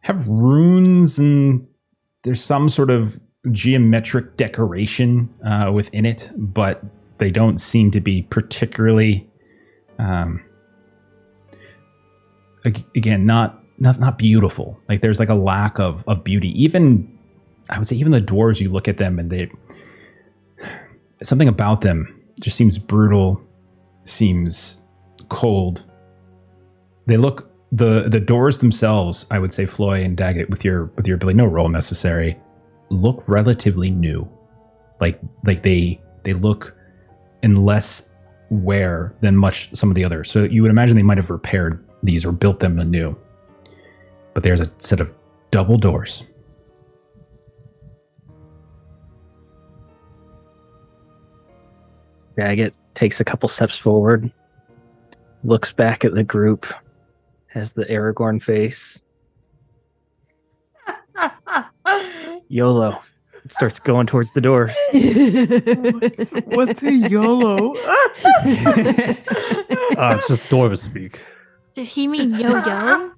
have runes and there's some sort of geometric decoration within it, but they don't seem to be particularly, again, not beautiful. Like there's like a lack of beauty. Even, I would say, even the dwarves, you look at them and something about them just seems brutal, seems cold. They look, the doors themselves, I would say, Floy and Daggett, with your ability, no roll necessary, look relatively new. Like they look in less wear than some of the others. So you would imagine they might have repaired these or built them anew. But there's a set of double doors. Daggett takes a couple steps forward, looks back at the group, has the Aragorn face. YOLO. Starts going towards the door. What's a YOLO? It's just dwarves speak. Did he mean yo-yo?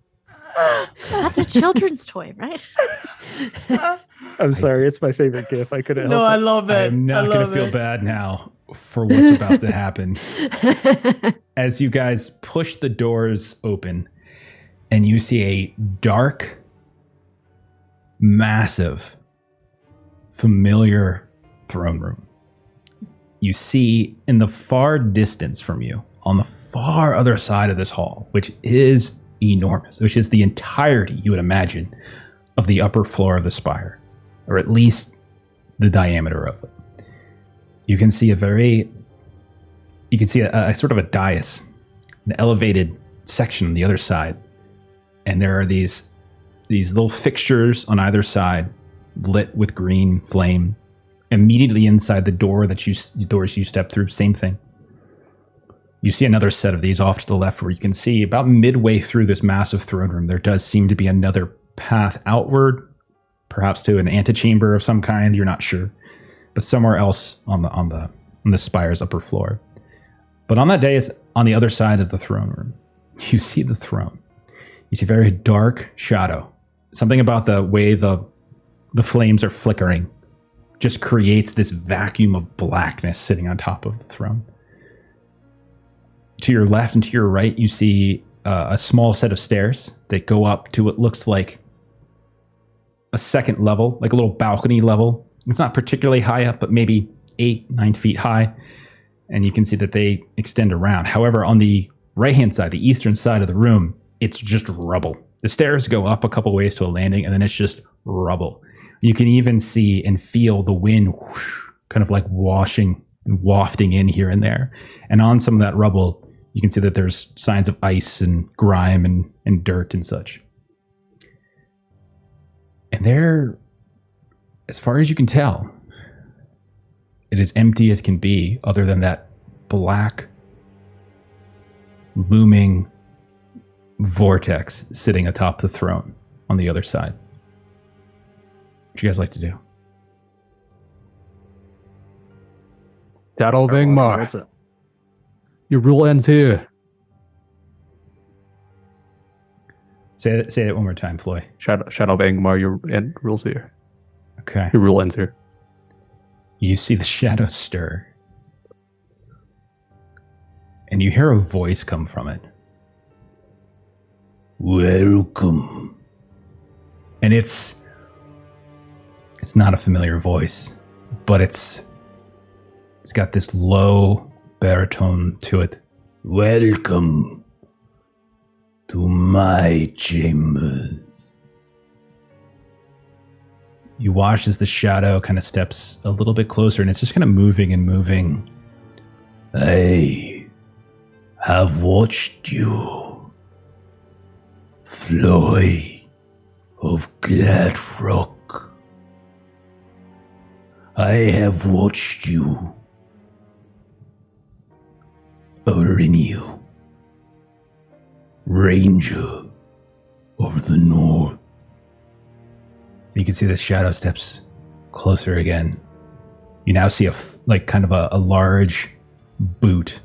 That's a children's toy, right? I'm sorry, it's my favorite GIF. I couldn't No, help I it. love it. I'm not I going to love feel it. bad now for what's about to happen. As you guys push the doors open and you see a dark, massive, familiar throne room. You see in the far distance from you, on the far other side of this hall, which is enormous, which is the entirety, you would imagine, of the upper floor of the spire, or at least the diameter of it. You can see a sort of a dais, an elevated section on the other side, and there are these little fixtures on either side, lit with green flame. Immediately inside the doors you step through, same thing. You see another set of these off to the left, where you can see about midway through this massive throne room, there does seem to be another path outward, perhaps to an antechamber of some kind. You're not sure, but somewhere else on the spire's upper floor. But on that day, is on the other side of the throne room. You see the throne. You see very dark shadow. Something about the way the flames are flickering just creates this vacuum of blackness sitting on top of the throne. To your left and to your right, you see a small set of stairs that go up to what looks like a second level, like a little balcony level. It's not particularly high up, but maybe 8-9 feet high. And you can see that they extend around. However, on the right-hand side, the eastern side of the room, it's just rubble. The stairs go up a couple ways to a landing, and then it's just rubble. You can even see and feel the wind whoosh, kind of like washing and wafting in here and there. And on some of that rubble, you can see that there's signs of ice and grime and dirt and such. And there, as far as you can tell, it is empty as can be, other than that black, looming vortex sitting atop the throne on the other side. What you guys like to do? Shadow of Angmar, What's up? your rule ends here. Say it one more time, Floy. Shadow of Angmar, your end rules here. Okay. Your rule ends here. You see the shadow stir. And you hear a voice come from it. Welcome. And it's not a familiar voice, but it's got this low baritone to it. Welcome to my chambers. You watch as the shadow kind of steps a little bit closer, and it's just kind of moving and moving. I have watched you, Floy of Gladrock. I have watched you, Orinio, Ranger of the North. You can see the shadow steps closer again. You now see kind of a large boot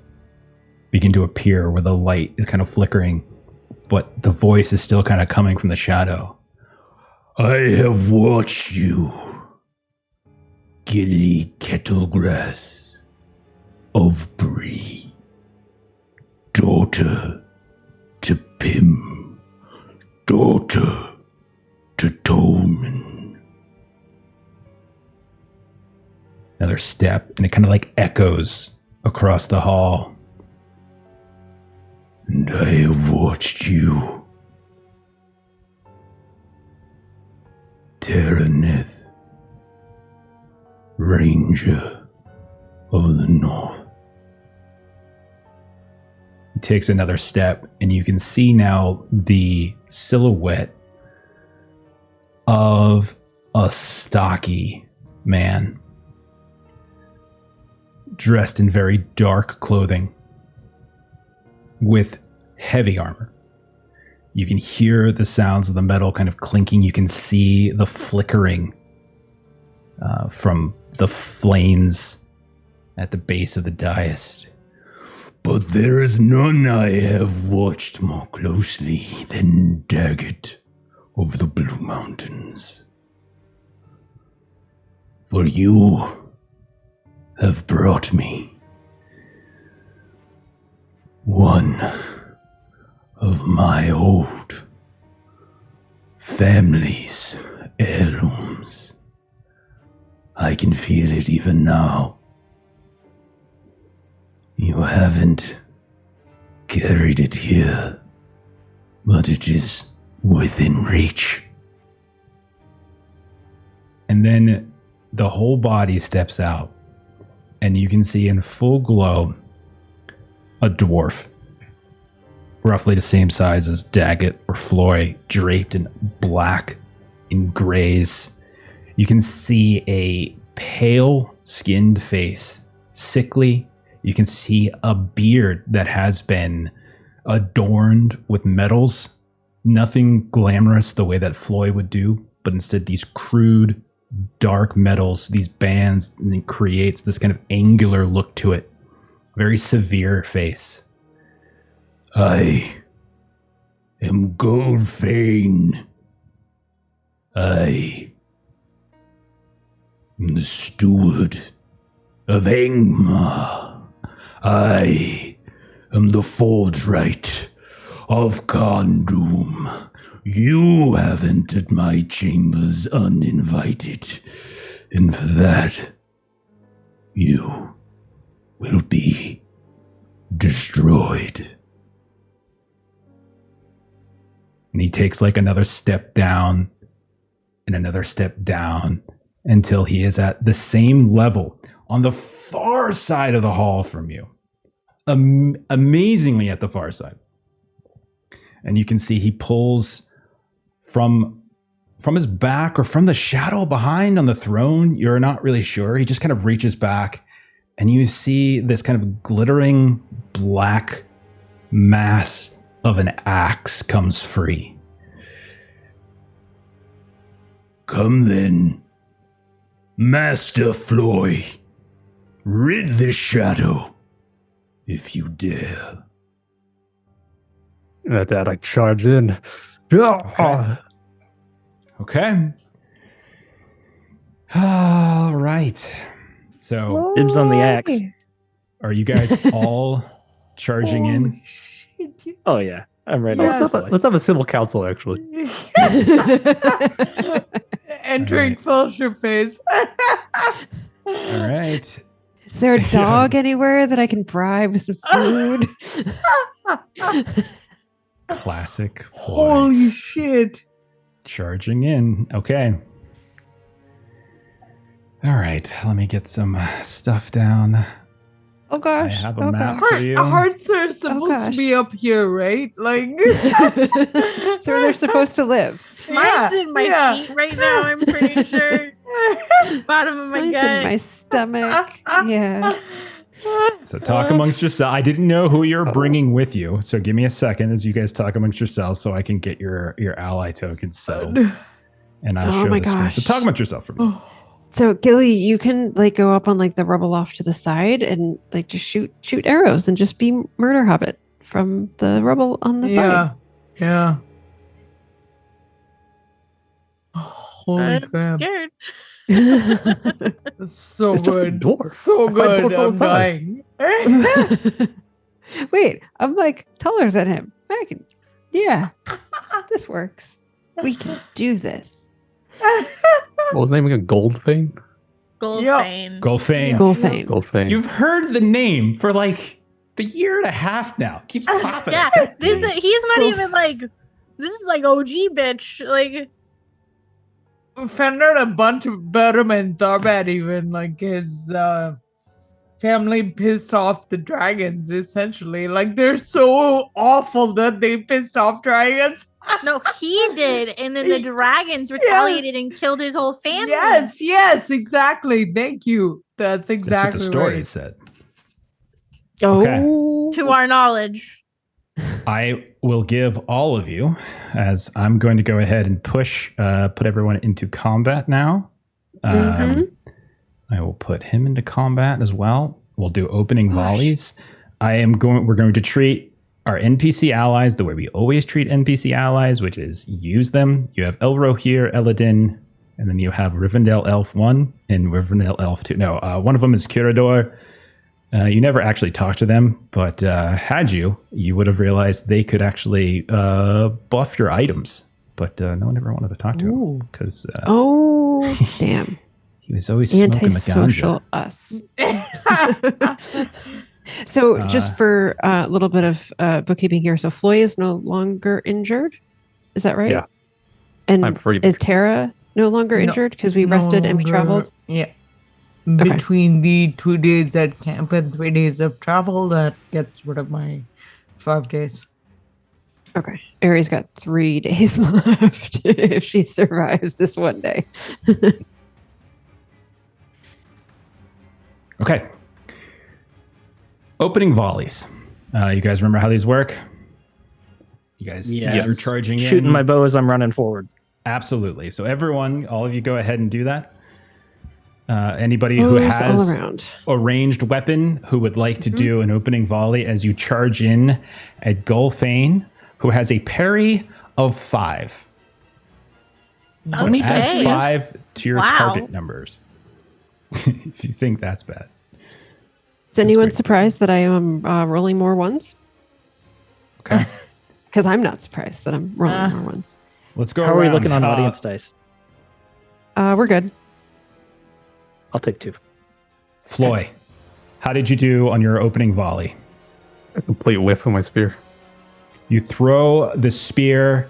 begin to appear where the light is kind of flickering, but the voice is still kind of coming from the shadow. I have watched you, Gilly Kettlegrass of Bree, daughter to Pim, daughter to Tolman. Another step, and it kind of like echoes across the hall. And I have watched you, Terraneth, Ranger of the North. He takes another step, and you can see now the silhouette of a stocky man dressed in very dark clothing with heavy armor. You can hear the sounds of the metal kind of clinking. You can see the flickering from the flames at the base of the dais. But there is none I have watched more closely than Daggett of the Blue Mountains. For you have brought me one of my old family's heirlooms. I can feel it even now. You haven't carried it here, but it is within reach. And then the whole body steps out, and you can see in full glow a dwarf, roughly the same size as Daggett or Floy, draped in black and grays. You can see a pale-skinned face, sickly. You can see a beard that has been adorned with metals. Nothing glamorous the way that Floy would do, but instead these crude, dark metals, these bands, and it creates this kind of angular look to it. Very severe face. I am Goldfane. I am the steward of Angmar. I am the forthright of Khandoom. You have entered my chambers uninvited, and for that, you will be destroyed. And he takes like another step down and another step down until he is at the same level on the far side of the hall from you. Amazingly at the far side. And you can see he pulls from his back or from the shadow behind on the throne. You're not really sure. He just kind of reaches back and you see this kind of glittering black mass of an axe comes free. Come then, Master Floy. Rid the shadow, if you dare. And at that, I charge in. Okay. All right. So, Dibs on the axe. are you guys all charging in? Holy shit. Oh yeah, I'm ready. Yes. Let's have a civil council, actually. Entering fellowship phase. All right. Is there a dog anywhere that I can bribe with some food? Classic. Boy. Holy shit. Charging in. Okay. All right. Let me get some stuff down. Oh gosh. I have a oh map gosh. for you. Hearts are supposed gosh. to be up here, right? Like That's where they're supposed to live. Mine's in my feet right now, I'm pretty sure. Bottom of my Mine's gut. in my stomach. Yeah. So talk amongst yourselves. I didn't know who you're bringing with you, so give me a second as you guys talk amongst yourselves, so I can get your ally tokens settled, and I'll Oh show my the screen. So gosh. talk amongst yourself for me. So Gilly, you can like go up on like the rubble off to the side and like just shoot arrows and just be murder hobbit from the rubble on the side. Yeah. Holy I'm crap. scared. That's so It's just a good. dwarf. So I fight good. dwarf all I'm the time. dying. Wait, I'm like taller than him. I can, yeah, this works. We can do this. What was the name again? Goldfane? Goldfane. Golfane. Golfane. Goldfane. You've heard the name for like the year and a half now. Keeps popping. Yeah, up. he's not even like, this is like OG bitch. Like, Found out a bunch about him in Tharbad, even like his family pissed off the dragons, essentially. Like they're so awful that they pissed off dragons. no, he did. And then the dragons retaliated and killed his whole family. Yes, exactly. Thank you. That's That's what exactly the story right. said. Oh, To our knowledge. I will give all of you, as I'm going to go ahead and put everyone into combat now. I will put him into combat as well. We'll do opening volleys. We're going to treat our NPC allies the way we always treat NPC allies, which is use them. You have Elro here, Eladin, and then you have Rivendell Elf 1 and Rivendell Elf 2. No, one of them is Curador. You never actually talked to them, but had you would have realized they could actually buff your items. But no one ever wanted to talk to him because damn. he was always smoking the Antisocial ganja. us. So just for a little bit of bookkeeping here. So Floy is no longer injured. Is that right? Yeah. And I'm free. is Tara no longer No, injured because we no rested and we longer- traveled? Yeah. Between the 2 days at camp and 3 days of travel, that gets rid of my 5 days. Okay. Aries got 3 days left if she survives this one day. Okay. Opening volleys. You guys remember how these work? You guys, Yes. you're charging in. Shooting my bow as I'm running forward. Absolutely. So everyone, all of you, go ahead and do that. Anybody who Moves all has around. a ranged weapon who would like to do an opening volley as you charge in at Golfane, who has a parry of 5. Okay. So add 5 to your Wow. target numbers. If you think that's bad. Is anyone wait. surprised that I am rolling more ones? Okay. Because I'm not surprised that I'm rolling more ones. Let's go How are we around. looking on audience dice? We're good. I'll take 2. Floy, how did you do on your opening volley? A complete whiff of my spear. You throw the spear,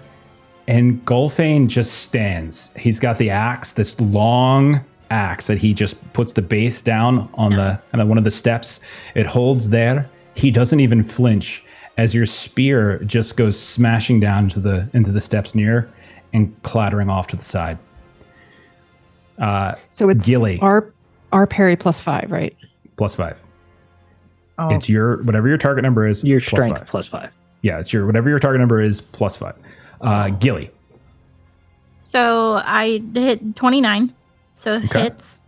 and Golfane just stands. He's got the axe, this long axe that he just puts the base down on the one of the steps. It holds there. He doesn't even flinch as your spear just goes smashing down into the steps near and clattering off to the side. So it's Gilly. our parry plus 5, right? Plus 5. Oh, It's your whatever your target number is. Your plus strength 5. plus 5. Yeah, it's your whatever your target number is plus 5. Gilly. So I hit 29. So it Okay. hits.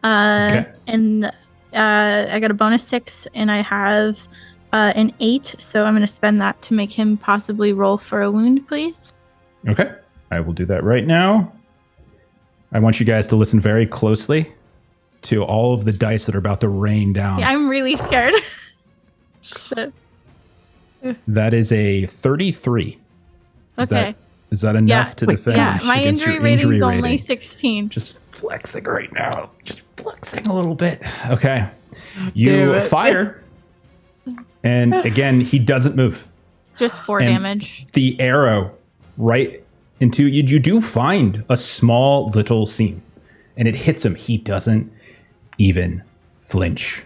Okay. And I got a bonus 6, and I have an 8. So I'm going to spend that to make him possibly roll for a wound, please. Okay. I will do that right now. I want you guys to listen very closely to all of the dice that are about to rain down. Yeah, I'm really scared. Shit. That is a 33. Okay. Is that enough Yeah. to Wait, defend Yeah, my against injury your rating is injury only rating? 16. Just flexing right now. Just flexing a little bit. Okay. Damn You it. fire. And again, he doesn't move. Just 4 And damage. The arrow right into you. You do find a small little seam. And it hits him. He doesn't even flinch.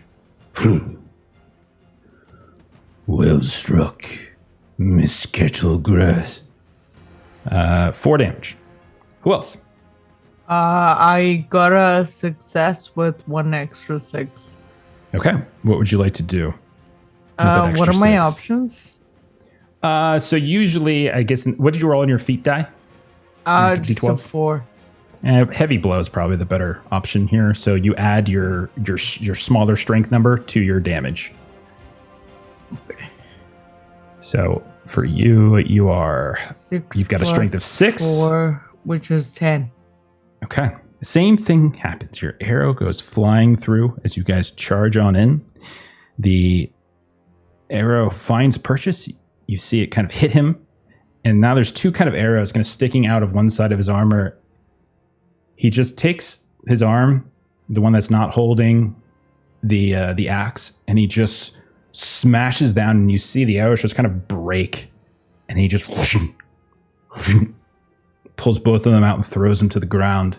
Well struck, Miss Kettlegrass. 4 damage. Who else? I got a success with 1 extra 6. Okay. What would you like to do? that What extra are my 6? options? So usually, I guess, what did you roll on your feet die? Just a 4. Heavy blow is probably the better option here. So you add your smaller strength number to your damage. So for you, you've got a strength of 6. 4, which is 10. Okay. The same thing happens. Your arrow goes flying through as you guys charge on in. The arrow finds purchase. You see it kind of hit him. And now there's 2 kind of arrows kind of sticking out of one side of his armor. He just takes his arm, the one that's not holding the axe, and he just smashes down, and you see the arrows just kind of break. And he just pulls both of them out and throws them to the ground.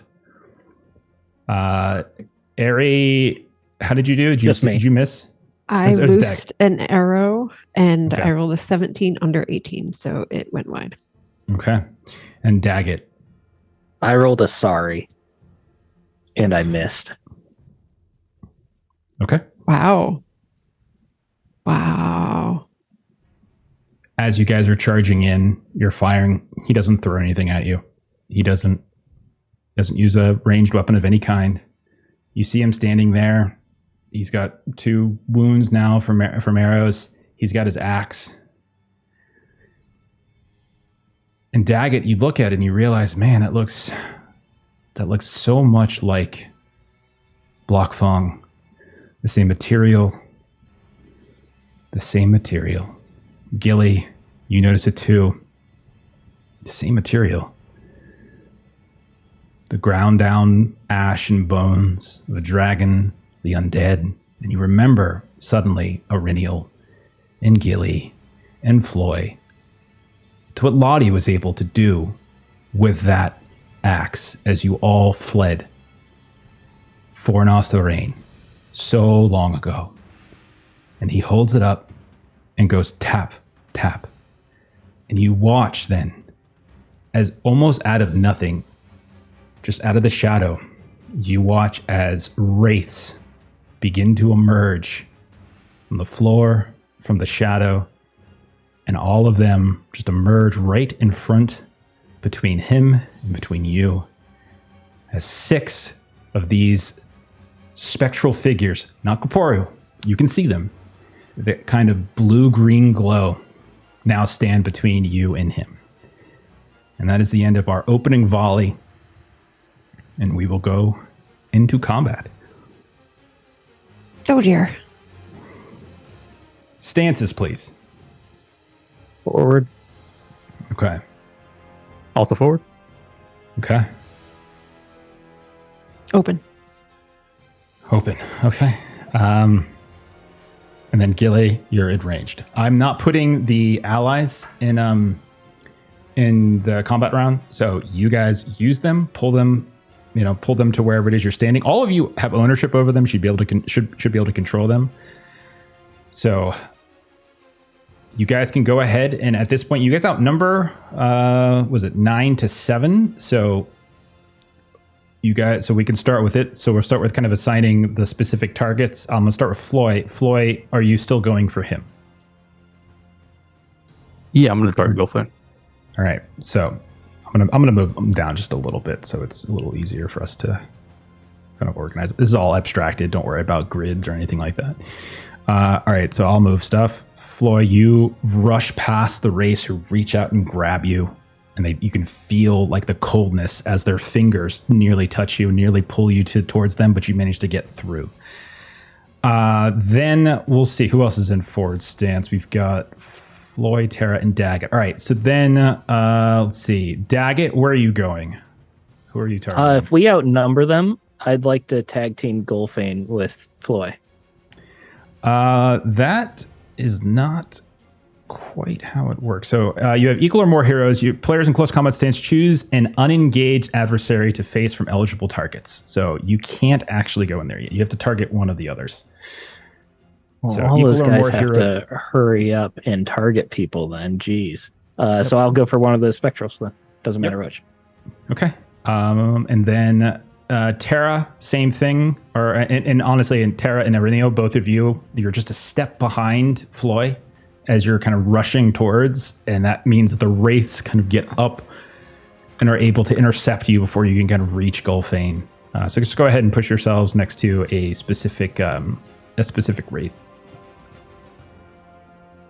Ari, how did you do? Did you miss? I It was loosed an arrow and Okay. I rolled a 17 under 18, so it went wide. Okay. And Daggett. I rolled a sorry, and I missed. Okay. Wow. Wow. As you guys are charging in, you're firing. He doesn't throw anything at you. He doesn't use a ranged weapon of any kind. You see him standing there. He's got 2 wounds now from arrows. He's got his axe. And Daggett, you look at it and you realize, man, that looks so much like Block Fong. The same material. Gilly, you notice it too. The same material. The ground down ash and bones of a dragon, the undead, and you remember suddenly Aurinial and Gilly and Floy to what Lottie was able to do with that axe as you all fled Fornos the Rain so long ago. And he holds it up and goes tap, tap. And you watch then, as almost out of nothing, just out of the shadow, you watch as wraiths begin to emerge from the floor, from the shadow, and all of them just emerge right in front between him and between you, as 6 of these spectral figures, not corporeal, you can see them, that kind of blue-green glow now stand between you and him. And that is the end of our opening volley, and we will go into combat. Oh dear. Stances, please. Forward. Okay. Also forward. Okay. Open. Open. Okay. And then Gilly, you're enraged. I'm not putting the allies in the combat round, so you guys use them, pull them to wherever it is you're standing. All of you have ownership over them. Should be able to control them. So you guys can go ahead, and at this point, you guys outnumber. Was it 9-7? So we can start with it. So we'll start with kind of assigning the specific targets. I'm gonna start with Floy. Floy, are you still going for him? Yeah, I'm gonna start go for it. All right. So I'm gonna move them down just a little bit, so it's a little easier for us to kind of organize. This is all abstracted. Don't worry about grids or anything like that. All right. So I'll move stuff. Floy, you rush past the race who reach out and grab you and you can feel like the coldness as their fingers nearly touch you, nearly pull you towards them, but you manage to get through. Then we'll see who else is in forward stance. We've got Floyd, Tara, and Daggett. All right, so then let's see. Daggett, where are you going? Who are you targeting? If we outnumber them, I'd like to tag team Golfane with Floy. That is not quite how it works. So you have equal or more heroes. Players in close combat stance choose an unengaged adversary to face from eligible targets. So you can't actually go in there yet. You have to target one of the others. Well, So all equal those or guys more have to hurry up and target people then. Jeez. So I'll go for one of the spectrals then. Doesn't matter which. Okay. And then Tara, same thing. And honestly, in Tara and Arenio, both of you, you're just a step behind Floy as you're kind of rushing towards, and that means that the wraiths kind of get up and are able to intercept you before you can kind of reach Golfane. So just go ahead and push yourselves next to a specific wraith.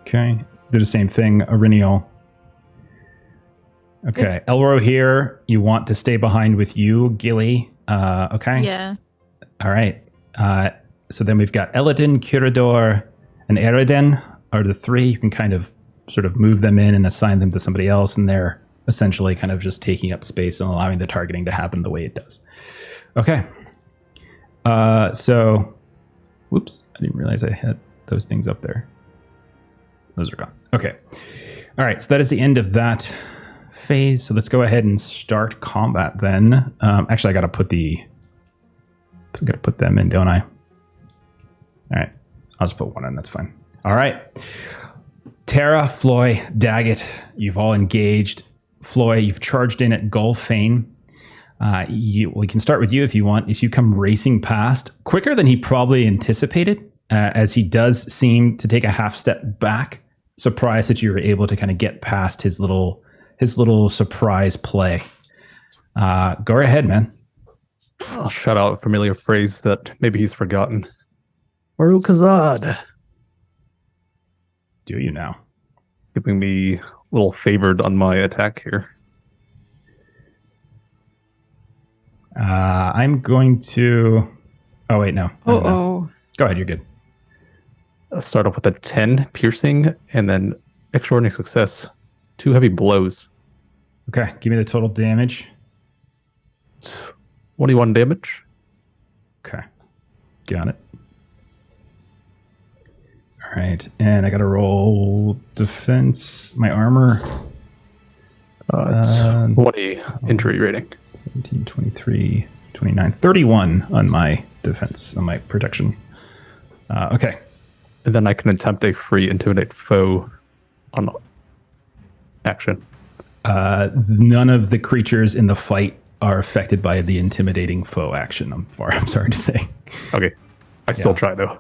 Okay, do the same thing, Arenio. Okay, Elro here. You want to stay behind with you, Gilly. Okay. Yeah. All right. So then we've got Eladin, Kirador, and Eriden are the three. You can kind of sort of move them in and assign them to somebody else, and they're essentially kind of just taking up space and allowing the targeting to happen the way it does. Okay. So, whoops, I didn't realize I had those things up there. Those are gone. Okay. All right, so that is the end of that phase. So let's go ahead and start combat then. Actually, I got to put them in, don't I? All right, I'll just put one in. That's fine. All right, Tara, Floy, Daggett, you've all engaged. Floy, you've charged in at Golfane. We can start with you if you want. As you come racing past, quicker than he probably anticipated, as he does seem to take a half step back, surprised that you were able to kind of get past his little surprise play. Go ahead, man. I'll shout out a familiar phrase that maybe he's forgotten. Maru Kazad. Do you now? Giving me a little favored on my attack here. I'm going to... Oh, wait, no. Oh. Go ahead, you're good. I'll start off with a 10 piercing and then extraordinary success. 2 heavy blows. Okay, give me the total damage. 21 damage. Okay, got it. All right, and I got to roll defense, my armor. It's 20 injury rating. 17, 23, 29, 31 on my defense, on my protection. Okay. And then I can attempt a free intimidate foe on action. None of the creatures in the fight are affected by the intimidating foe action. I'm sorry to say. Okay. I still try though.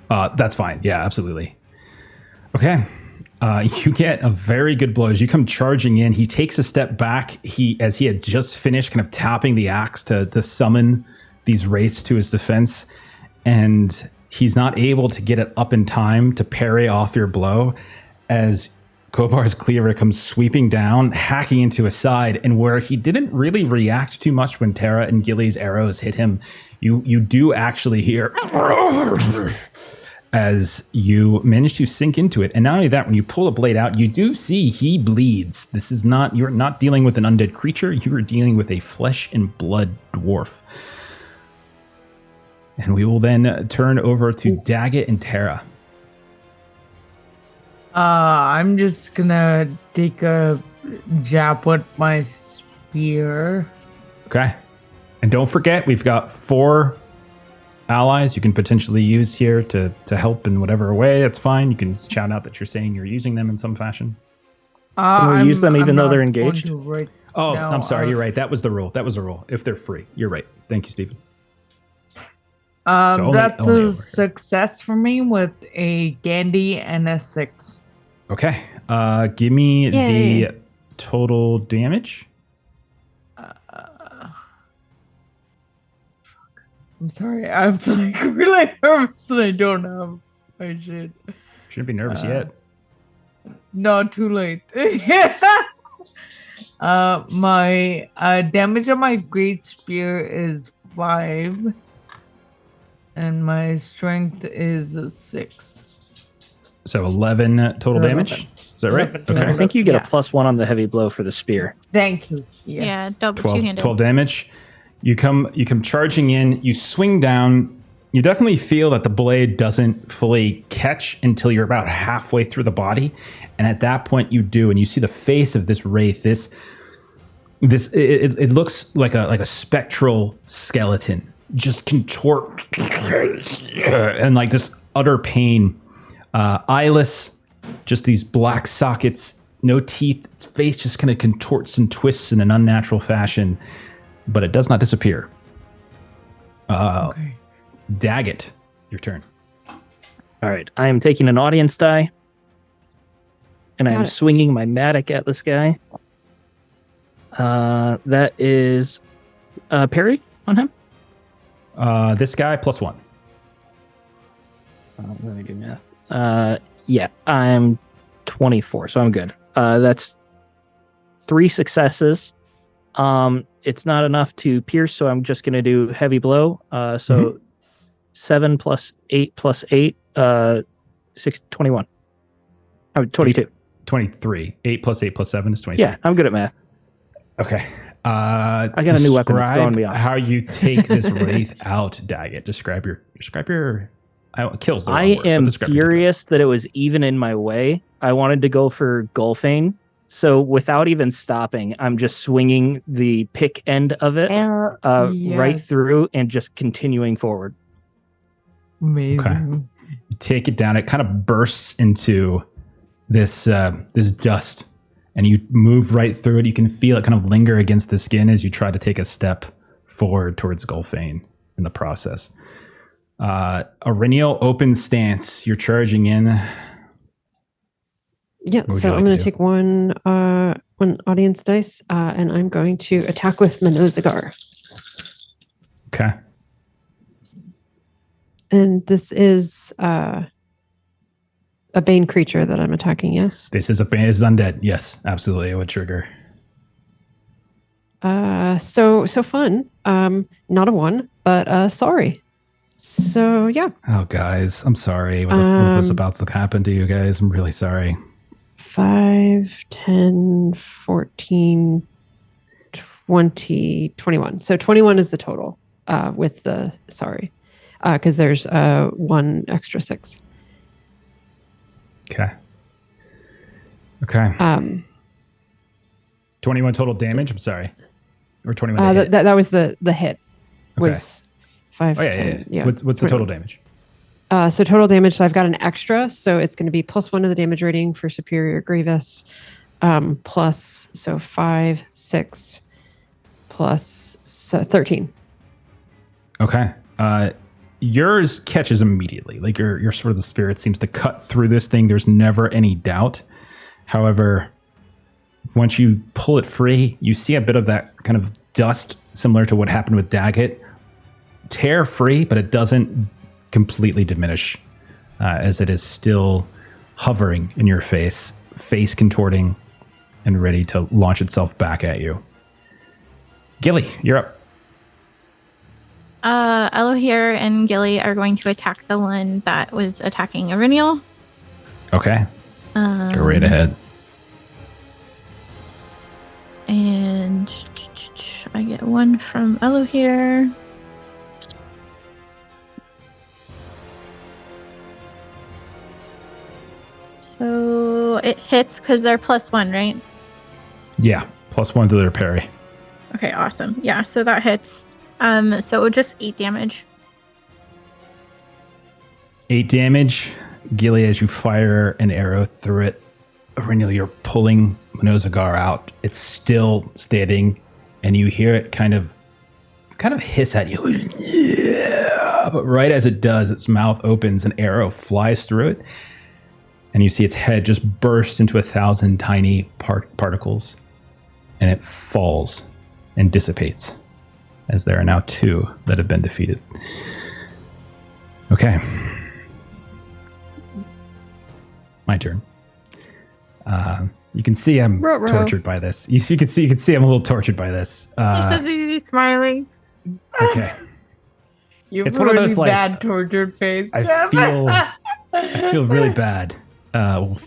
That's fine. Yeah, absolutely. Okay. You get a very good blow as you come charging in. He takes a step back. As he had just finished kind of tapping the axe to summon these wraiths to his defense, and he's not able to get it up in time to parry off your blow as Kobar's cleaver comes sweeping down, hacking into his side, and where he didn't really react too much when Tara and Gilly's arrows hit him, you do actually hear as you manage to sink into it. And not only that, when you pull the blade out, you do see he bleeds. You're not dealing with an undead creature, you are dealing with a flesh and blood dwarf. And we will then turn over to Daggett and Tara. I'm just gonna take a jab with my spear. Okay. And don't forget, we've got 4 allies you can potentially use here to help in whatever way. That's fine. You can shout out that you're saying you're using them in some fashion. Can we use them even though they're engaged? I'm sorry. You're right. That was the rule. If they're free. You're right. Thank you, Stephen. That's a success for me with a Gandhi and a 6. Okay. Give me the total damage. I'm sorry. I'm like really nervous and I don't have my shit. Shouldn't be nervous yet. No, too late. My damage on my great spear is 5, and my strength is 6. So 11 total So damage. 11. Is that right? 11 Okay. I think you get Yeah. a +1 on the heavy blow for the spear. Thank you. Yes. Yeah, double 12, two-handed. 12 damage. You come charging in, you swing down. You definitely feel that the blade doesn't fully catch until you're about halfway through the body. And at that point you do, and you see the face of this wraith. It looks like a spectral skeleton, just contort and like this utter pain. Eyeless, just these black sockets, no teeth. Its face just kind of contorts and twists in an unnatural fashion, but it does not disappear. Okay. Daggett, your turn. All right, I am taking an audience die, and Got I'm it. swinging my Matic at this guy. That is parry on him. This guy +1. Let me do math. Yeah, I'm 24, so I'm good. That's 3 successes. It's not enough to pierce, so I'm just going to do heavy blow. So 7 plus 8 plus 8, 21. Oh, 22. 23. 8 plus 8 plus 7 is 23. Yeah, I'm good at math. Okay. I got a new weapon that's throwing me off. How you take this wraith out, Daggett. Describe your kills. The wrong I word, but am describe your furious that it was even in my way. I wanted to go for golfing. So without even stopping, I'm just swinging the pick end of it right Yes. through and just continuing forward. Amazing. You take it down. It kind of bursts into this dust, and you move right through it. You can feel it kind of linger against the skin as you try to take a step forward towards Gulfane in the process. Auriniel, open stance. You're charging in. Yeah, What would so you like I'm to going do? to take one audience dice, and I'm going to attack with Minozagar. Okay. And this is a Bane creature that I'm attacking, yes? This is undead. Yes, absolutely. It would trigger. So fun. Not a 1, but sorry. So, yeah. Oh, guys, I'm sorry. What was about to happen to you guys? I'm really sorry. 5, 10, 14, 20, 21. So 21 is the total with the sorry. Because there's 1 extra 6. Okay. 21 total damage. I'm sorry. Or 21 hit. That was the hit. Okay. Was 5, Oh, yeah, 10, yeah. What's the total 21. damage? So total damage, so I've got an extra, so it's going to be +1 to the damage rating for Superior Grievous, plus, so 5, 6, plus 13. Okay. Yours catches immediately. Like your sort of the spirit seems to cut through this thing. There's never any doubt. However, once you pull it free, you see a bit of that kind of dust similar to what happened with Daggett. Tear free, but it doesn't completely diminish as it is still hovering in your face contorting and ready to launch itself back at you. Gilly, you're up. Elohir and Gilly are going to attack the one that was attacking Auriniel. Okay. Go right ahead. And I get 1 from Elohir. So it hits because they're +1, right? Yeah. +1 to their parry. Okay, awesome. Yeah, so that hits. So just 8 damage. 8 damage. Gilly, as you fire an arrow through it. Auriniel, you're pulling Minozagar out. It's still standing, and you hear it kind of hiss at you. But right as it does, its mouth opens, an arrow flies through it, and you see its head just burst into 1,000 tiny particles, and it falls and dissipates, as there are now 2 that have been defeated. Okay. My turn. You can see I'm Ruh-roh. tortured by this. You can see I'm a little tortured by this. He says he's smiling. Okay. You It's have one a of really those, like, bad tortured face. I Jeff. feel really bad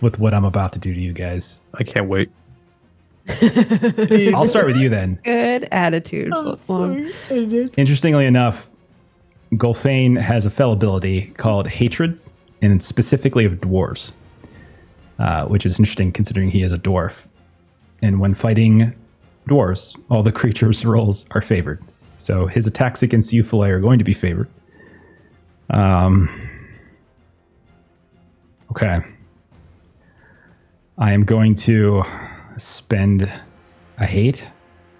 with what I'm about to do to you guys. I can't wait. I'll start with you then. Good attitude. I'm Long. sorry. Interestingly enough, Gulfane has a fell ability called Hatred, and specifically of dwarves, which is interesting considering he is a dwarf. And when fighting dwarves, all the creatures' rolls are favored. So his attacks against you, Fillet, are going to be favored. Okay. I am going to spend a hate.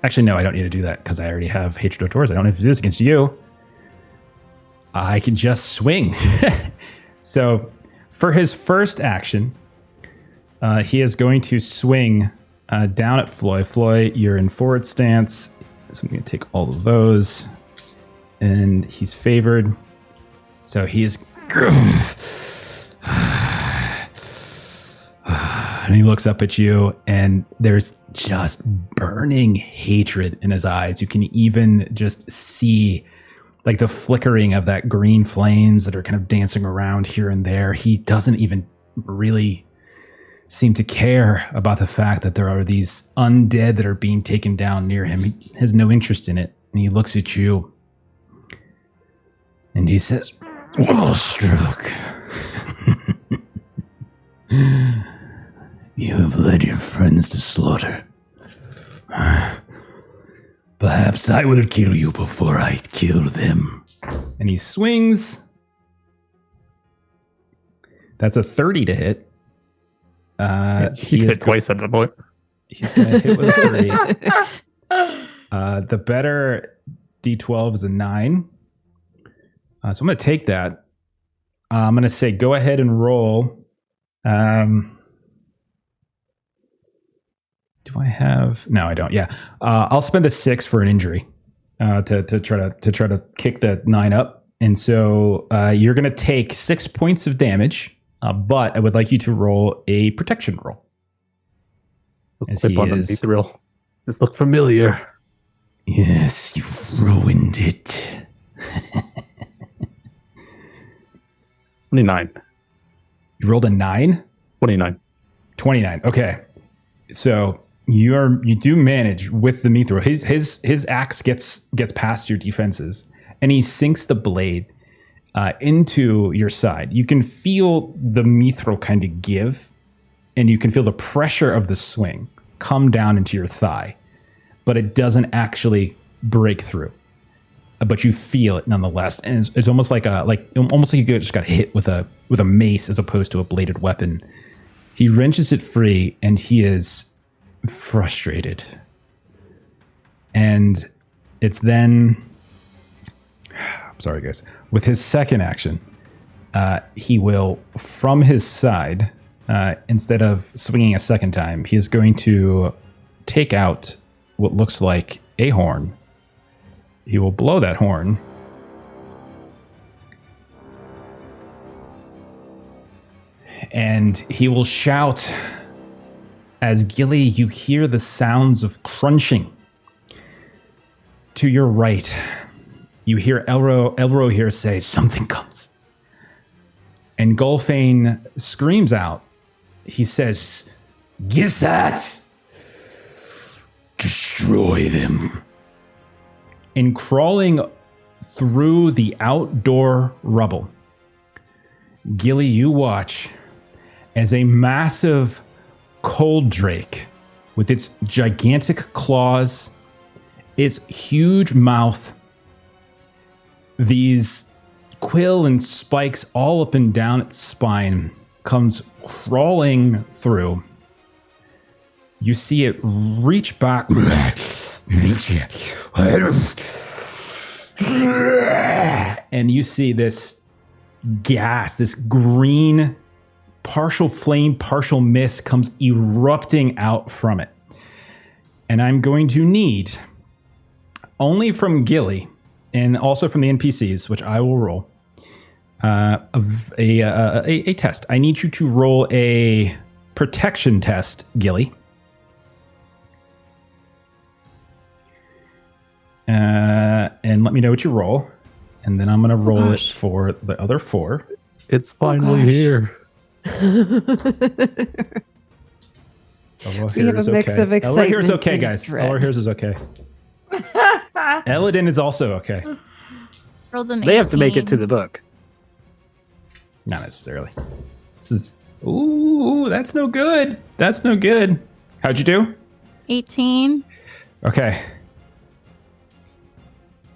Actually, no, I don't need to do that because I already have Hatred of Dwarves. I don't have to do this against you. I can just swing. So for his first action, he is going to swing down at Floy. Floy, you're in forward stance. So I'm going to take all of those. And he's favored. So he is... And he looks up at you, and there's just burning hatred in his eyes. You can even just see like the flickering of that green flames that are kind of dancing around here and there. He doesn't even really seem to care about the fact that there are these undead that are being taken down near him. He has no interest in it. And he looks at you and he says, "Well struck. You have led your friends to slaughter. Perhaps I will kill you before I kill them." And he swings. That's a 30 to hit. He hit twice at that point. He's going to hit with a 30. The better D12 is a 9. So I'm going to take that. I'm going to say go ahead and roll. Do I have? No, I don't. Yeah, I'll spend a 6 for an injury to try to kick the 9 up, and so you're going to take 6 points of damage. But I would like you to roll a protection roll. As Clip he on the is- mithril. This look familiar. Yes, you've ruined it. 29. You rolled a 9. 29. 29. Okay, so you do manage with the mithril. His axe gets past your defenses, and he sinks the blade into your side. You can feel the mithril kind of give, and you can feel the pressure of the swing come down into your thigh, but it doesn't actually break through. But you feel it nonetheless, and it's almost like you just got hit with a mace as opposed to a bladed weapon. He wrenches it free, and he is frustrated. And it's then, I'm sorry guys, with his second action, he will, from his side, instead of swinging a second time, he is going to take out what looks like a horn. He will blow that horn. And he will shout, as Gilly, you hear the sounds of crunching. To your right, you hear Elro here say, "Something comes." And Gulfane screams out. He says, "Gisat! Destroy them." And crawling through the outdoor rubble, Gilly, you watch as a massive cold drake with its gigantic claws, its huge mouth, these quill and spikes all up and down its spine, comes crawling through. You see it reach back and you see this gas, this green partial flame, partial mist comes erupting out from it. And I'm going to need, only from Gilly and also from the NPCs, which I will roll, a test. I need you to roll a protection test, Gilly. And let me know what you roll. And then I'm going to roll it for the other 4. It's finally here. We have a mix of excitement. Ella here's okay, and guys. dread. Ella here's is okay. Eladin is also okay. Rolled an They have to make it 18. to the book. Not necessarily. This is ooh, that's no good. That's no good. How'd you do? 18. Okay.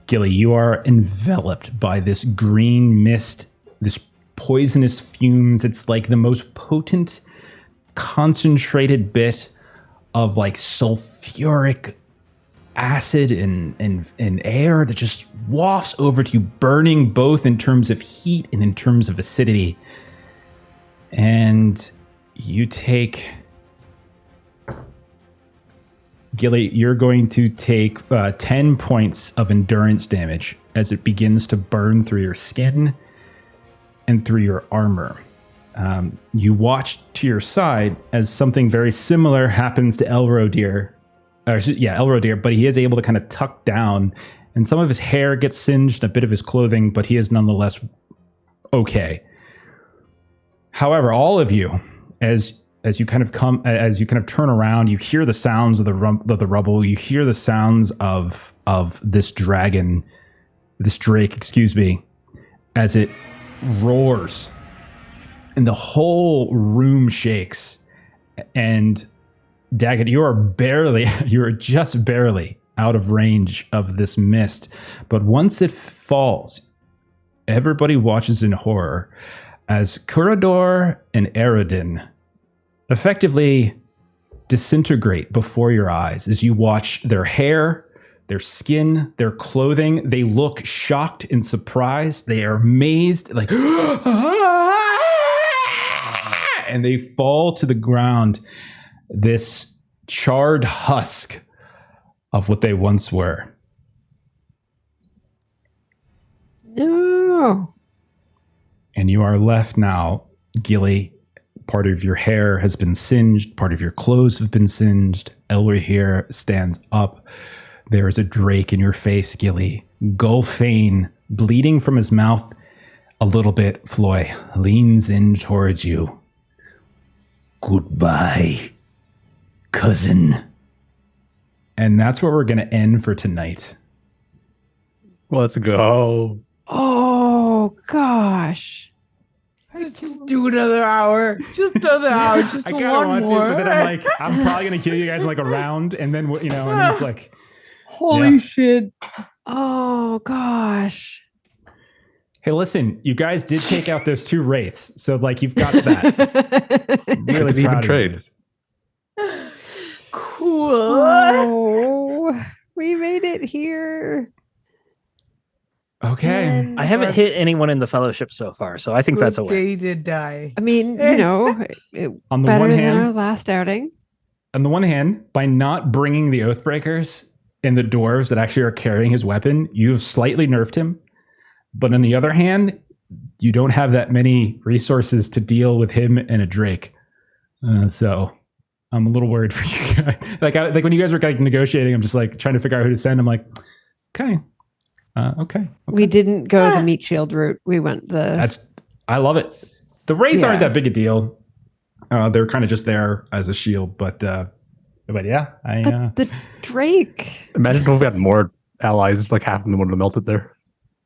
Gilly, you are enveloped by this green mist, this poisonous fumes. It's like the most potent, concentrated bit of like sulfuric acid and air that just wafts over to you, burning both in terms of heat and in terms of acidity. And you take... Gilly, you're going to take 10 points of endurance damage as it begins to burn through your skin and through your armor. You watch to your side as something very similar happens to Elrodir. Elrodir, but he is able to kind of tuck down, and some of his hair gets singed, a bit of his clothing, but he is nonetheless okay. However, all of you, as you kind of turn around, you hear the sounds of the rubble. You hear the sounds of this drake, as it roars, and the whole room shakes. And Daggett, you are just barely out of range of this mist. But once it falls, everybody watches in horror as Kurador and Eredin effectively disintegrate before your eyes as you watch their hair, their skin, their clothing. They look shocked and surprised. They are amazed, like, and they fall to the ground, this charred husk of what they once were. No. And you are left now, Gilly. Part of your hair has been singed. Part of your clothes have been singed. Elroy here stands up. There is a drake in your face, Gilly. Gulfane, bleeding from his mouth a little bit. Floy leans in towards you. Goodbye, cousin. And that's where we're going to end for tonight. Let's go. Oh gosh. Just do another hour. Just another hour. Just I one kind of want more. to, but then I'm like, I'm probably going to kill you guys in like a round. And then, and then it's like, Holy shit. Oh gosh. hey, listen, you guys did take out those 2 wraiths. So like, you've got that. Really Even proud of you trade. guys. Cool. Oh, we made it here. Okay. And I haven't hit anyone in the fellowship so far, so I think that's a win. Day to die. I mean, On the better one than hand, our last outing. on the one hand, by not bringing the Oathbreakers and the dwarves that actually are carrying his weapon, you've slightly nerfed him. But on the other hand, you don't have that many resources to deal with him and a drake. So I'm a little worried for you guys. like when you guys were like negotiating, I'm just like trying to figure out who to send. I'm like, okay. Okay. We didn't go the meat shield route. We went the. I love it. The wraiths aren't Yeah. that big a deal. They're kind of just there as a shield, but yeah, But the Drake. Imagine if we had more allies, like half of them would have melted there.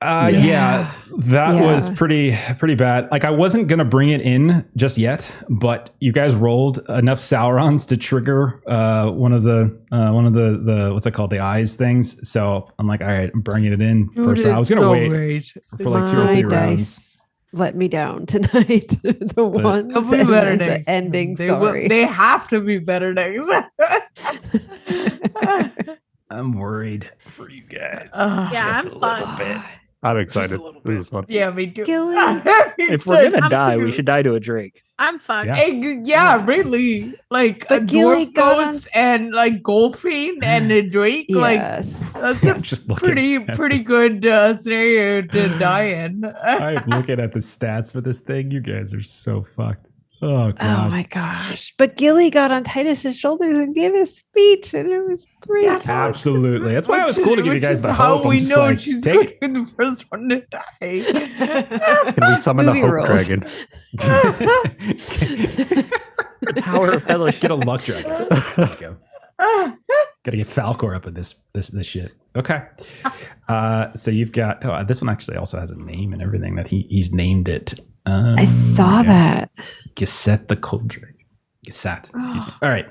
Yeah, that Yeah. was pretty bad. Like I wasn't gonna bring it in just yet, but you guys rolled enough Saurons to trigger one of the what's it called, the eyes things. So I'm like, all right, I'm bringing it in first round. I was gonna wait for like 2 or 3 My rounds. dice let me down tonight. The ones They'll be and better the next time. ending. They Sorry. they have to be better next I'm worried for you guys. Yeah, I'm fine. bit. I'm excited. This is fun. Yeah, me too. Gilly. If we're gonna I'm die, too. we should die to a drake. I'm fucked. Yeah. Yeah, really. Like But a Gilly dwarf got ghost and like Goldfiend and a Drake. Like Yes. that's I'm a just looking pretty at good scenario to die in. I'm looking at the stats for this thing. You guys are so fucked. Oh Oh god. my gosh. But Gilly got on Titus's shoulders and gave a speech, and it was great. Yeah, Absolutely. That's why it was cool to give you which guys is the how hope. I'm we just know like, she's take going it. to be the first one to die. Can we summon a Movie hope rules. dragon? The power of fellowship. Get a luck dragon. There you go. Gotta get Falcor up in this shit. Okay. So you've got this one actually also has a name and everything that he's named it. I saw that. Gasset the Cold Dragon. Gasset. Excuse me. All right.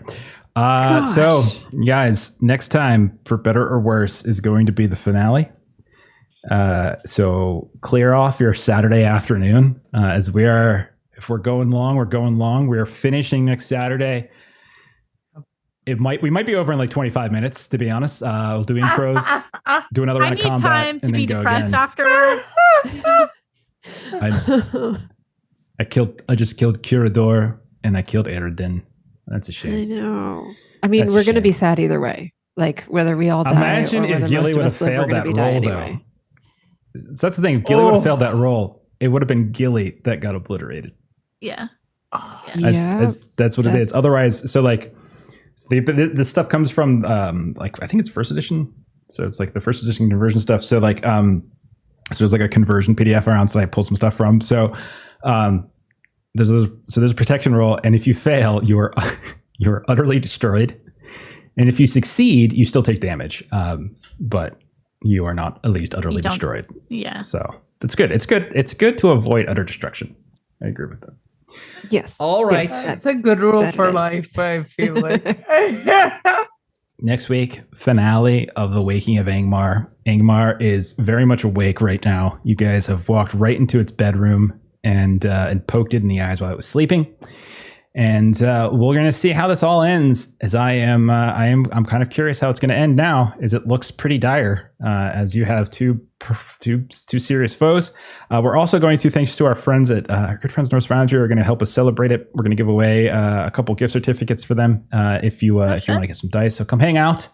Gosh. So guys, next time, for better or worse, is going to be the finale. So clear off your Saturday afternoon, as we are. If we're going long, we're going long. We are finishing next Saturday. We might be over in like 25 minutes, to be honst. We'll do intros, do another I round of need combat, time to and then be go depressed again. afterwards. I just killed Curador and I killed Eredin. That's a I shame. know. I mean, That's a we're going to be shame. sad either way. Like whether we all die Imagine or if whether Gilly most would of have us live, we're failed going to that be die roll, anyway. though. So that's the thing. If Gilly would have failed that roll, it would have been Gilly that got obliterated. Yeah. That's what it is. That's- Otherwise, so like, this stuff comes from like I think it's first edition. So it's like the first edition conversion stuff. So like so there's like a conversion PDF around, so I pull some stuff from. So there's a protection roll, and if you fail, you're utterly destroyed. And if you succeed, you still take damage, but you are not at least utterly don't- destroyed. Yeah. So that's good. It's good. It's good to avoid utter destruction. I agree with that. Yes. All right. Yes, That's a good rule that for is. life, I feel like. Next week, finale of the Waking of Angmar. Angmar is very much awake right now. You guys have walked right into its bedroom and poked it in the eyes while it was sleeping. And we're going to see how this all ends. As I'm kind of curious how it's going to end now. As it looks pretty dire, as you have two serious foes. We're also going to, thanks to our friends at our good friends Norse Foundry, are going to help us celebrate it. We're going to give away a couple gift certificates for them if you want to get some dice. So come hang out.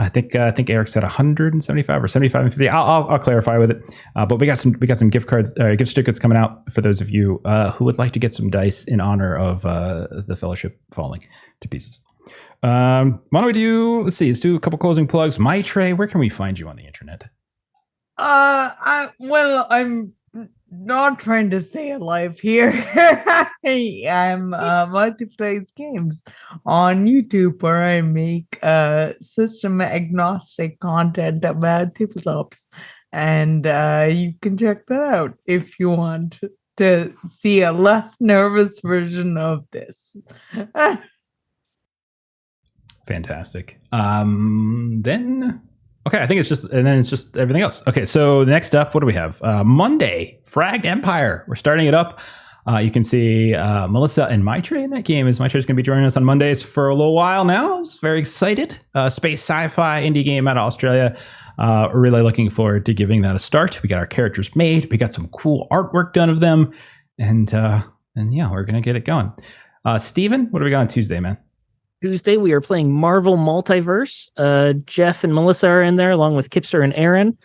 I think Eric said 175 or 75 and 50. I'll clarify with it. But we got some gift cards, gift certificates coming out for those of you who would like to get some dice in honor of the Fellowship falling to pieces. Why don't we do? Let's do a couple closing plugs. Maitre, where can we find you on the internet? I'm not trying to stay alive here. I'm Multiplays Games on YouTube, where I make system agnostic content about tabletops, and you can check that out if you want to see a less nervous version of this. Fantastic. Then okay, I think it's just everything else. Okay, so next up, what do we have? Monday, Fragged Empire. We're starting it up. You can see Melissa and Maitre in that game. As Maitre is going to be joining us on Mondays for a little while now. I was very excited. Space sci-fi indie game out of Australia. Really looking forward to giving that a start. We got our characters made. We got some cool artwork done of them, and yeah, we're gonna get it going. Steven, what do we got on Tuesday, man? Tuesday, we are playing Marvel Multiverse. Jeff and Melissa are in there, along with Kipser and Aaron.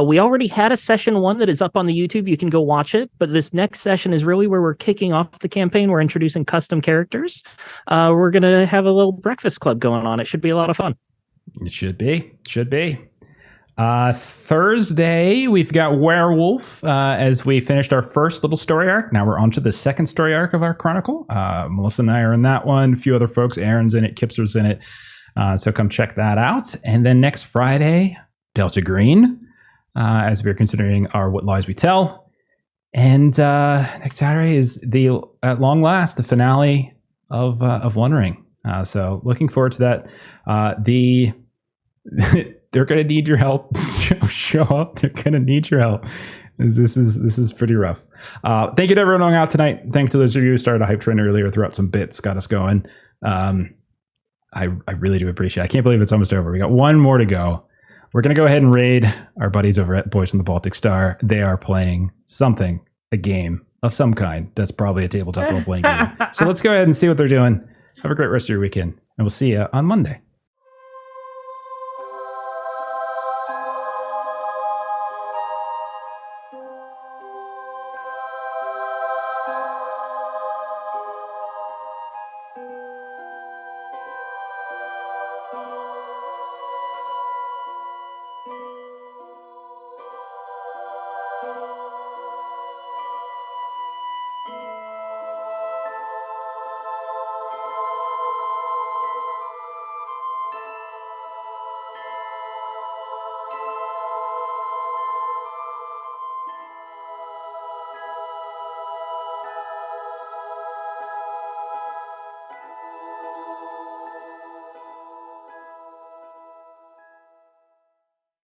We already had a session 1 that is up on the YouTube. You can go watch it. But this next session is really where we're kicking off the campaign. We're introducing custom characters. We're going to have a little breakfast club going on. It should be a lot of fun. It should be. Thursday, we've got Werewolf as we finished our first little story arc. Now we're on to the second story arc of our chronicle. Melissa and I are in that one. A few other folks. Aaron's in it. Kipser's in it. So come check that out. And then next Friday, Delta Green, as we're considering our What Lies We Tell. And next Saturday is at long last, the finale of Wondering. So looking forward to that. They're going to need your help. Show up. They're going to need your help. This is pretty rough. Thank you to everyone out tonight. Thanks to those of you who started a hype train earlier, threw out some bits, got us going. I really do appreciate it. I can't believe it's almost over. We got one more to go. We're going to go ahead and raid our buddies over at Boys from the Baltic Star. They are playing a game of some kind. That's probably a tabletop role-playing game. So let's go ahead and see what they're doing. Have a great rest of your weekend, and we'll see you on Monday.